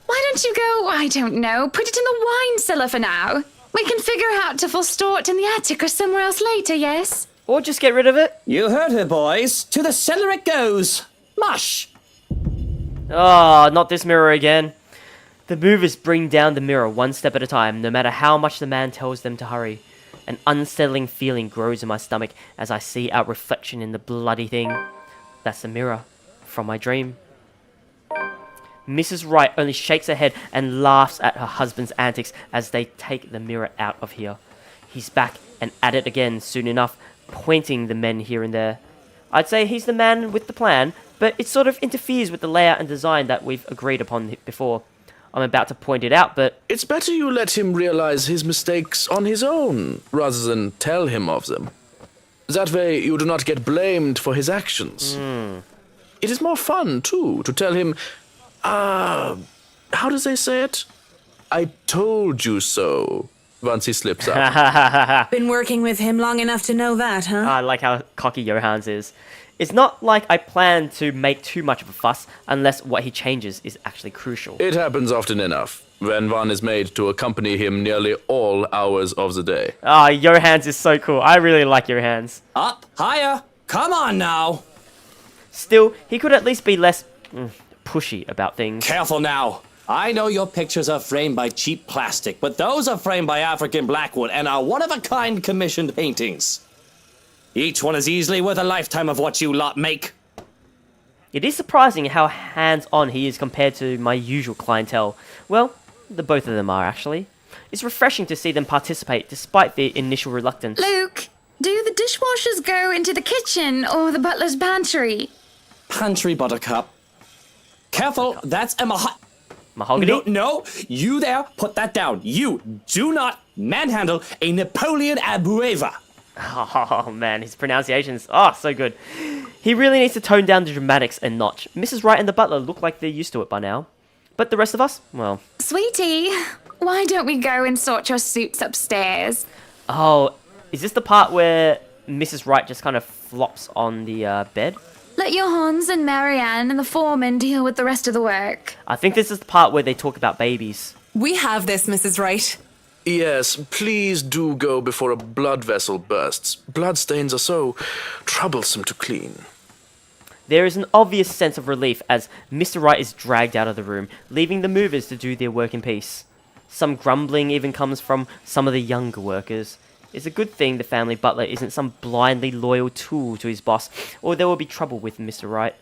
Why don't you go, I don't know, put it in the wine cellar for now? We can figure out if we'll store it in the attic or somewhere else later, yes? Or just get rid of it? You heard her, boys. To the cellar it goes. Mush! Oh, not this mirror again. The movers bring down the mirror one step at a time, no matter how much the man tells them to hurry. An unsettling feeling grows in my stomach as I see our reflection in the bloody thing. That's the mirror from my dream. Mrs. Wright only shakes her head and laughs at her husband's antics as they take the mirror out of here. He's back and at it again soon enough, pointing the men here and there. I'd say he's the man with the plan, but it sort of interferes with the layout and design that we've agreed upon before. I'm about to point it out, but... It's better you let him realize his mistakes on his own, rather than tell him of them. That way you do not get blamed for his actions. It is more fun, too, to tell him... how does they say it? I told you so. Once he slips up. Been working with him long enough to know that, huh? I like how cocky Johans is. It's not like I plan to make too much of a fuss unless what he changes is actually crucial. It happens often enough, when one is made to accompany him nearly all hours of the day. Johans is so cool. I really like Johans. Up, higher. Come on now. Still, he could at least be less pushy about things. Careful now. I know your pictures are framed by cheap plastic, but those are framed by African blackwood and are one-of-a-kind commissioned paintings. Each one is easily worth a lifetime of what you lot make. It is surprising how hands-on he is compared to my usual clientele. Well, the both of them are, actually. It's refreshing to see them participate despite their initial reluctance. Luke, do the dishwashers go into the kitchen or the butler's pantry? Pantry, Buttercup. Careful, that's Emma Mahogany? No, you there, put that down. You do not manhandle a Napoleon Abueva. Oh man, his pronunciation's so good. He really needs to tone down the dramatics a notch. Mrs. Wright and the butler look like they're used to it by now. But the rest of us, well... Sweetie, why don't we go and sort your suits upstairs? Oh, is this the part where Mrs. Wright just kind of flops on the bed? Let your Hans and Marianne and the foreman deal with the rest of the work. I think this is the part where they talk about babies. We have this, Mrs. Wright. Yes, please do go before a blood vessel bursts. Bloodstains are so troublesome to clean. There is an obvious sense of relief as Mr. Wright is dragged out of the room, leaving the movers to do their work in peace. Some grumbling even comes from some of the younger workers. It's a good thing the family butler isn't some blindly loyal tool to his boss, or there will be trouble with Mr. Wright.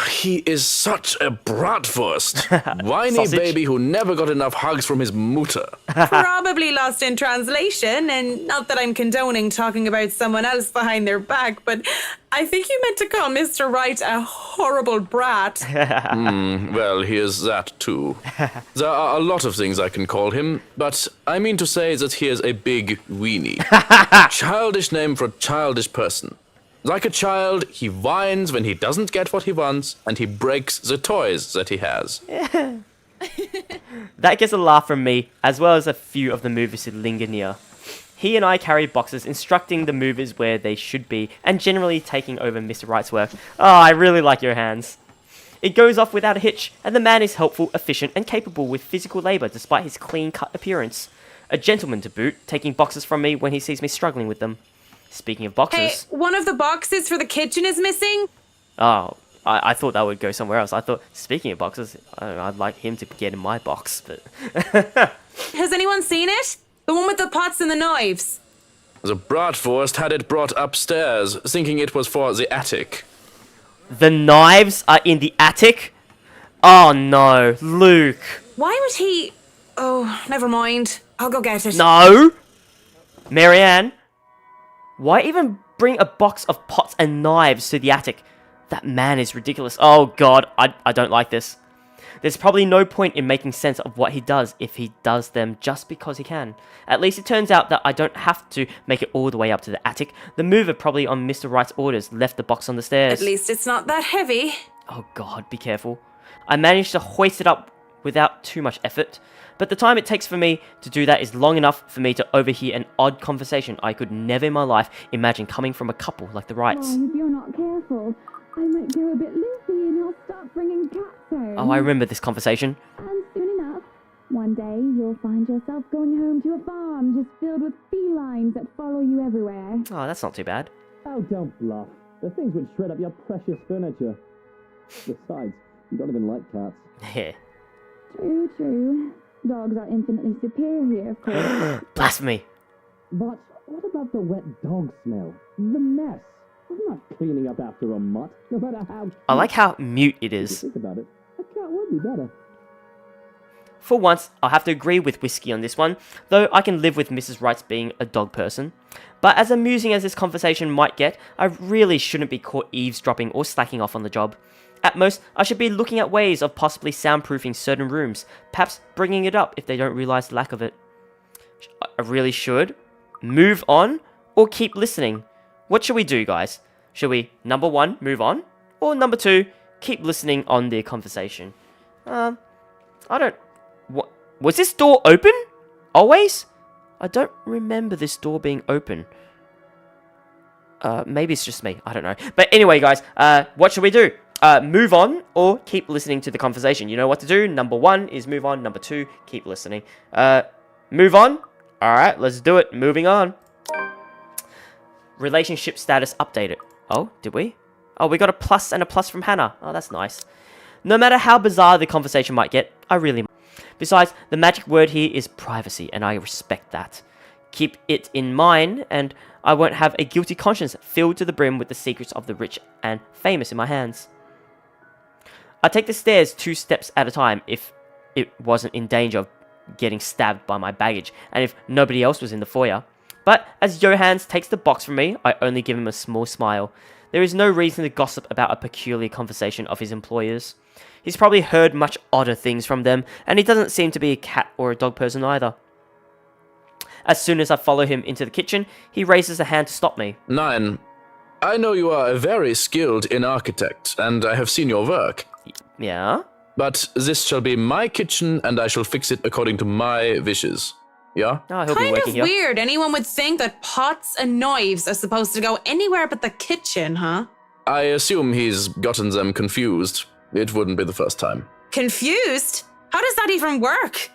He is such a bratwurst. Whiny Sausage. baby who never got enough hugs from his mutter. Probably lost in translation, and not that I'm condoning talking about someone else behind their back, but I think you meant to call Mr. Wright a horrible brat. Well, he is that too. There are a lot of things I can call him, but I mean to say that he is a big weenie. Childish name for a childish person. Like a child, he whines when he doesn't get what he wants, and he breaks the toys that he has. That gets a laugh from me, as well as a few of the movers who linger near. He and I carry boxes instructing the movers where they should be, and generally taking over Mr. Wright's work. Oh, I really like your hands. It goes off without a hitch, and the man is helpful, efficient, and capable with physical labour despite his clean-cut appearance. A gentleman to boot, taking boxes from me when he sees me struggling with them. Speaking of boxes... Hey, one of the boxes for the kitchen is missing. Oh, I thought that would go somewhere else. I thought, speaking of boxes, I'd like him to get in my box, but... Has anyone seen it? The one with the pots and the knives. The bratwurst had it brought upstairs, thinking it was for the attic. The knives are in the attic? Oh no, Luke. Why would he... Oh, never mind. I'll go get it. No! Marianne? Why even bring a box of pots and knives to the attic? That man is ridiculous. Oh god, I don't like this. There's probably no point in making sense of what he does if he does them just because he can. At least it turns out that I don't have to make it all the way up to the attic. The mover probably on Mr. Wright's orders left the box on the stairs. At least it's not that heavy. Oh god, be careful. I managed to hoist it up without too much effort, but the time it takes for me to do that is long enough for me to overhear an odd conversation I could never in my life imagine coming from a couple like the Wrights. If you're not careful, I might go a bit loopy and he'll start bringing cats home. Oh, I remember this conversation. And soon enough, one day you'll find yourself going home to a farm just filled with felines that follow you everywhere. Oh, that's not too bad. Oh, don't bluff. The things would shred up your precious furniture. Besides, you don't even like cats. Yeah. True, true. Dogs are infinitely superior, of course. Blasphemy. But what about the wet dog smell? The mess. I'm not cleaning up after a mutt, no matter how... I like how mute it If you is. think about it, a cat would be better. For once, I'll have to agree with Whiskey on this one, though I can live with Mrs. Wright's being a dog person. But as amusing as this conversation might get, I really shouldn't be caught eavesdropping or slacking off on the job. At most, I should be looking at ways of possibly soundproofing certain rooms, perhaps bringing it up if they don't realise the lack of it. I really should move on or keep listening. What should we do, guys? Should we, number 1, move on? Or number 2, keep listening on their conversation? I don't... What? Was this door open? Always? I don't remember this door being open. Maybe it's just me. I don't know. But anyway, guys, what should we do? Move on or keep listening to the conversation? You know what to do. Number 1 is move on. Number 2, keep listening. Move on? Alright, let's do it. Moving on. Relationship status updated. Oh, did we? Oh, we got a plus and a plus from Hannah. Oh, that's nice. No matter how bizarre the conversation might get, I really... Besides, the magic word here is privacy, and I respect that. Keep it in mind, and I won't have a guilty conscience filled to the brim with the secrets of the rich and famous in my hands. I take the stairs 2 steps at a time if it wasn't in danger of getting stabbed by my baggage, and if nobody else was in the foyer. But as Johannes takes the box from me, I only give him a small smile. There is no reason to gossip about a peculiar conversation of his employers. He's probably heard much odder things from them, and he doesn't seem to be a cat or a dog person either. As soon as I follow him into the kitchen, he raises a hand to stop me. 9. I know you are very skilled in architect, and I have seen your work. Yeah? But this shall be my kitchen, and I shall fix it according to my wishes. Yeah? Oh, he'll be Kind working of here. weird. Anyone would think that pots and knives are supposed to go anywhere but the kitchen, huh? I assume he's gotten them confused. It wouldn't be the first time. Confused? How does that even work?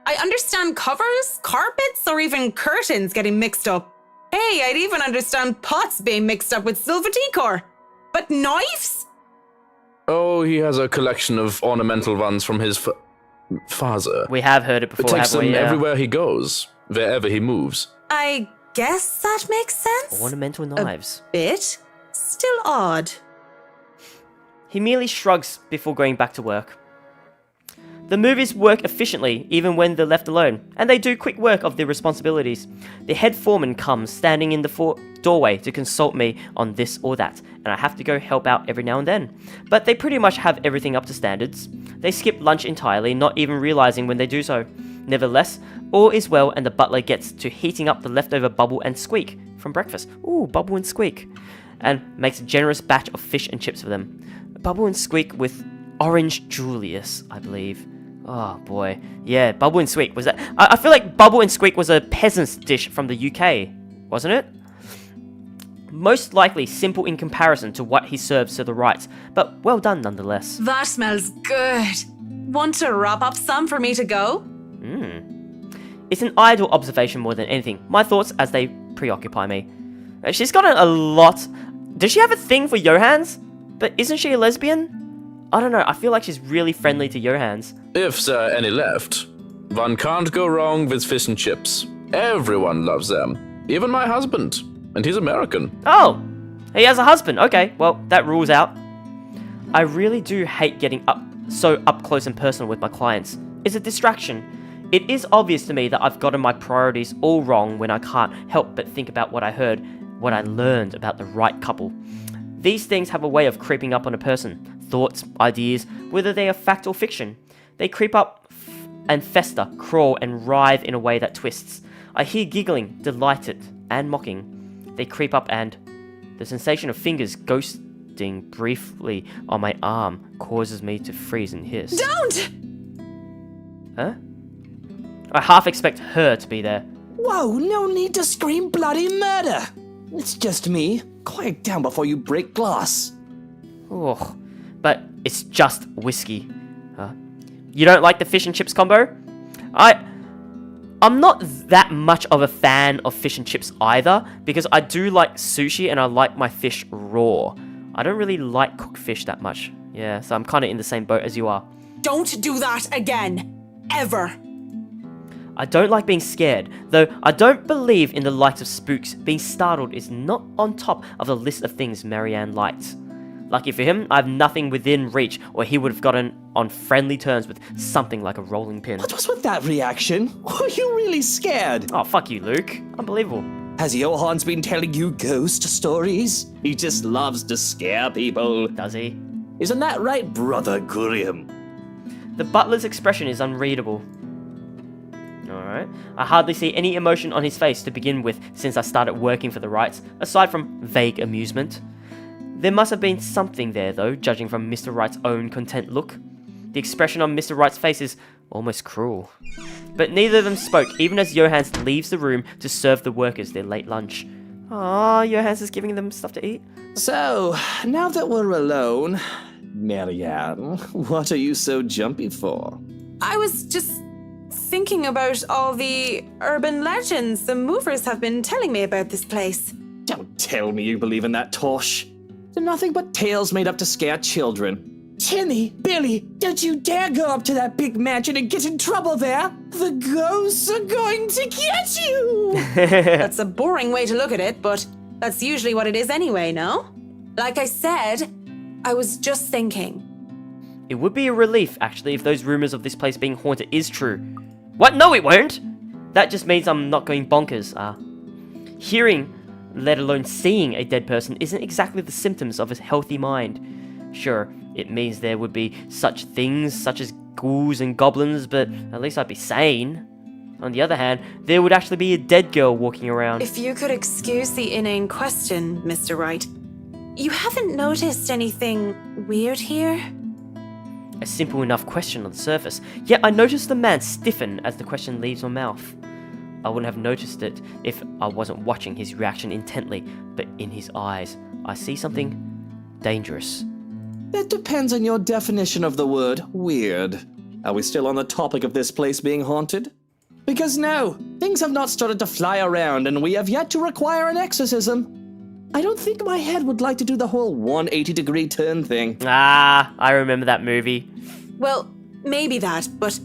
I understand covers, carpets, or even curtains getting mixed up. Hey, I'd even understand pots being mixed up with silver decor. But knives? Oh, he has a collection of ornamental ones from his father. We have heard it before, Takes haven't them we? Yeah. everywhere he goes, wherever he moves. I guess that makes sense. Ornamental knives. Bit. Still odd. He merely shrugs before going back to work. The movies work efficiently even when they're left alone, and they do quick work of their responsibilities. The head foreman comes standing in the doorway to consult me on this or that, and I have to go help out every now and then. But they pretty much have everything up to standards. They skip lunch entirely, not even realizing when they do so. Nevertheless, all is well, and the butler gets to heating up the leftover bubble and squeak from breakfast. Ooh, bubble and squeak. And makes a generous batch of fish and chips for them. Bubble and squeak with orange Julius, I believe. Oh boy. Yeah, Bubble and Squeak. Was that? I feel like Bubble and Squeak was a peasant's dish from the UK, wasn't it? Most likely simple in comparison to what he serves to the right, but well done nonetheless. That smells good. Want to wrap up some for me to go? It's an idle observation more than anything. My thoughts as they preoccupy me. She's got a lot. Does she have a thing for Johans? But isn't she a lesbian? I don't know, I feel like she's really friendly to Johans. If there are any left. One can't go wrong with fish and chips. Everyone loves them. Even my husband. And he's American. Oh, he has a husband. Okay, well, that rules out. I really do hate getting so up close and personal with my clients. It's a distraction. It is obvious to me that I've gotten my priorities all wrong when I can't help but think about what I heard, what I learned about the right couple. These things have a way of creeping up on a person. Thoughts, ideas, whether they are fact or fiction. They creep up and fester, crawl and writhe in a way that twists. I hear giggling, delighted, and mocking. They creep up and the sensation of fingers ghosting briefly on my arm causes me to freeze and hiss. Don't! Huh? I half expect her to be there. Whoa, no need to scream bloody murder. It's just me. Quiet down before you break glass. Oh, but it's just whiskey. You don't like the fish and chips combo? I'm not that much of a fan of fish and chips either, because I do like sushi and I like my fish raw. I don't really like cooked fish that much. Yeah, so I'm kind of in the same boat as you are. Don't do that again. Ever. I don't like being scared, though I don't believe in the likes of spooks. Being startled is not on top of the list of things Marianne liked. Lucky for him, I have nothing within reach, or he would have gotten on friendly terms with something like a rolling pin. What was with that reaction? Were you really scared? Oh, fuck you, Luke. Unbelievable. Has Johann's been telling you ghost stories? He just loves to scare people. Does he? Isn't that right, Brother Gurium? The butler's expression is unreadable. Alright. I hardly see any emotion on his face to begin with since I started working for the Wrights, aside from vague amusement. There must have been something there, though, judging from Mr. Wright's own content look. The expression on Mr. Wright's face is almost cruel. But neither of them spoke, even as Johans leaves the room to serve the workers their late lunch. Ah, Johans is giving them stuff to eat. So, now that we're alone, Marianne, what are you so jumpy for? I was just thinking about all the urban legends the movers have been telling me about this place. Don't tell me you believe in that tosh. They're nothing but tales made up to scare children. Timmy, Billy, don't you dare go up to that big mansion and get in trouble there. The ghosts are going to get you. That's a boring way to look at it, but that's usually what it is anyway, no? Like I said, I was just thinking. It would be a relief, actually, if those rumors of this place being haunted is true. What? No, it won't! That just means I'm not going bonkers. Hearing let alone seeing a dead person, isn't exactly the symptoms of a healthy mind. Sure, it means there would be such things such as ghouls and goblins, but at least I'd be sane. On the other hand, there would actually be a dead girl walking around. If you could excuse the inane question, Mr. Wright, you haven't noticed anything weird here? A simple enough question on the surface, yet I noticed the man stiffen as the question leaves my mouth. I wouldn't have noticed it if I wasn't watching his reaction intently, but in his eyes, I see something dangerous. It depends on your definition of the word weird. Are we still on the topic of this place being haunted? Because no, things have not started to fly around and we have yet to require an exorcism. I don't think my head would like to do the whole 180-degree turn thing. Ah, I remember that movie. Well, maybe that, but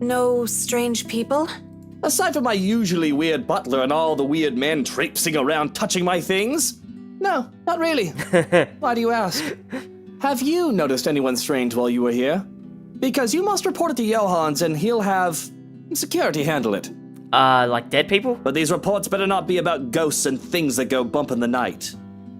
no strange people? Aside from my usually weird butler and all the weird men traipsing around touching my things? No, not really. Why do you ask? Have you noticed anyone strange while you were here? Because you must report it to Johannes and he'll have security handle it. Like dead people? But these reports better not be about ghosts and things that go bump in the night.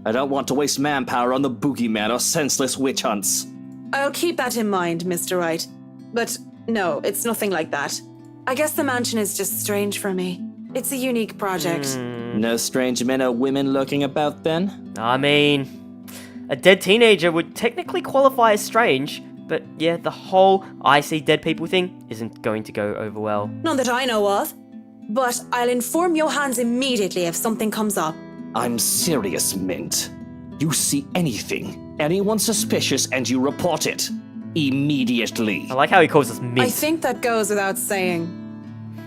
I don't want to waste manpower on the boogeyman or senseless witch hunts. I'll keep that in mind, Mr. Wright. But no, it's nothing like that. I guess the mansion is just strange for me. It's a unique project. No strange men or women lurking about then? I mean, a dead teenager would technically qualify as strange, but yeah, the whole I see dead people thing isn't going to go over well. None that I know of. But I'll inform Johannes immediately if something comes up. I'm serious, Mint. You see anything, anyone suspicious, and you report it. Immediately. I like how he calls us Mint. I think that goes without saying.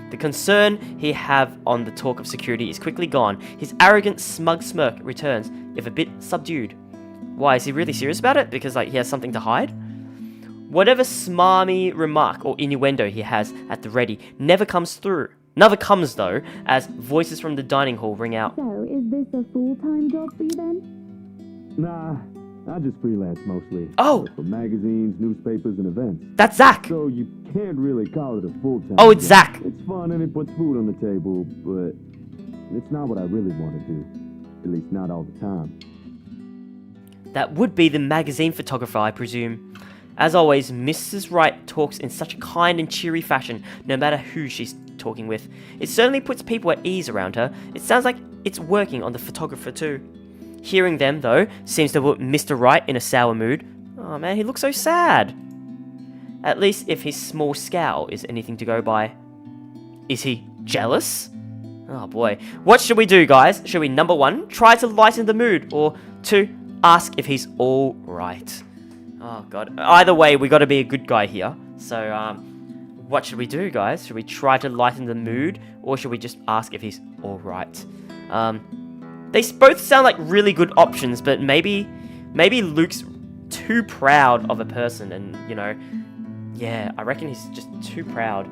The concern he have on the talk of security is quickly gone. His arrogant, smug smirk returns, if a bit subdued. Why, is he really serious about it? Because, like, he has something to hide? Whatever smarmy remark or innuendo he has at the ready never comes through. Never comes, though, as voices from the dining hall ring out. So, is this a full-time job for you then? Nah, I just freelance mostly. Oh! For magazines, newspapers, and events. That's Zach! So you can't really call it a full-time Oh, it's job. Zach! It's fun and it puts food on the table, but it's not what I really want to do. At least not all the time. That would be the magazine photographer, I presume. As always, Mrs. Wright talks in such a kind and cheery fashion, no matter who she's talking with. It certainly puts people at ease around her. It sounds like it's working on the photographer too. Hearing them, though, seems to put Mr. Wright in a sour mood. Oh man, he looks so sad. At least if his small scowl is anything to go by. Is he jealous? Oh boy. What should we do, guys? Should we, number 1, try to lighten the mood? Or 2, ask if he's alright? Oh god. Either way, we gotta be a good guy here. So, what should we do, guys? Should we try to lighten the mood? Or should we just ask if he's alright? They both sound like really good options, but maybe Luke's too proud of a person and, you know, yeah, I reckon he's just too proud.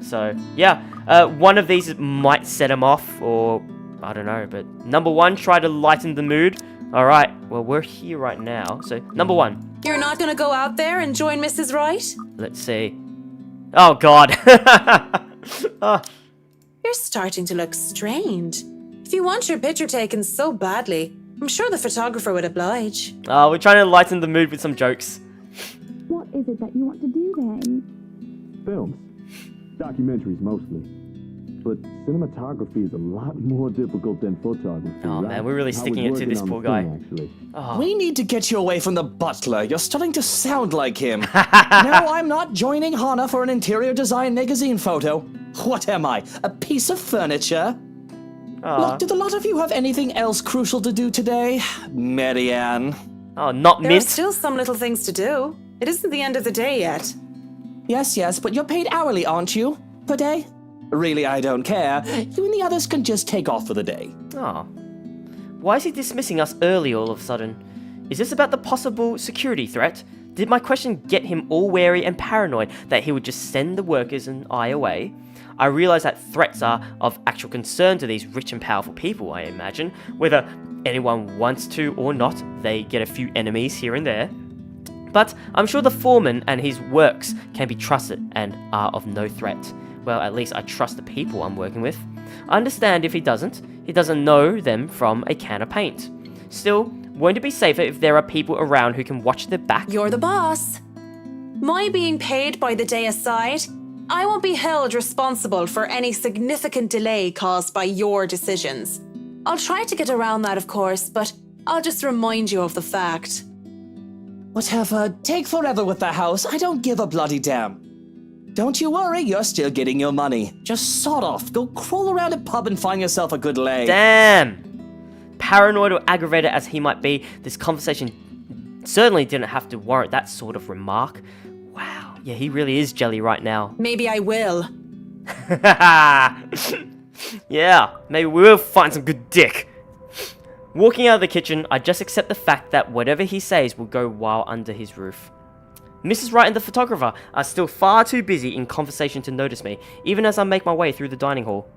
So, yeah, one of these might set him off, or I don't know, but number 1, try to lighten the mood. Alright, well, we're here right now, so number 1. You're not gonna go out there and join Mrs. Wright? Let's see. Oh, God. You're starting to look strained. If you want your picture taken so badly, I'm sure the photographer would oblige. We're trying to lighten the mood with some jokes. What is it that you want to do then? Films. Documentaries mostly. But cinematography is a lot more difficult than photography. Oh man, we're really sticking it to this poor guy. Oh. We need to get you away from the butler. You're starting to sound like him. No, I'm not joining Hana for an interior design magazine photo. What am I, a piece of furniture? Look, do the lot of you have anything else crucial to do today? Marianne. Oh, not There are Mint. still some little things to do. It isn't the end of the day yet. Yes, but you're paid hourly, aren't you? Per day? Really, I don't care. You and the others can just take off for the day. Oh. Why is he dismissing us early all of a sudden? Is this about the possible security threat? Did my question get him all wary and paranoid that he would just send the workers and I away? I realize that threats are of actual concern to these rich and powerful people, I imagine. Whether anyone wants to or not, they get a few enemies here and there. But I'm sure the foreman and his works can be trusted and are of no threat. Well, at least I trust the people I'm working with. I understand if he doesn't. he doesn't know them from a can of paint. Still, won't it be safer if there are people around who can watch their back? You're the boss. My being paid by the day aside, I won't be held responsible for any significant delay caused by your decisions. I'll try to get around that, of course, but I'll just remind you of the fact. Whatever, take forever with the house. I don't give a bloody damn. Don't you worry, you're still getting your money. Just sod off, go crawl around a pub and find yourself a good lay. Damn! Paranoid or aggravated as he might be, this conversation certainly didn't have to warrant that sort of remark. Wow, yeah, he really is jelly right now. Maybe I will. Yeah, maybe we'll find some good dick. Walking out of the kitchen, I just accept the fact that whatever he says will go while under his roof. Mrs. Wright and the photographer are still far too busy in conversation to notice me, even as I make my way through the dining hall.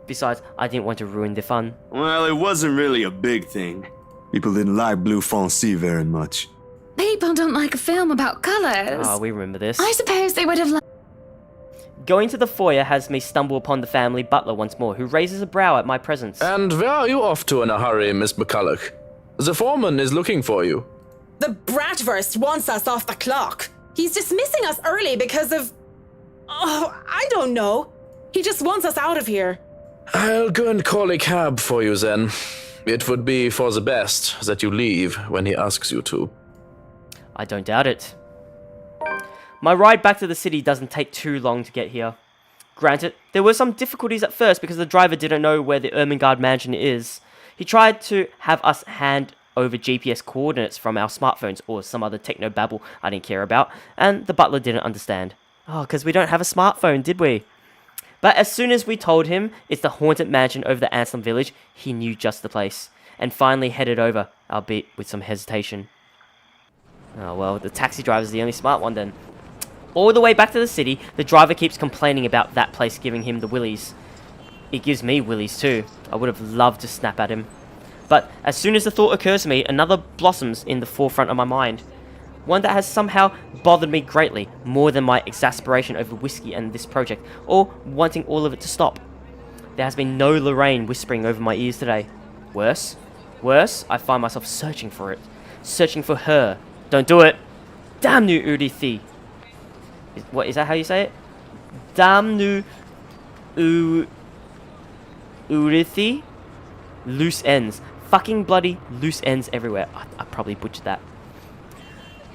Besides, I didn't want to ruin their fun. Well, it wasn't really a big thing. People didn't like Blue Fonzie very much. People don't like a film about colours. Oh, we remember this. I suppose they would have liked. Going to the foyer has me stumble upon the family butler once more, who raises a brow at my presence. And where are you off to in a hurry, Miss McCulloch? The foreman is looking for you. The Bratwurst wants us off the clock. He's dismissing us early because of... Oh, I don't know. He just wants us out of here. I'll go and call a cab for you then. It would be for the best that you leave when he asks you to. I don't doubt it. My ride back to the city doesn't take too long to get here. Granted, there were some difficulties at first because the driver didn't know where the Ermengarde mansion is. He tried to have us hand over GPS coordinates from our smartphones or some other techno babble I didn't care about, and the butler didn't understand. Oh, because we don't have a smartphone, did we? But as soon as we told him it's the haunted mansion over the Anselm village, he knew just the place, and finally headed over, albeit with some hesitation. Oh well, the taxi driver's the only smart one then. All the way back to the city, the driver keeps complaining about that place giving him the willies. It gives me willies too. I would have loved to snap at him. But as soon as the thought occurs to me, another blossoms in the forefront of my mind. One that has somehow bothered me greatly, more than my exasperation over whiskey and this project, or wanting all of it to stop. There has been no Lorraine whispering over my ears today. Worse, I find myself searching for it. Searching for her. Don't do it! Damn nu Udithi! What, is that how you say it? Damn nu Udithi? Loose ends. Fucking bloody loose ends everywhere. I probably butchered that.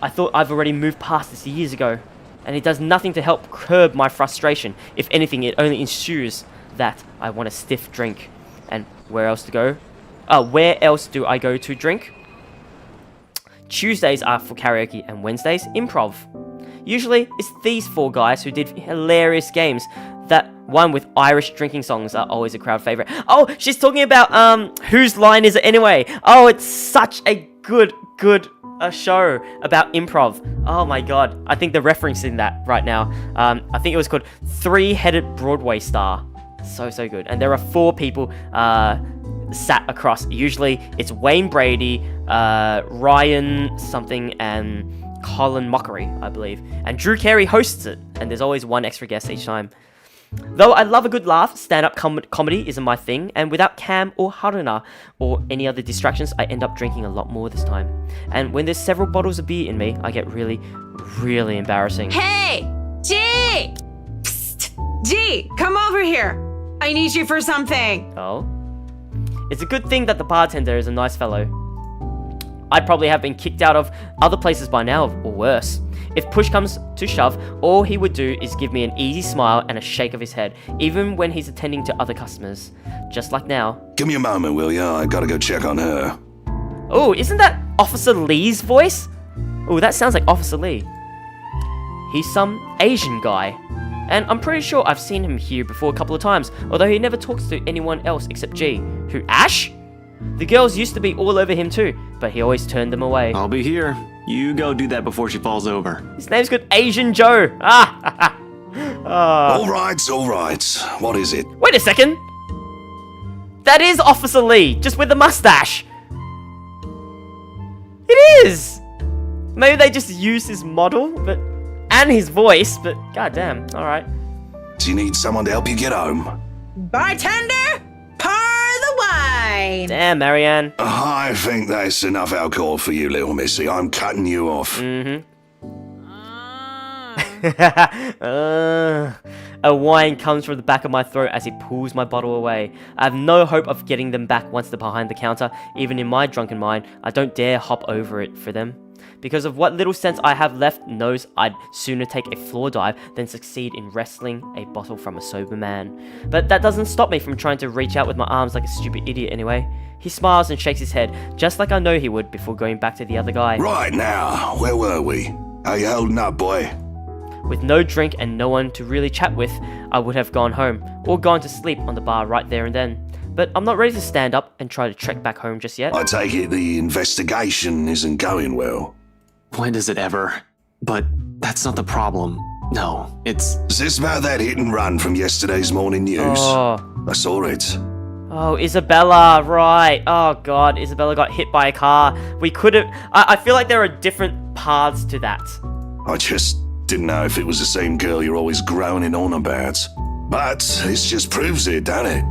I thought I've already moved past this years ago, and it does nothing to help curb my frustration. If anything, it only ensures that I want a stiff drink. And where else to go? Where else do I go to drink? Tuesdays are for karaoke and Wednesdays, improv. Usually, it's these four guys who did hilarious games. That one with Irish drinking songs are always a crowd favorite. Oh, she's talking about, whose line is it anyway? Oh, it's such a good show about improv. Oh my god, I think they're referencing that right now. I think it was called Three-Headed Broadway Star. So good. And there are four people sat across. Usually, it's Wayne Brady, Ryan something, and Colin Mockery, I believe. And Drew Carey hosts it, and there's always one extra guest each time. Though I love a good laugh, stand-up comedy isn't my thing, and without Cam or Haruna or any other distractions, I end up drinking a lot more this time. And when there's several bottles of beer in me, I get really, really embarrassing. Hey! G! Psst! G, come over here. I need you for something. Oh? It's a good thing that the bartender is a nice fellow. I'd probably have been kicked out of other places by now, or worse. If push comes to shove, all he would do is give me an easy smile and a shake of his head, even when he's attending to other customers. Just like now. Give me a moment, will ya? I gotta go check on her. Oh, isn't that Officer Lee's voice? Oh, that sounds like Officer Lee. He's some Asian guy. And I'm pretty sure I've seen him here before a couple of times, although he never talks to anyone else except G. Who, Ash? The girls used to be all over him too, but he always turned them away. I'll be here. You go do that before she falls over. His name's good Asian Joe. All right. What is it? Wait a second. That is Officer Lee, just with a mustache. It is. Maybe they just used his model, and his voice, but goddamn. All right. Do you need someone to help you get home? Bartender, pour the wine. wine. Damn, Marianne. I think that's enough alcohol for you, little missy. I'm cutting you off. A whine comes from the back of my throat as he pulls my bottle away. I have no hope of getting them back once they're behind the counter. Even in my drunken mind, I don't dare hop over it for them. Because of what little sense I have left knows I'd sooner take a floor dive than succeed in wresting a bottle from a sober man. But that doesn't stop me from trying to reach out with my arms like a stupid idiot anyway. He smiles and shakes his head, just like I know he would before going back to the other guy. Right now, where were we? How you holding up, boy? With no drink and no one to really chat with, I would have gone home, or gone to sleep on the bar right there and then. But I'm not ready to stand up and try to trek back home just yet. I take it the investigation isn't going well. When does it ever? But that's not the problem. No, it's... Is this about that hit and run from yesterday's morning news? Oh. I saw it. Oh, Isabella, right. Oh god, Isabella got hit by a car. We could have... I feel like there are different paths to that. I just didn't know if it was the same girl you're always groaning on about. But this just proves it, doesn't it?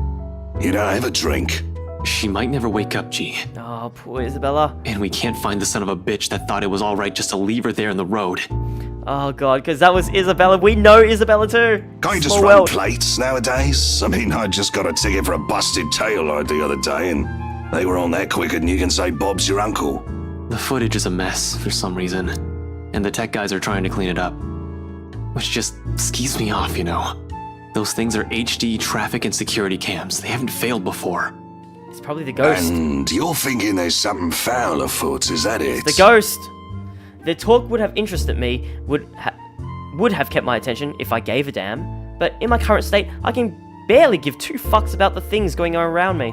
You don't have a drink. She might never wake up, G. Oh, poor Isabella. And we can't find the son of a bitch that thought it was alright just to leave her there in the road. Oh god, because that was Isabella. We know Isabella too. Can't you just Small run world. plates nowadays? I mean, I just got a ticket for a busted taillight the other day, and they were on that quicker than you can say Bob's your uncle. The footage is a mess for some reason, and the tech guys are trying to clean it up. Which just skeeves me off, you know. Those things are HD traffic and security cams. They haven't failed before. It's probably the ghost. And you're thinking there's something foul afoot, is that it? It's the ghost. Their talk would have interested me, would have kept my attention if I gave a damn. But in my current state, I can barely give two fucks about the things going on around me.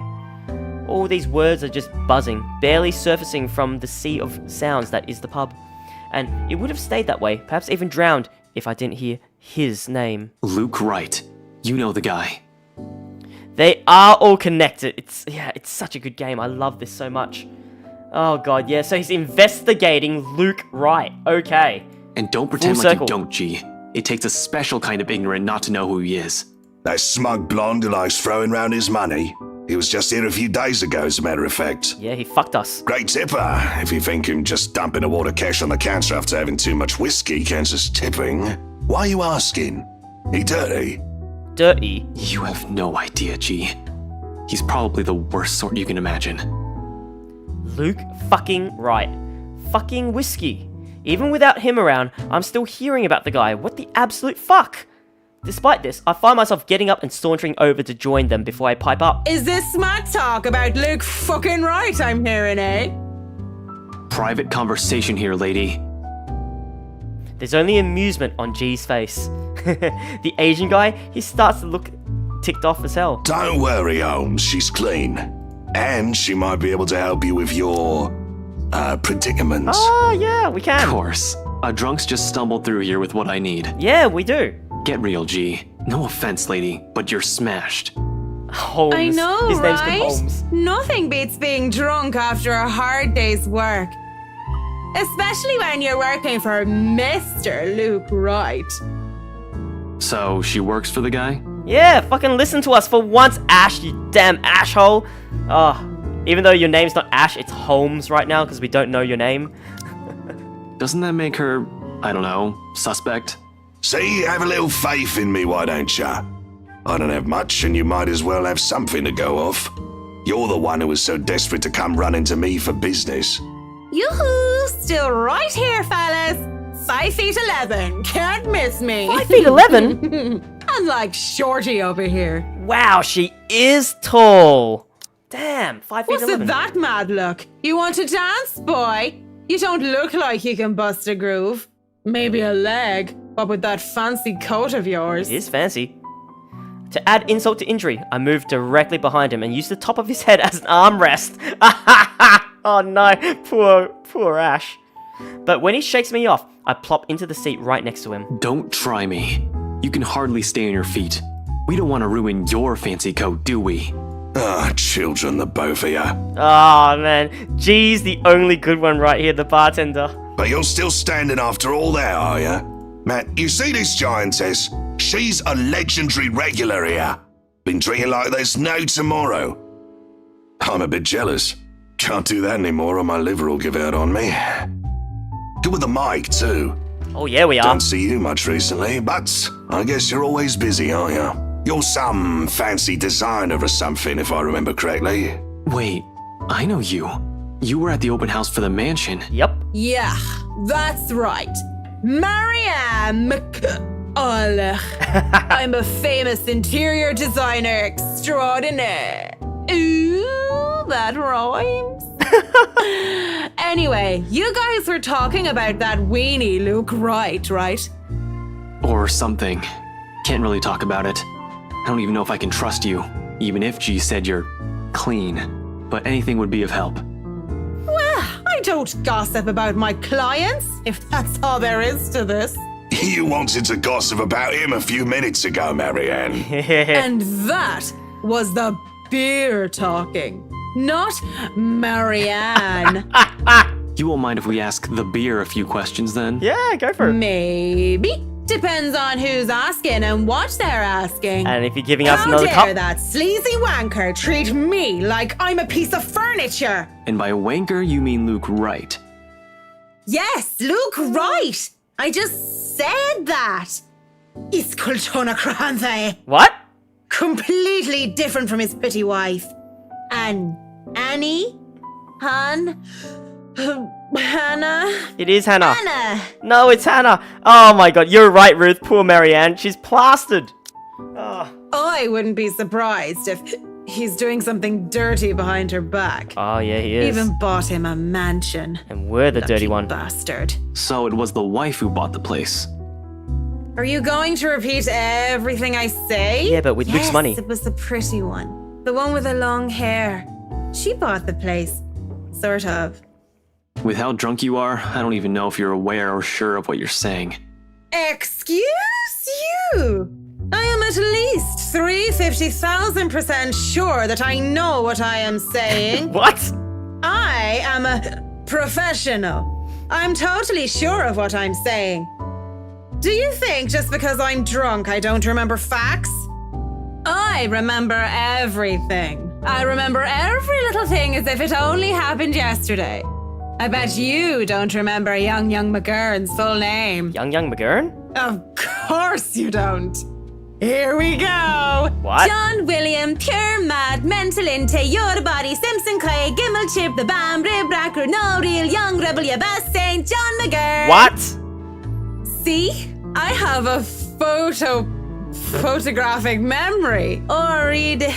All these words are just buzzing, barely surfacing from the sea of sounds that is the pub. And it would have stayed that way, perhaps even drowned, if I didn't hear his name. Luke Wright. You know the guy. They are all connected. It's such a good game. I love this so much. Oh god, yeah, so he's investigating Luke Wright. Okay. And don't pretend Full like circle. you don't, G. It takes a special kind of ignorant not to know who he is. That smug blonde who likes throwing round his money. He was just here a few days ago, as a matter of fact. Yeah, he fucked us. Great tipper. If you think him just dumping a wad of cash on the counter after having too much whiskey counts as tipping, why are you asking? He dirty? Dirty? You have no idea, G. He's probably the worst sort you can imagine. Luke fucking Wright. Fucking whiskey. Even without him around, I'm still hearing about the guy. What the absolute fuck? Despite this, I find myself getting up and sauntering over to join them before I pipe up. Is this smart talk about Luke fucking Wright I'm hearing, eh? Private conversation here, lady. There's only amusement on G's face. The Asian guy, he starts to look ticked off as hell. Don't worry, Holmes. She's clean. And she might be able to help you with your, predicament. Oh, yeah, we can. Of course. A drunk's just stumbled through here with what I need. Yeah, we do. Get real, G. No offense, lady, but you're smashed. Holmes. I know, His name's right? Holmes. Nothing beats being drunk after a hard day's work. Especially when you're working for Mr. Luke Wright. So, she works for the guy? Yeah, fucking listen to us for once, Ash, you damn asshole. Oh, even though your name's not Ash, it's Holmes right now because we don't know your name. Doesn't that make her, I don't know, suspect? See, have a little faith in me, why don't ya? I don't have much, and you might as well have something to go off. You're the one who was so desperate to come running to me for business. Yoo-hoo! Still right here, fellas. 5'11". Can't miss me. 5'11"? Unlike Shorty over here. Wow, she is tall. Damn, 5'11". What's with that mad look? You want to dance, boy? You don't look like you can bust a groove. Maybe a leg, but with that fancy coat of yours. It is fancy. To add insult to injury, I moved directly behind him and used the top of his head as an armrest. Oh no, poor Ash. But when he shakes me off, I plop into the seat right next to him. Don't try me. You can hardly stay on your feet. We don't want to ruin your fancy coat, do we? Ah, children, the both of ya. Oh man, G's the only good one right here, the bartender. But you're still standing after all that, are ya? Matt, you see this giantess? She's a legendary regular here. Been drinking like there's no tomorrow. I'm a bit jealous. Can't do that anymore or my liver will give out on me. Good with the mic, too. Oh, yeah, we are. Don't see you much recently, but I guess you're always busy, aren't you? You're some fancy designer or something, if I remember correctly. Wait, I know you. You were at the open house for the mansion. Yep. Yeah, that's right. Marianne McCullough. I'm a famous interior designer extraordinaire. Ooh, that rhymes. Anyway, you guys were talking about that weenie Luke Wright, right? Or something. Can't really talk about it. I don't even know if I can trust you, even if G said you're clean. But anything would be of help. Well, I don't gossip about my clients, if that's all there is to this. You wanted to gossip about him a few minutes ago, Marianne. And that was the beer talking, not Marianne. You won't mind if we ask the beer a few questions then? Yeah, go for it. Maybe. Depends on who's asking and what they're asking. And if you're giving us How another dare cup... that sleazy wanker treat me like I'm a piece of furniture? And by wanker, you mean Luke Wright. Yes, Luke Wright. I just said that. He's Kultona Kranthe. What? Completely different from his pretty wife. And Annie? Hannah? It is Hannah. Hannah! No, it's Hannah. Oh my god, you're right, Ruth. Poor Marianne. She's plastered. Oh. I wouldn't be surprised if he's doing something dirty behind her back. Oh, yeah, he is. Even bought him a mansion. And we're the dirty one. Bastard. So it was the wife who bought the place. Are you going to repeat everything I say? Yeah, but with Luke's money. Yes, it was the pretty one. The one with the long hair. She bought the place. Sort of. With how drunk you are, I don't even know if you're aware or sure of what you're saying. Excuse you? I am at least 350,000% sure that I know what I am saying. What? I am a professional. I'm totally sure of what I'm saying. Do you think just because I'm drunk I don't remember facts? I remember everything. I remember every little thing as if it only happened yesterday. I bet you don't remember Young McGurn's full name. Young McGurn? Of course you don't. Here we go. What? John William, pure mad, mental inte, your body, Simpson Clay, Gimel Chip, the Bam, Rib Racker, no real young rebel, your best saint, John McGurn. What? See? I have a photographic memory. Or read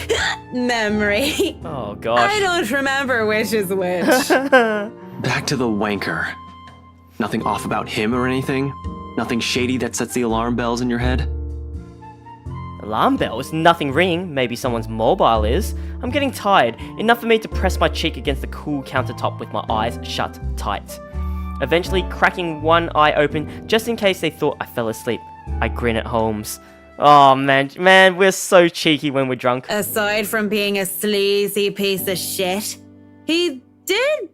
memory. Oh, gosh. I don't remember which is which. Back to the wanker. Nothing off about him or anything? Nothing shady that sets the alarm bells in your head? Alarm bells? Nothing ringing. Maybe someone's mobile is. I'm getting tired. Enough for me to press my cheek against the cool countertop with my eyes shut tight. Eventually cracking one eye open just in case they thought I fell asleep. I grin at Holmes. Oh man, we're so cheeky when we're drunk. Aside from being a sleazy piece of shit, he did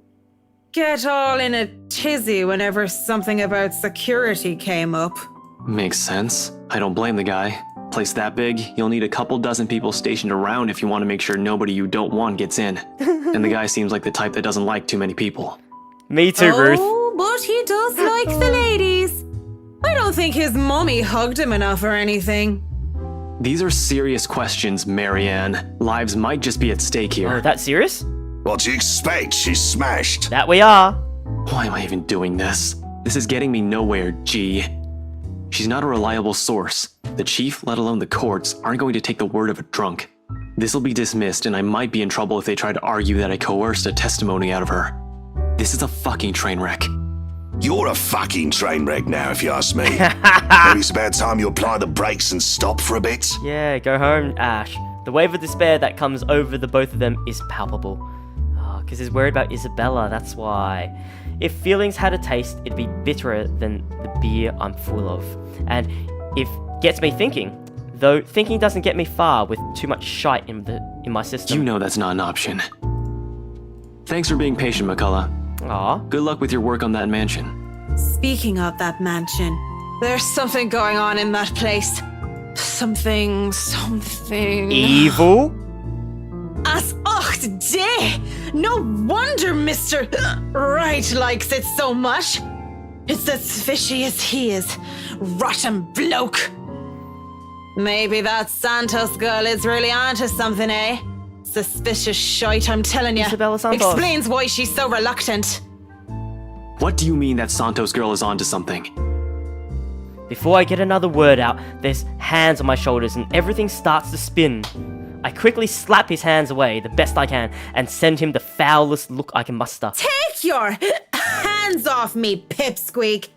get all in a tizzy whenever something about security came up. Makes sense. I don't blame the guy. Place that big, you'll need a couple dozen people stationed around if you want to make sure nobody you don't want gets in. And the guy seems like the type that doesn't like too many people. Me too, Ruth. Oh, but he does like the ladies. I don't think his mummy hugged him enough or anything. These are serious questions, Marianne. Lives might just be at stake here. Oh, that serious? What do you expect? She's smashed. That we are. Why am I even doing this? This is getting me nowhere, G. She's not a reliable source. The chief, let alone the courts, aren't going to take the word of a drunk. This'll be dismissed, and I might be in trouble if they try to argue that I coerced a testimony out of her. This is a fucking train wreck. You're a fucking train wreck now, if you ask me. Maybe it's about time you apply the brakes and stop for a bit. Yeah, go home, Ash. The wave of despair that comes over the both of them is palpable. Oh, because he's worried about Isabella, that's why. If feelings had a taste, it'd be bitterer than the beer I'm full of. And if gets me thinking, though thinking doesn't get me far with too much shite in my system. You know that's not an option. Thanks for being patient, McCullough. Aw. Good luck with your work on that mansion. Speaking of that mansion, there's something going on in that place. Something... Evil? As ocht day! No wonder Mr. Right likes it so much. It's as fishy as he is. Rotten bloke. Maybe that Santos girl is really onto something, eh? Suspicious shite, I'm telling you. Isabella Santos. Explains why she's so reluctant. What do you mean that Santos girl is onto something? Before I get another word out, there's hands on my shoulders and everything starts to spin. I quickly slap his hands away the best I can and send him the foulest look I can muster. Take your hands off me, pipsqueak.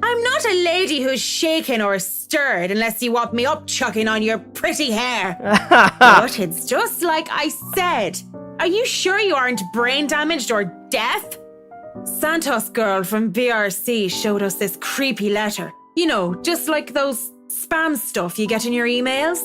I'm not a lady who's shaken or stirred unless you want me up-chucking on your pretty hair. But it's just like I said. Are you sure you aren't brain damaged or deaf? Santos girl from BRC showed us this creepy letter. You know, just like those spam stuff you get in your emails.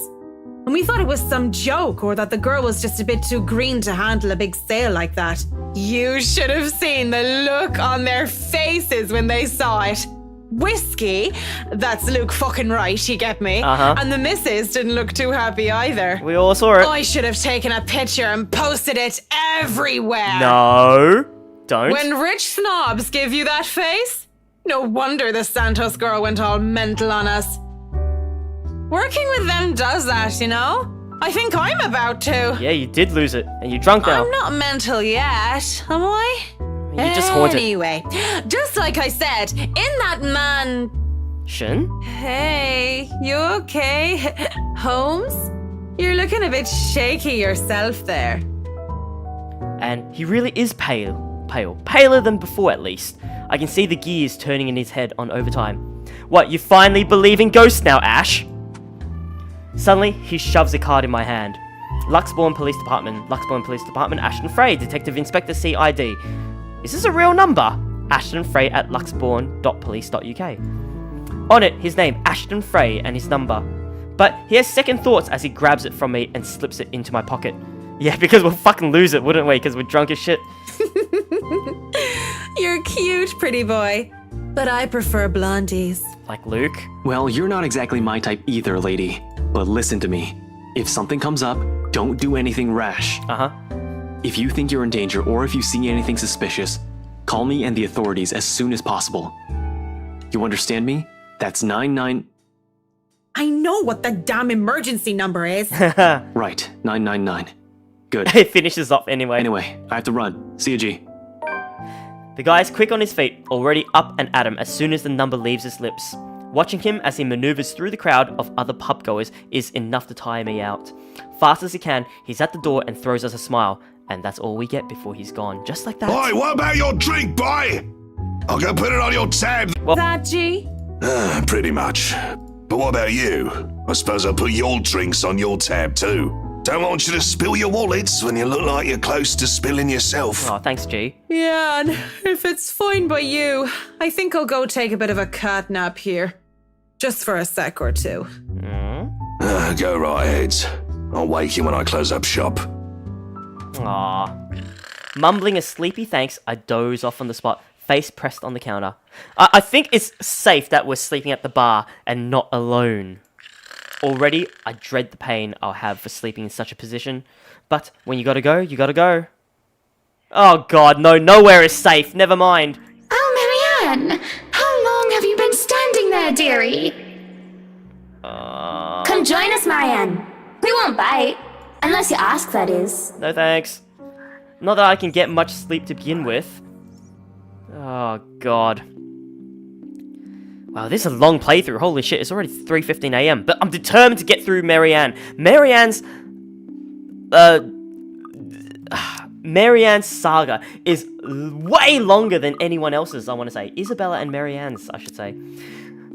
And we thought it was some joke or that the girl was just a bit too green to handle a big sale like that. You should have seen the look on their faces when they saw it. Whiskey, that's Luke fucking right, you get me? And the missus didn't look too happy either. We all saw it. I should have taken a picture and posted it everywhere. No, don't. When rich snobs give you that face, no wonder the Santos girl went all mental on us. Working with them does that, you know? I think I'm about to. Yeah, you did lose it, and you're drunk now. I'm not mental yet, am I? You're just haunted. Anyway, just like I said, in that man... Shin? Hey, you okay? Holmes? You're looking a bit shaky yourself there. And he really is pale. Paler than before at least. I can see the gears turning in his head on overtime. What, you finally believe in ghosts now, Ash? Suddenly, he shoves a card in my hand. Luxbourne Police Department, Ashton Frey, Detective Inspector CID. Is this a real number? Ashton Frey at luxbourne.police.uk. On it, his name, Ashton Frey, and his number. But he has second thoughts as he grabs it from me and slips it into my pocket. Yeah, because we'll fucking lose it, wouldn't we? Because we're drunk as shit. You're cute, pretty boy. But I prefer blondies. Like Luke? Well, you're not exactly my type either, lady. But listen to me. If something comes up, don't do anything rash. If you think you're in danger or if you see anything suspicious, call me and the authorities as soon as possible. You understand me? That's 99... I know what the damn emergency number is. Right, 999. Good. It finishes off anyway. Anyway, I have to run. See you, G. The guy is quick on his feet, already up and at him as soon as the number leaves his lips. Watching him as he maneuvers through the crowd of other pubgoers is enough to tire me out. Fast as he can, he's at the door and throws us a smile, and that's all we get before he's gone, just like that. Boy, what about your drink, boy? I'll go put it on your tab. Well, that, G? Pretty much. But what about you? I suppose I'll put your drinks on your tab too. Don't want you to spill your wallets when you look like you're close to spilling yourself. Oh, thanks, G. Yeah, and if it's fine by you, I think I'll go take a bit of a cat nap here. Just for a sec or two. Go right ahead. I'll wake you when I close up shop. Aww. Mumbling a sleepy thanks, I doze off on the spot, face pressed on the counter. I think it's safe that we're sleeping at the bar and not alone. Already, I dread the pain I'll have for sleeping in such a position. But when you gotta go, you gotta go. Oh god, no, nowhere is safe, never mind. Oh, Marianne! How long have you been standing there, dearie? Come join us, Marianne. We won't bite. Unless you ask, that is. No thanks. Not that I can get much sleep to begin with. Oh god. Wow, this is a long playthrough. Holy shit, it's already 3:15 AM. But I'm determined to get through Marianne. Marianne's saga is way longer than anyone else's, I want to say. Isabella and Marianne's, I should say.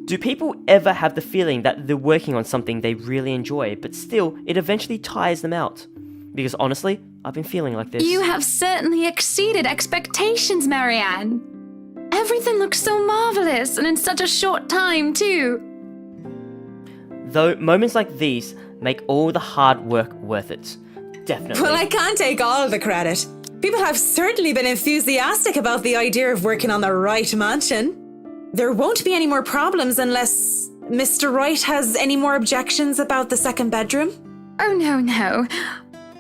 Do people ever have the feeling that they're working on something they really enjoy, but still, it eventually tires them out? Because honestly, I've been feeling like this. You have certainly exceeded expectations, Marianne. Everything looks so marvelous, and in such a short time, too. Though moments like these make all the hard work worth it. Definitely. Well, I can't take all the credit. People have certainly been enthusiastic about the idea of working on the Wright mansion. There won't be any more problems unless Mr. Wright has any more objections about the second bedroom. Oh, no.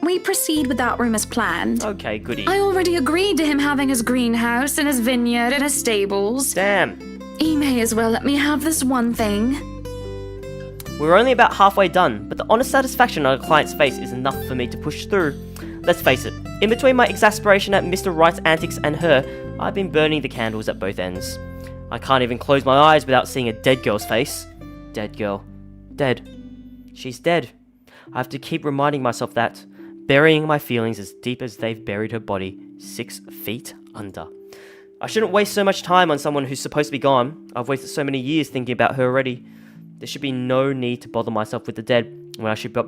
we proceed with that room as planned. Okay, goody. I already agreed to him having his greenhouse and his vineyard and his stables. Damn. He may as well let me have this one thing. We're only about halfway done, but the honest satisfaction on a client's face is enough for me to push through. Let's face it, in between my exasperation at Mr. Wright's antics and her, I've been burning the candles at both ends. I can't even close my eyes without seeing a dead girl's face. Dead girl. Dead. She's dead. I have to keep reminding myself that, burying my feelings as deep as they've buried her body, 6 feet under. I shouldn't waste so much time on someone who's supposed to be gone. I've wasted so many years thinking about her already. There should be no need to bother myself with the dead when I should be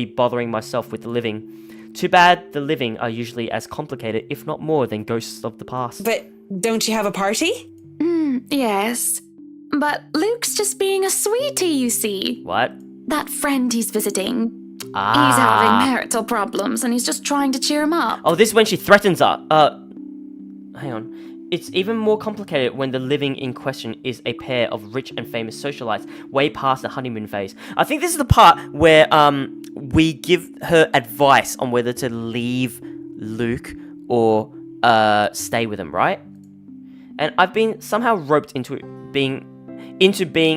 bothering myself with the living. Too bad the living are usually as complicated, if not more, than ghosts of the past. But don't you have a party? Yes. But Luke's just being a sweetie, you see. What? That friend he's visiting. Ah. He's having marital problems and he's just trying to cheer him up. Oh, this is when she threatens her. Hang on. It's even more complicated when the living in question is a pair of rich and famous socialites way past the honeymoon phase. I think this is the part where we give her advice on whether to leave Luke or stay with him, right? And I've been somehow roped into being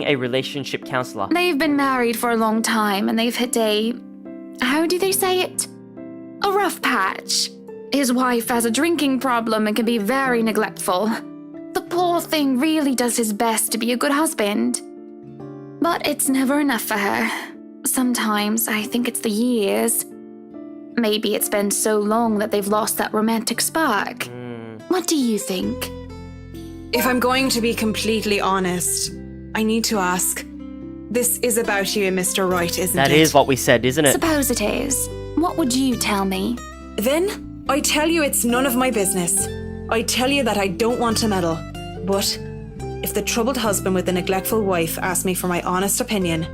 a relationship counselor. They've been married for a long time and they've hit a... how do they say it? A rough patch. His wife has a drinking problem and can be very neglectful. The poor thing really does his best to be a good husband. But it's never enough for her. Sometimes I think it's the years. Maybe it's been so long that they've lost that romantic spark. What do you think? If I'm going to be completely honest, I need to ask. This is about you and Mr. Wright, isn't it? That is what we said, isn't it? Suppose it is. What would you tell me? Then, I tell you it's none of my business. I tell you that I don't want to meddle. But if the troubled husband with the neglectful wife asked me for my honest opinion,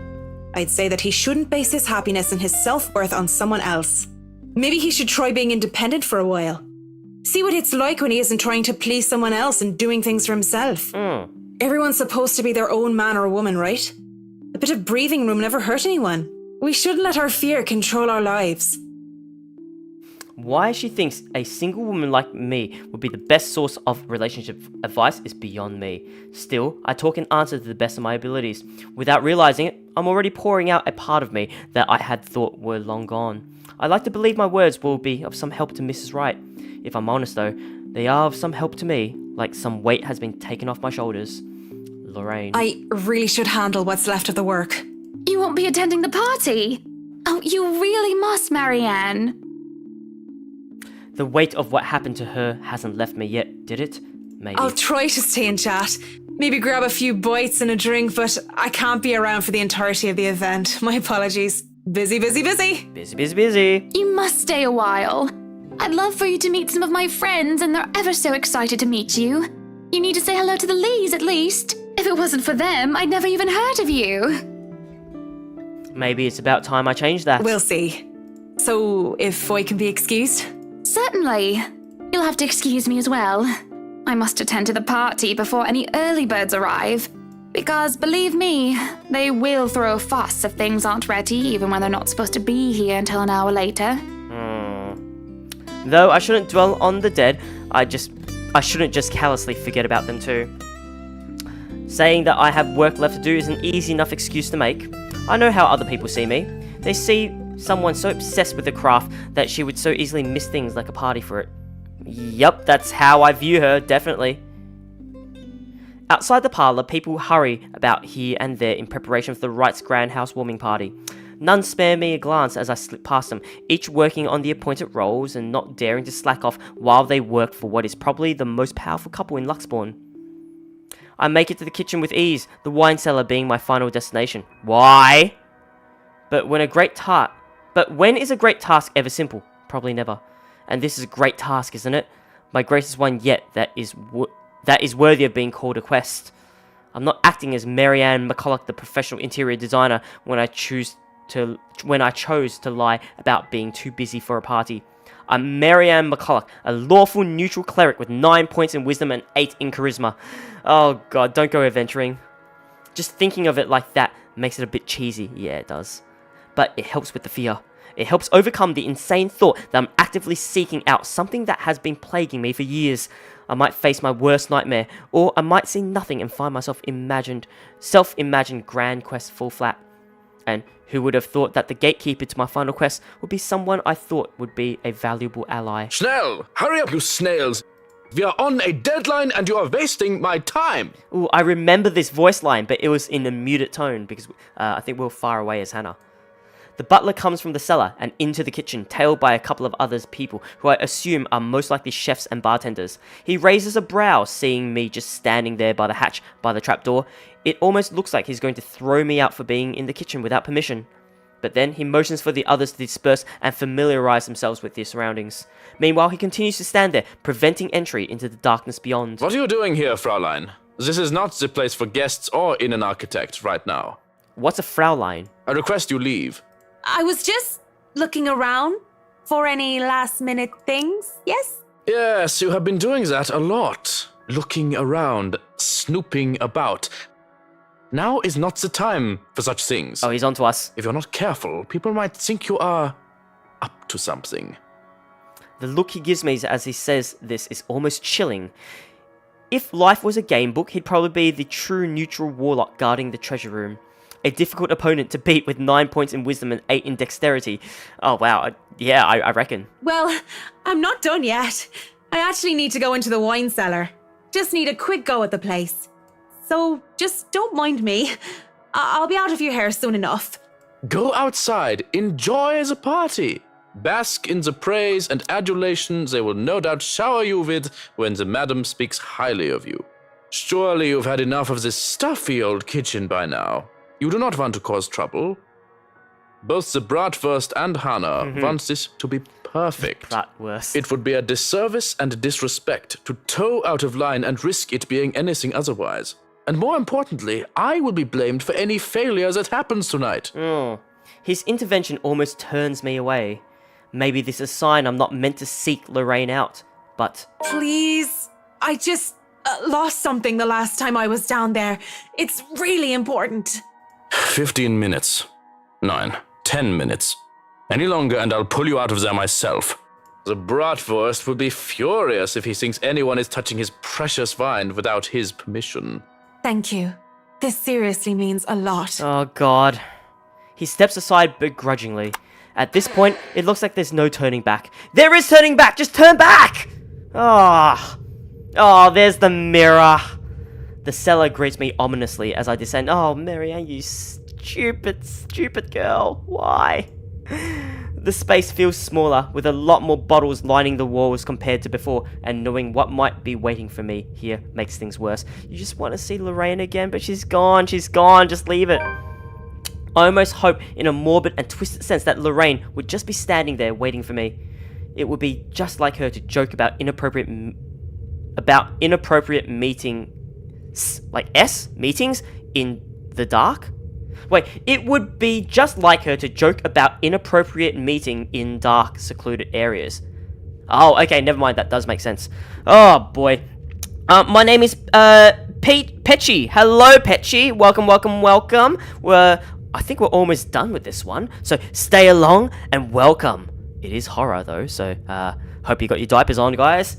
I'd say that he shouldn't base his happiness and his self-worth on someone else. Maybe he should try being independent for a while. See what it's like when he isn't trying to please someone else and doing things for himself. Everyone's supposed to be their own man or woman, right? A bit of breathing room never hurt anyone. We shouldn't let our fear control our lives. Why she thinks a single woman like me would be the best source of relationship advice is beyond me. Still, I talk and answer to the best of my abilities. Without realizing it, I'm already pouring out a part of me that I had thought were long gone. I like to believe my words will be of some help to Mrs. Wright. If I'm honest though, they are of some help to me, like some weight has been taken off my shoulders. Lorraine. I really should handle what's left of the work. You won't be attending the party? Oh, you really must, Marianne. The weight of what happened to her hasn't left me yet, did it? Maybe. I'll try to stay in chat. Maybe grab a few bites and a drink, but I can't be around for the entirety of the event. My apologies. Busy, busy, busy. Busy, busy, busy. You must stay a while. I'd love for you to meet some of my friends, and they're ever so excited to meet you. You need to say hello to the Lees, at least. If it wasn't for them, I'd never even heard of you. Maybe it's about time I change that. We'll see. So, if I can be excused? Certainly. You'll have to excuse me as well. I must attend to the party before any early birds arrive. Because, believe me, they will throw a fuss if things aren't ready, even when they're not supposed to be here until an hour later. Though I shouldn't dwell on the dead, I shouldn't just callously forget about them too. Saying that I have work left to do is an easy enough excuse to make. I know how other people see me. They see someone so obsessed with the craft that she would so easily miss things like a party for it. Yup, that's how I view her, definitely. Outside the parlour, people hurry about here and there in preparation for the Wright's grand housewarming party. None spare me a glance as I slip past them, each working on the appointed roles and not daring to slack off while they work for what is probably the most powerful couple in Luxbourne. I make it to the kitchen with ease, the wine cellar being my final destination. Why? But when is a great task ever simple? Probably never. And this is a great task, isn't it? My greatest one yet that is worthy of being called a quest. I'm not acting as Marianne McCulloch, the professional interior designer, when I chose to lie about being too busy for a party. I'm Marianne McCulloch, a lawful neutral cleric with 9 points in wisdom and 8 in charisma. Oh god, don't go adventuring. Just thinking of it like that makes it a bit cheesy. Yeah, it does. But it helps with the fear. It helps overcome the insane thought that I'm actively seeking out something that has been plaguing me for years. I might face my worst nightmare, or I might see nothing and find myself self-imagined grand quest fall flat. And who would have thought that the gatekeeper to my final quest would be someone I thought would be a valuable ally? Schnell! Hurry up, you snails! We are on a deadline and you are wasting my time! Ooh, I remember this voice line, but it was in a muted tone because I think we were far away as Hannah. The butler comes from the cellar and into the kitchen, tailed by a couple of other people who I assume are most likely chefs and bartenders. He raises a brow, seeing me just standing there by the hatch by the trapdoor. It almost looks like he's going to throw me out for being in the kitchen without permission. But then he motions for the others to disperse and familiarize themselves with their surroundings. Meanwhile, he continues to stand there, preventing entry into the darkness beyond. What are you doing here, Fraulein? This is not the place for guests or in an architect right now. What's a Fraulein? I request you leave. I was just looking around for any last-minute things, yes? Yes, you have been doing that a lot. Looking around, snooping about. Now is not the time for such things. Oh, he's on to us. If you're not careful, people might think you are up to something. The look he gives me as he says this is almost chilling. If life was a game book, he'd probably be the true neutral warlock guarding the treasure room. A difficult opponent to beat with 9 points in wisdom and 8 in dexterity. Oh wow, I reckon. Well, I'm not done yet. I actually need to go into the wine cellar. Just need a quick go at the place. So just don't mind me. I'll be out of your hair soon enough. Go outside, enjoy the party. Bask in the praise and adulation they will no doubt shower you with when the madam speaks highly of you. Surely you've had enough of this stuffy old kitchen by now. You do not want to cause trouble. Both the bratwurst and Hannah want this to be perfect. Bratwurst. It would be a disservice and a disrespect to toe out of line and risk it being anything otherwise. And more importantly, I will be blamed for any failure that happens tonight. Oh, his intervention almost turns me away. Maybe this is a sign I'm not meant to seek Lorraine out, but... Please, I just lost something the last time I was down there. It's really important. 15 minutes. 9, 10 minutes. Any longer and I'll pull you out of there myself. The bratwurst will be furious if he thinks anyone is touching his precious wine without his permission. Thank you. This seriously means a lot. Oh god. He steps aside begrudgingly. At this point, it looks like there's no turning back. There is turning back! Just turn back! Oh, there's the mirror. The cellar greets me ominously as I descend. Oh, Marianne, you stupid girl. Why? The space feels smaller, with a lot more bottles lining the walls compared to before, and knowing what might be waiting for me here makes things worse. You just want to see Lorraine again, but she's gone, just leave it. I almost hope, in a morbid and twisted sense, that Lorraine would just be standing there waiting for me. It would be just like her to joke about inappropriate meetings, meetings in the dark? Wait, it would be just like her to joke about inappropriate meeting in dark, secluded areas. Oh, okay, never mind, that does make sense. Oh, boy. My name is, Petchy. Hello, Petchy. Welcome. I think we're almost done with this one, so stay along and welcome. It is horror, though, so, hope you got your diapers on, guys.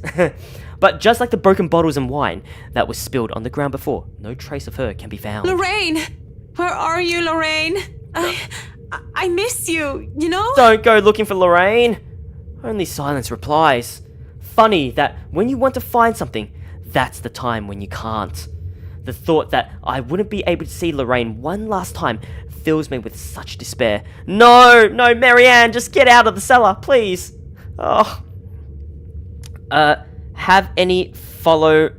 But just like the broken bottles and wine that was spilled on the ground before, no trace of her can be found. Lorraine! Where are you, Lorraine? I miss you, you know? Don't go looking for Lorraine. Only silence replies. Funny that when you want to find something, that's the time when you can't. The thought that I wouldn't be able to see Lorraine one last time fills me with such despair. No, Marianne, just get out of the cellar, please. Oh. Have any follow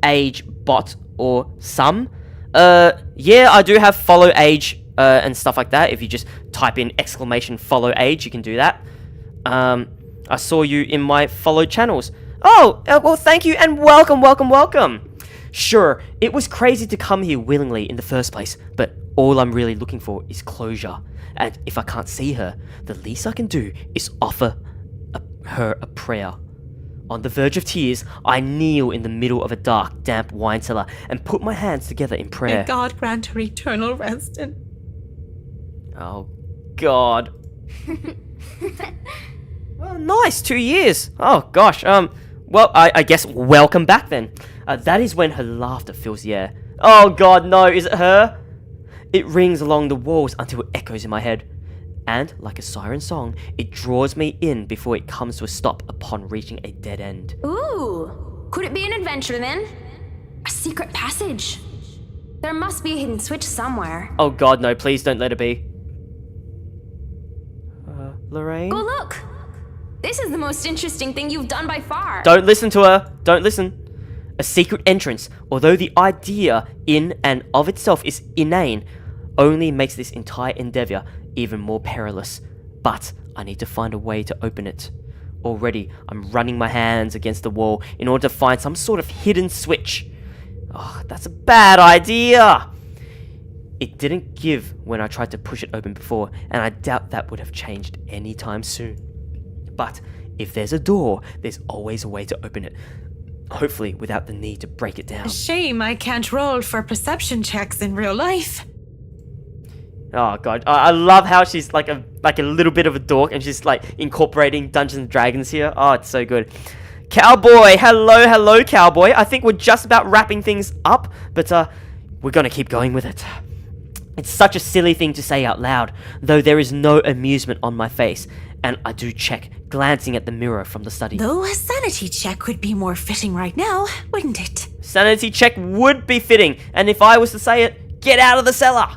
age bot or some? Yeah, I do have follow age, and stuff like that. If you just type in exclamation follow age, you can do that. I saw you in my follow channels. Oh, well, thank you and welcome. Sure, it was crazy to come here willingly in the first place, but all I'm really looking for is closure. And if I can't see her, the least I can do is offer her a prayer. On the verge of tears, I kneel in the middle of a dark, damp wine cellar and put my hands together in prayer. May God grant her eternal rest and... Oh, God. Oh, nice, 2 years. Oh, gosh. Well, I guess welcome back then. That is when her laughter fills the air. Oh, God, no. Is it her? It rings along the walls until it echoes in my head. And, like a siren song, it draws me in before it comes to a stop upon reaching a dead end. Ooh, could it be an adventure then? A secret passage. There must be a hidden switch somewhere. Oh, God, no. Please don't let it be. Lorraine? Go look! This is the most interesting thing you've done by far. Don't listen to her. Don't listen. A secret entrance, although the idea in and of itself is inane, only makes this entire endeavor even more perilous. But I need to find a way to open it. Already, I'm running my hands against the wall in order to find some sort of hidden switch. Oh, that's a bad idea. It didn't give when I tried to push it open before, and I doubt that would have changed anytime soon. But if there's a door, there's always a way to open it. Hopefully without the need to break it down. A shame I can't roll for perception checks in real life. Oh god, I love how she's like a little bit of a dork and she's like incorporating Dungeons and Dragons here. Oh, it's so good. Cowboy, hello cowboy. I think we're just about wrapping things up, but we're gonna keep going with it. It's such a silly thing to say out loud, though there is no amusement on my face, and I do check, glancing at the mirror from the study. Though a sanity check would be more fitting right now, wouldn't it? Sanity check would be fitting, and if I was to say it, get out of the cellar!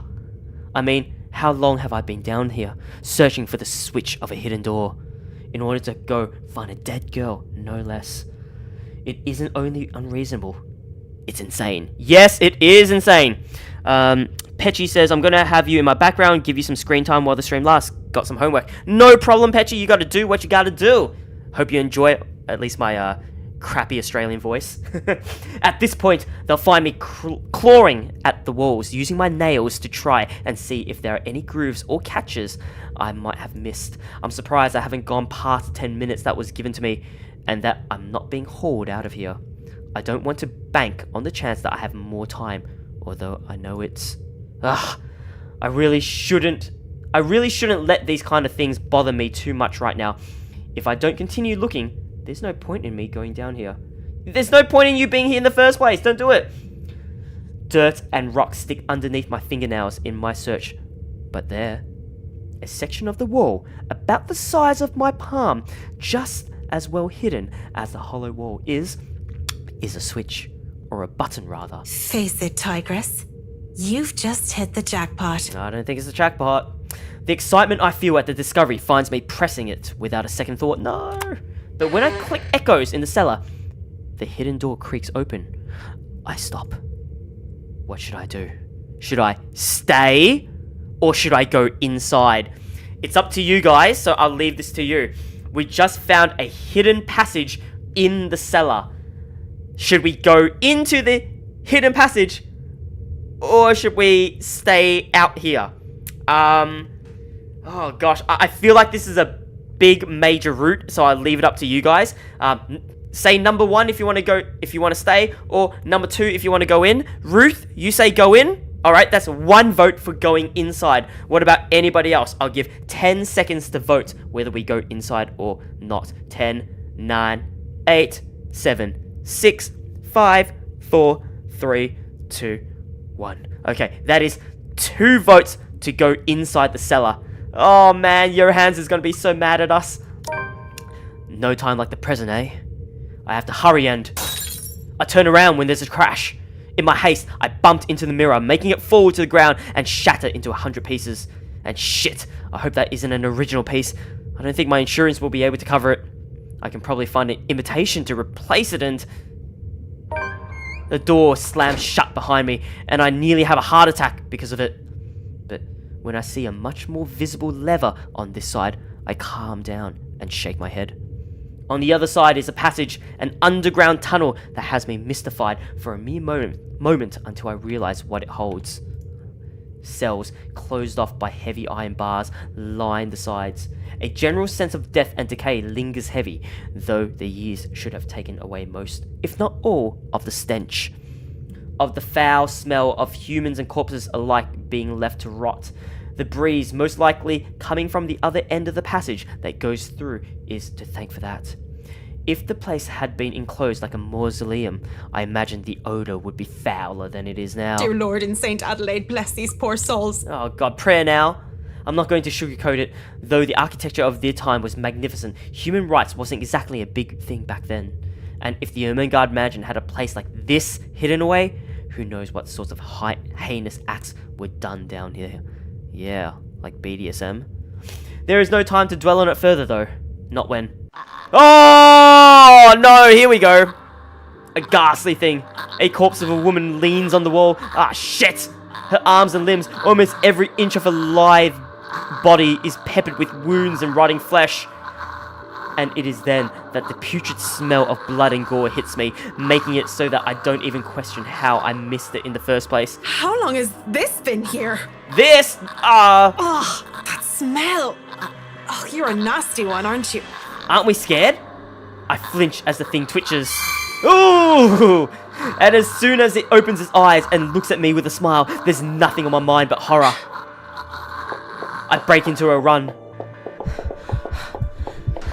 I mean, how long have I been down here, searching for the switch of a hidden door, in order to go find a dead girl, no less? It isn't only unreasonable, it's insane. Yes, it is insane. Petchy says, I'm gonna have you in my background, give you some screen time while the stream lasts. Got some homework. No problem, Petchy, you gotta do what you gotta do. Hope you enjoy at least my crappy Australian voice. At this point, they'll find me clawing at the walls, using my nails to try and see if there are any grooves or catches I might have missed. I'm surprised I haven't gone past the 10 minutes that was given to me, and that I'm not being hauled out of here. I don't want to bank on the chance that I have more time, although I know it's... I really shouldn't let these kind of things bother me too much right now. If I don't continue looking, there's no point in me going down here. There's no point in you being here in the first place. Don't do it. Dirt and rocks stick underneath my fingernails in my search. But there, a section of the wall about the size of my palm, just as well hidden as the hollow wall is a switch, or a button rather. Face it, Tigress. You've just hit the jackpot. I don't think it's a jackpot. The excitement I feel at the discovery finds me pressing it without a second thought. No! But when I click echoes in the cellar, the hidden door creaks open. I stop. What should I do? Should I stay? Or should I go inside? It's up to you guys, so I'll leave this to you. We just found a hidden passage in the cellar. Should we go into the hidden passage? Or should we stay out here? Oh gosh, I feel like this is a big major route, so I'll leave it up to you guys. Say number 1 if you want to go, if you want to stay, or number 2 if you want to go in. Ruth, you say go in. Alright, that's 1 vote for going inside. What about anybody else? I'll give 10 seconds to vote whether we go inside or not. 10, 9, 8, 7, 6, 5, 4, 3, 2, 1. Okay, that is 2 votes to go inside the cellar. Oh man, Johannes is going to be so mad at us. No time like the present, eh? I have to hurry and... I turn around when there's a crash. In my haste, I bumped into the mirror, making it fall to the ground and shatter into 100 pieces. And shit, I hope that isn't an original piece. I don't think my insurance will be able to cover it. I can probably find an imitation to replace it and... The door slams shut behind me, and I nearly have a heart attack because of it. But when I see a much more visible lever on this side, I calm down and shake my head. On the other side is a passage, an underground tunnel that has me mystified for a mere moment until I realize what it holds. Cells closed off by heavy iron bars line the sides. A general sense of death and decay lingers heavy, though the years should have taken away most, if not all, of the stench. Of the foul smell of humans and corpses alike being left to rot. The breeze, most likely coming from the other end of the passage that goes through, is to thank for that. If the place had been enclosed like a mausoleum, I imagine the odor would be fouler than it is now. Dear Lord in St. Adelaide, bless these poor souls. Oh God, prayer now. I'm not going to sugarcoat it. Though the architecture of their time was magnificent, human rights wasn't exactly a big thing back then. And if the Ermengarde mansion had a place like this hidden away, who knows what sorts of heinous acts were done down here. Yeah, like BDSM. There is no time to dwell on it further though. Not when... Oh no, here we go. A ghastly thing. A corpse of a woman leans on the wall. Ah, shit! Her arms and limbs, almost every inch of her lithe body, is peppered with wounds and rotting flesh. And it is then that the putrid smell of blood and gore hits me, making it so that I don't even question how I missed it in the first place. How long has this been here? This? Oh, that smell. Oh, you're a nasty one, aren't you? Aren't we scared? I flinch as the thing twitches. Ooh! And as soon as it opens its eyes and looks at me with a smile, there's nothing on my mind but horror. I break into a run.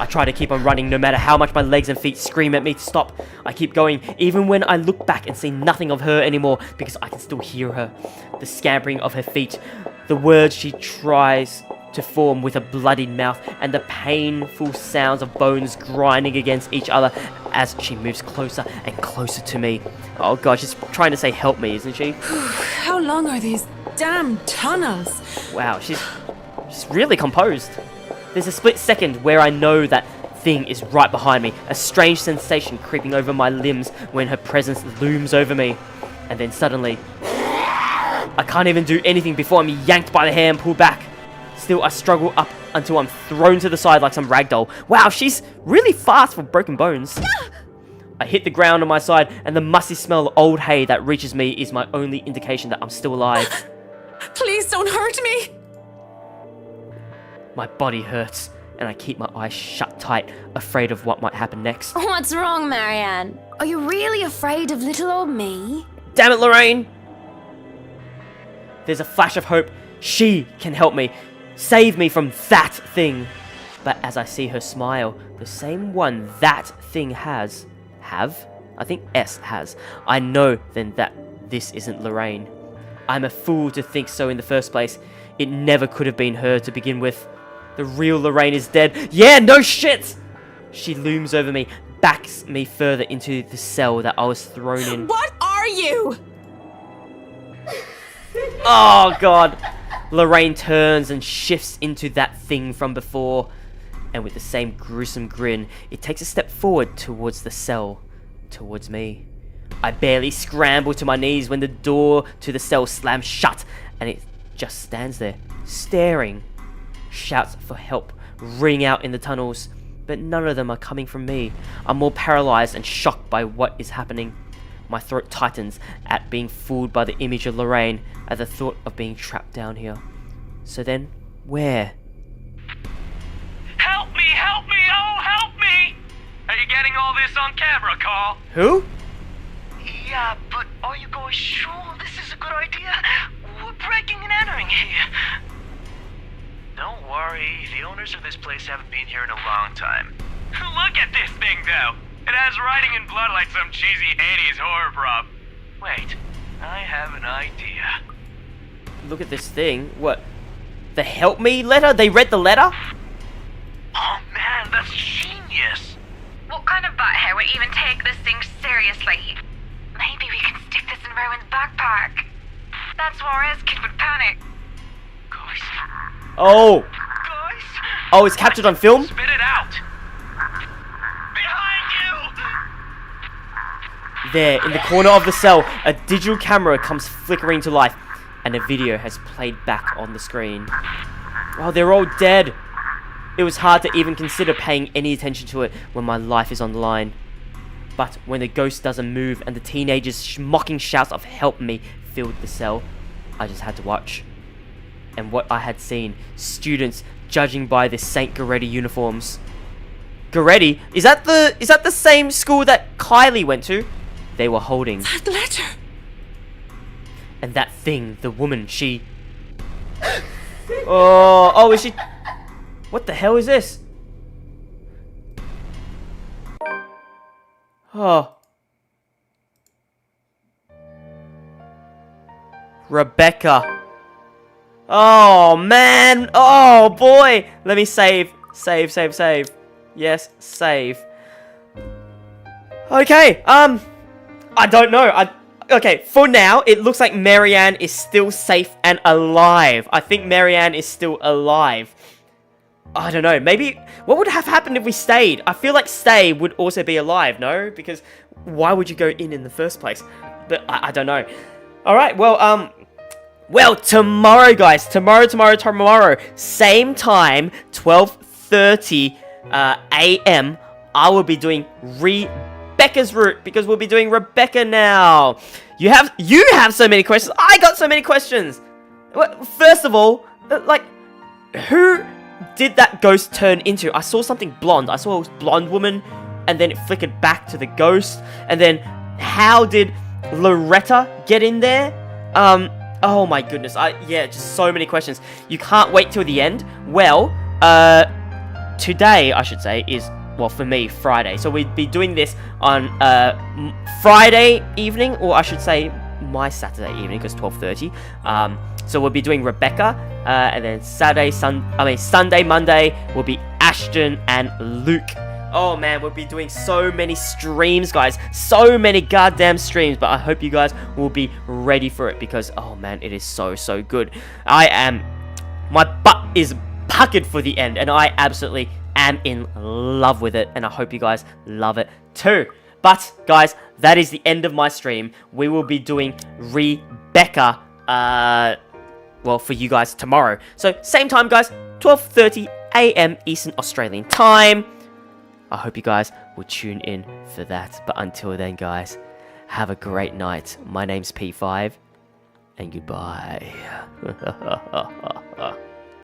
I try to keep on running no matter how much my legs and feet scream at me to stop. I keep going even when I look back and see nothing of her anymore because I can still hear her. The scampering of her feet, the words she tries to form with a bloodied mouth, and the painful sounds of bones grinding against each other as she moves closer and closer to me. Oh God, she's trying to say help me, isn't she? How long are these damn tunnels? Wow, she's really composed. There's a split second where I know that thing is right behind me, a strange sensation creeping over my limbs when her presence looms over me. And then suddenly, I can't even do anything before I'm yanked by the hair and pulled back. Still, I struggle up until I'm thrown to the side like some ragdoll. Wow, she's really fast for broken bones. I hit the ground on my side, and the musty smell of old hay that reaches me is my only indication that I'm still alive. Please don't hurt me! My body hurts, and I keep my eyes shut tight, afraid of what might happen next. What's wrong, Marianne? Are you really afraid of little old me? Damn it, Lorraine! There's a flash of hope. She can help me. Save me from that thing. But as I see her smile, the same one that thing has, I think S has, I know then that this isn't Lorraine. I'm a fool to think so in the first place. It never could have been her to begin with. The real Lorraine is dead. Yeah, no shit! She looms over me, backs me further into the cell that I was thrown in. What are you? Oh God! Lorraine turns and shifts into that thing from before, and with the same gruesome grin, it takes a step forward towards the cell, towards me. I barely scramble to my knees when the door to the cell slams shut, and it just stands there, staring. Shouts for help ring out in the tunnels, but none of them are coming from me. I'm more paralyzed and shocked by what is happening. My throat tightens at being fooled by the image of Lorraine, at the thought of being trapped down here. So then, where? Help me! Help me! Oh, help me! Are you getting all this on camera, Carl? Who? Yeah, but are you guys sure this is a good idea? We're breaking and entering here. Don't worry, the owners of this place haven't been here in a long time. Look at this thing, though! It has writing in blood like some cheesy 80s horror prop. Wait, I have an idea. Look at this thing. What? The help me letter? They read the letter? Oh man, that's genius! What kind of butthead would even take this thing seriously? Maybe we can stick this in Rowan's backpack. That's Juarez kid would panic. Guys. Oh! Guys! Oh, it's captured on film? Spit it out! Behind you! There, in the corner of the cell, a digital camera comes flickering to life, and a video has played back on the screen. Oh, they're all dead. It was hard to even consider paying any attention to it when my life is on the line. But when the ghost doesn't move and the teenagers' mocking shouts of help me filled the cell, I just had to watch. And what I had seen, students judging by the St. Goretti uniforms. Goretti? Is that the same school that Kylie went to? They were holding. That letter! And that thing, the woman, she... Oh, is she... What the hell is this? Oh. Rebecca. Oh, man. Oh, boy. Let me save. Save. Yes, save. Okay, I don't know. Okay, for now, it looks like Marianne is still safe and alive. I think Marianne is still alive. I don't know, maybe... What would have happened if we stayed? I feel like stay would also be alive, no? Because why would you go in the first place? But I don't know. Alright, well, tomorrow, guys. Tomorrow. Same time, 12:30 a.m. I will be doing Rebecca's route because we'll be doing Rebecca now. You have so many questions. I got so many questions. First of all, like, who did that ghost turn into? I saw something blonde. I saw a blonde woman, and then it flickered back to the ghost. And then, how did Loretta get in there? Oh my goodness. Yeah, just so many questions. You can't wait till the end. Well, today, I should say, is, well, for me, Friday. So we'd be doing this on Friday evening, or I should say my Saturday evening, because 12:30. So we'll be doing Rebecca, and then Sunday, Monday will be Ashton and Luke. Oh man, we'll be doing so many streams, guys. So many goddamn streams, but I hope you guys will be ready for it because, oh man, it is so good. My butt is puckered for the end, and I absolutely am in love with it, and I hope you guys love it too. But guys, that is the end of my stream. We will be doing Rebecca, well, for you guys tomorrow. So same time, guys, 12:30 a.m. Eastern Australian time. I hope you guys will tune in for that. But until then, guys, have a great night. My name's P5, and goodbye.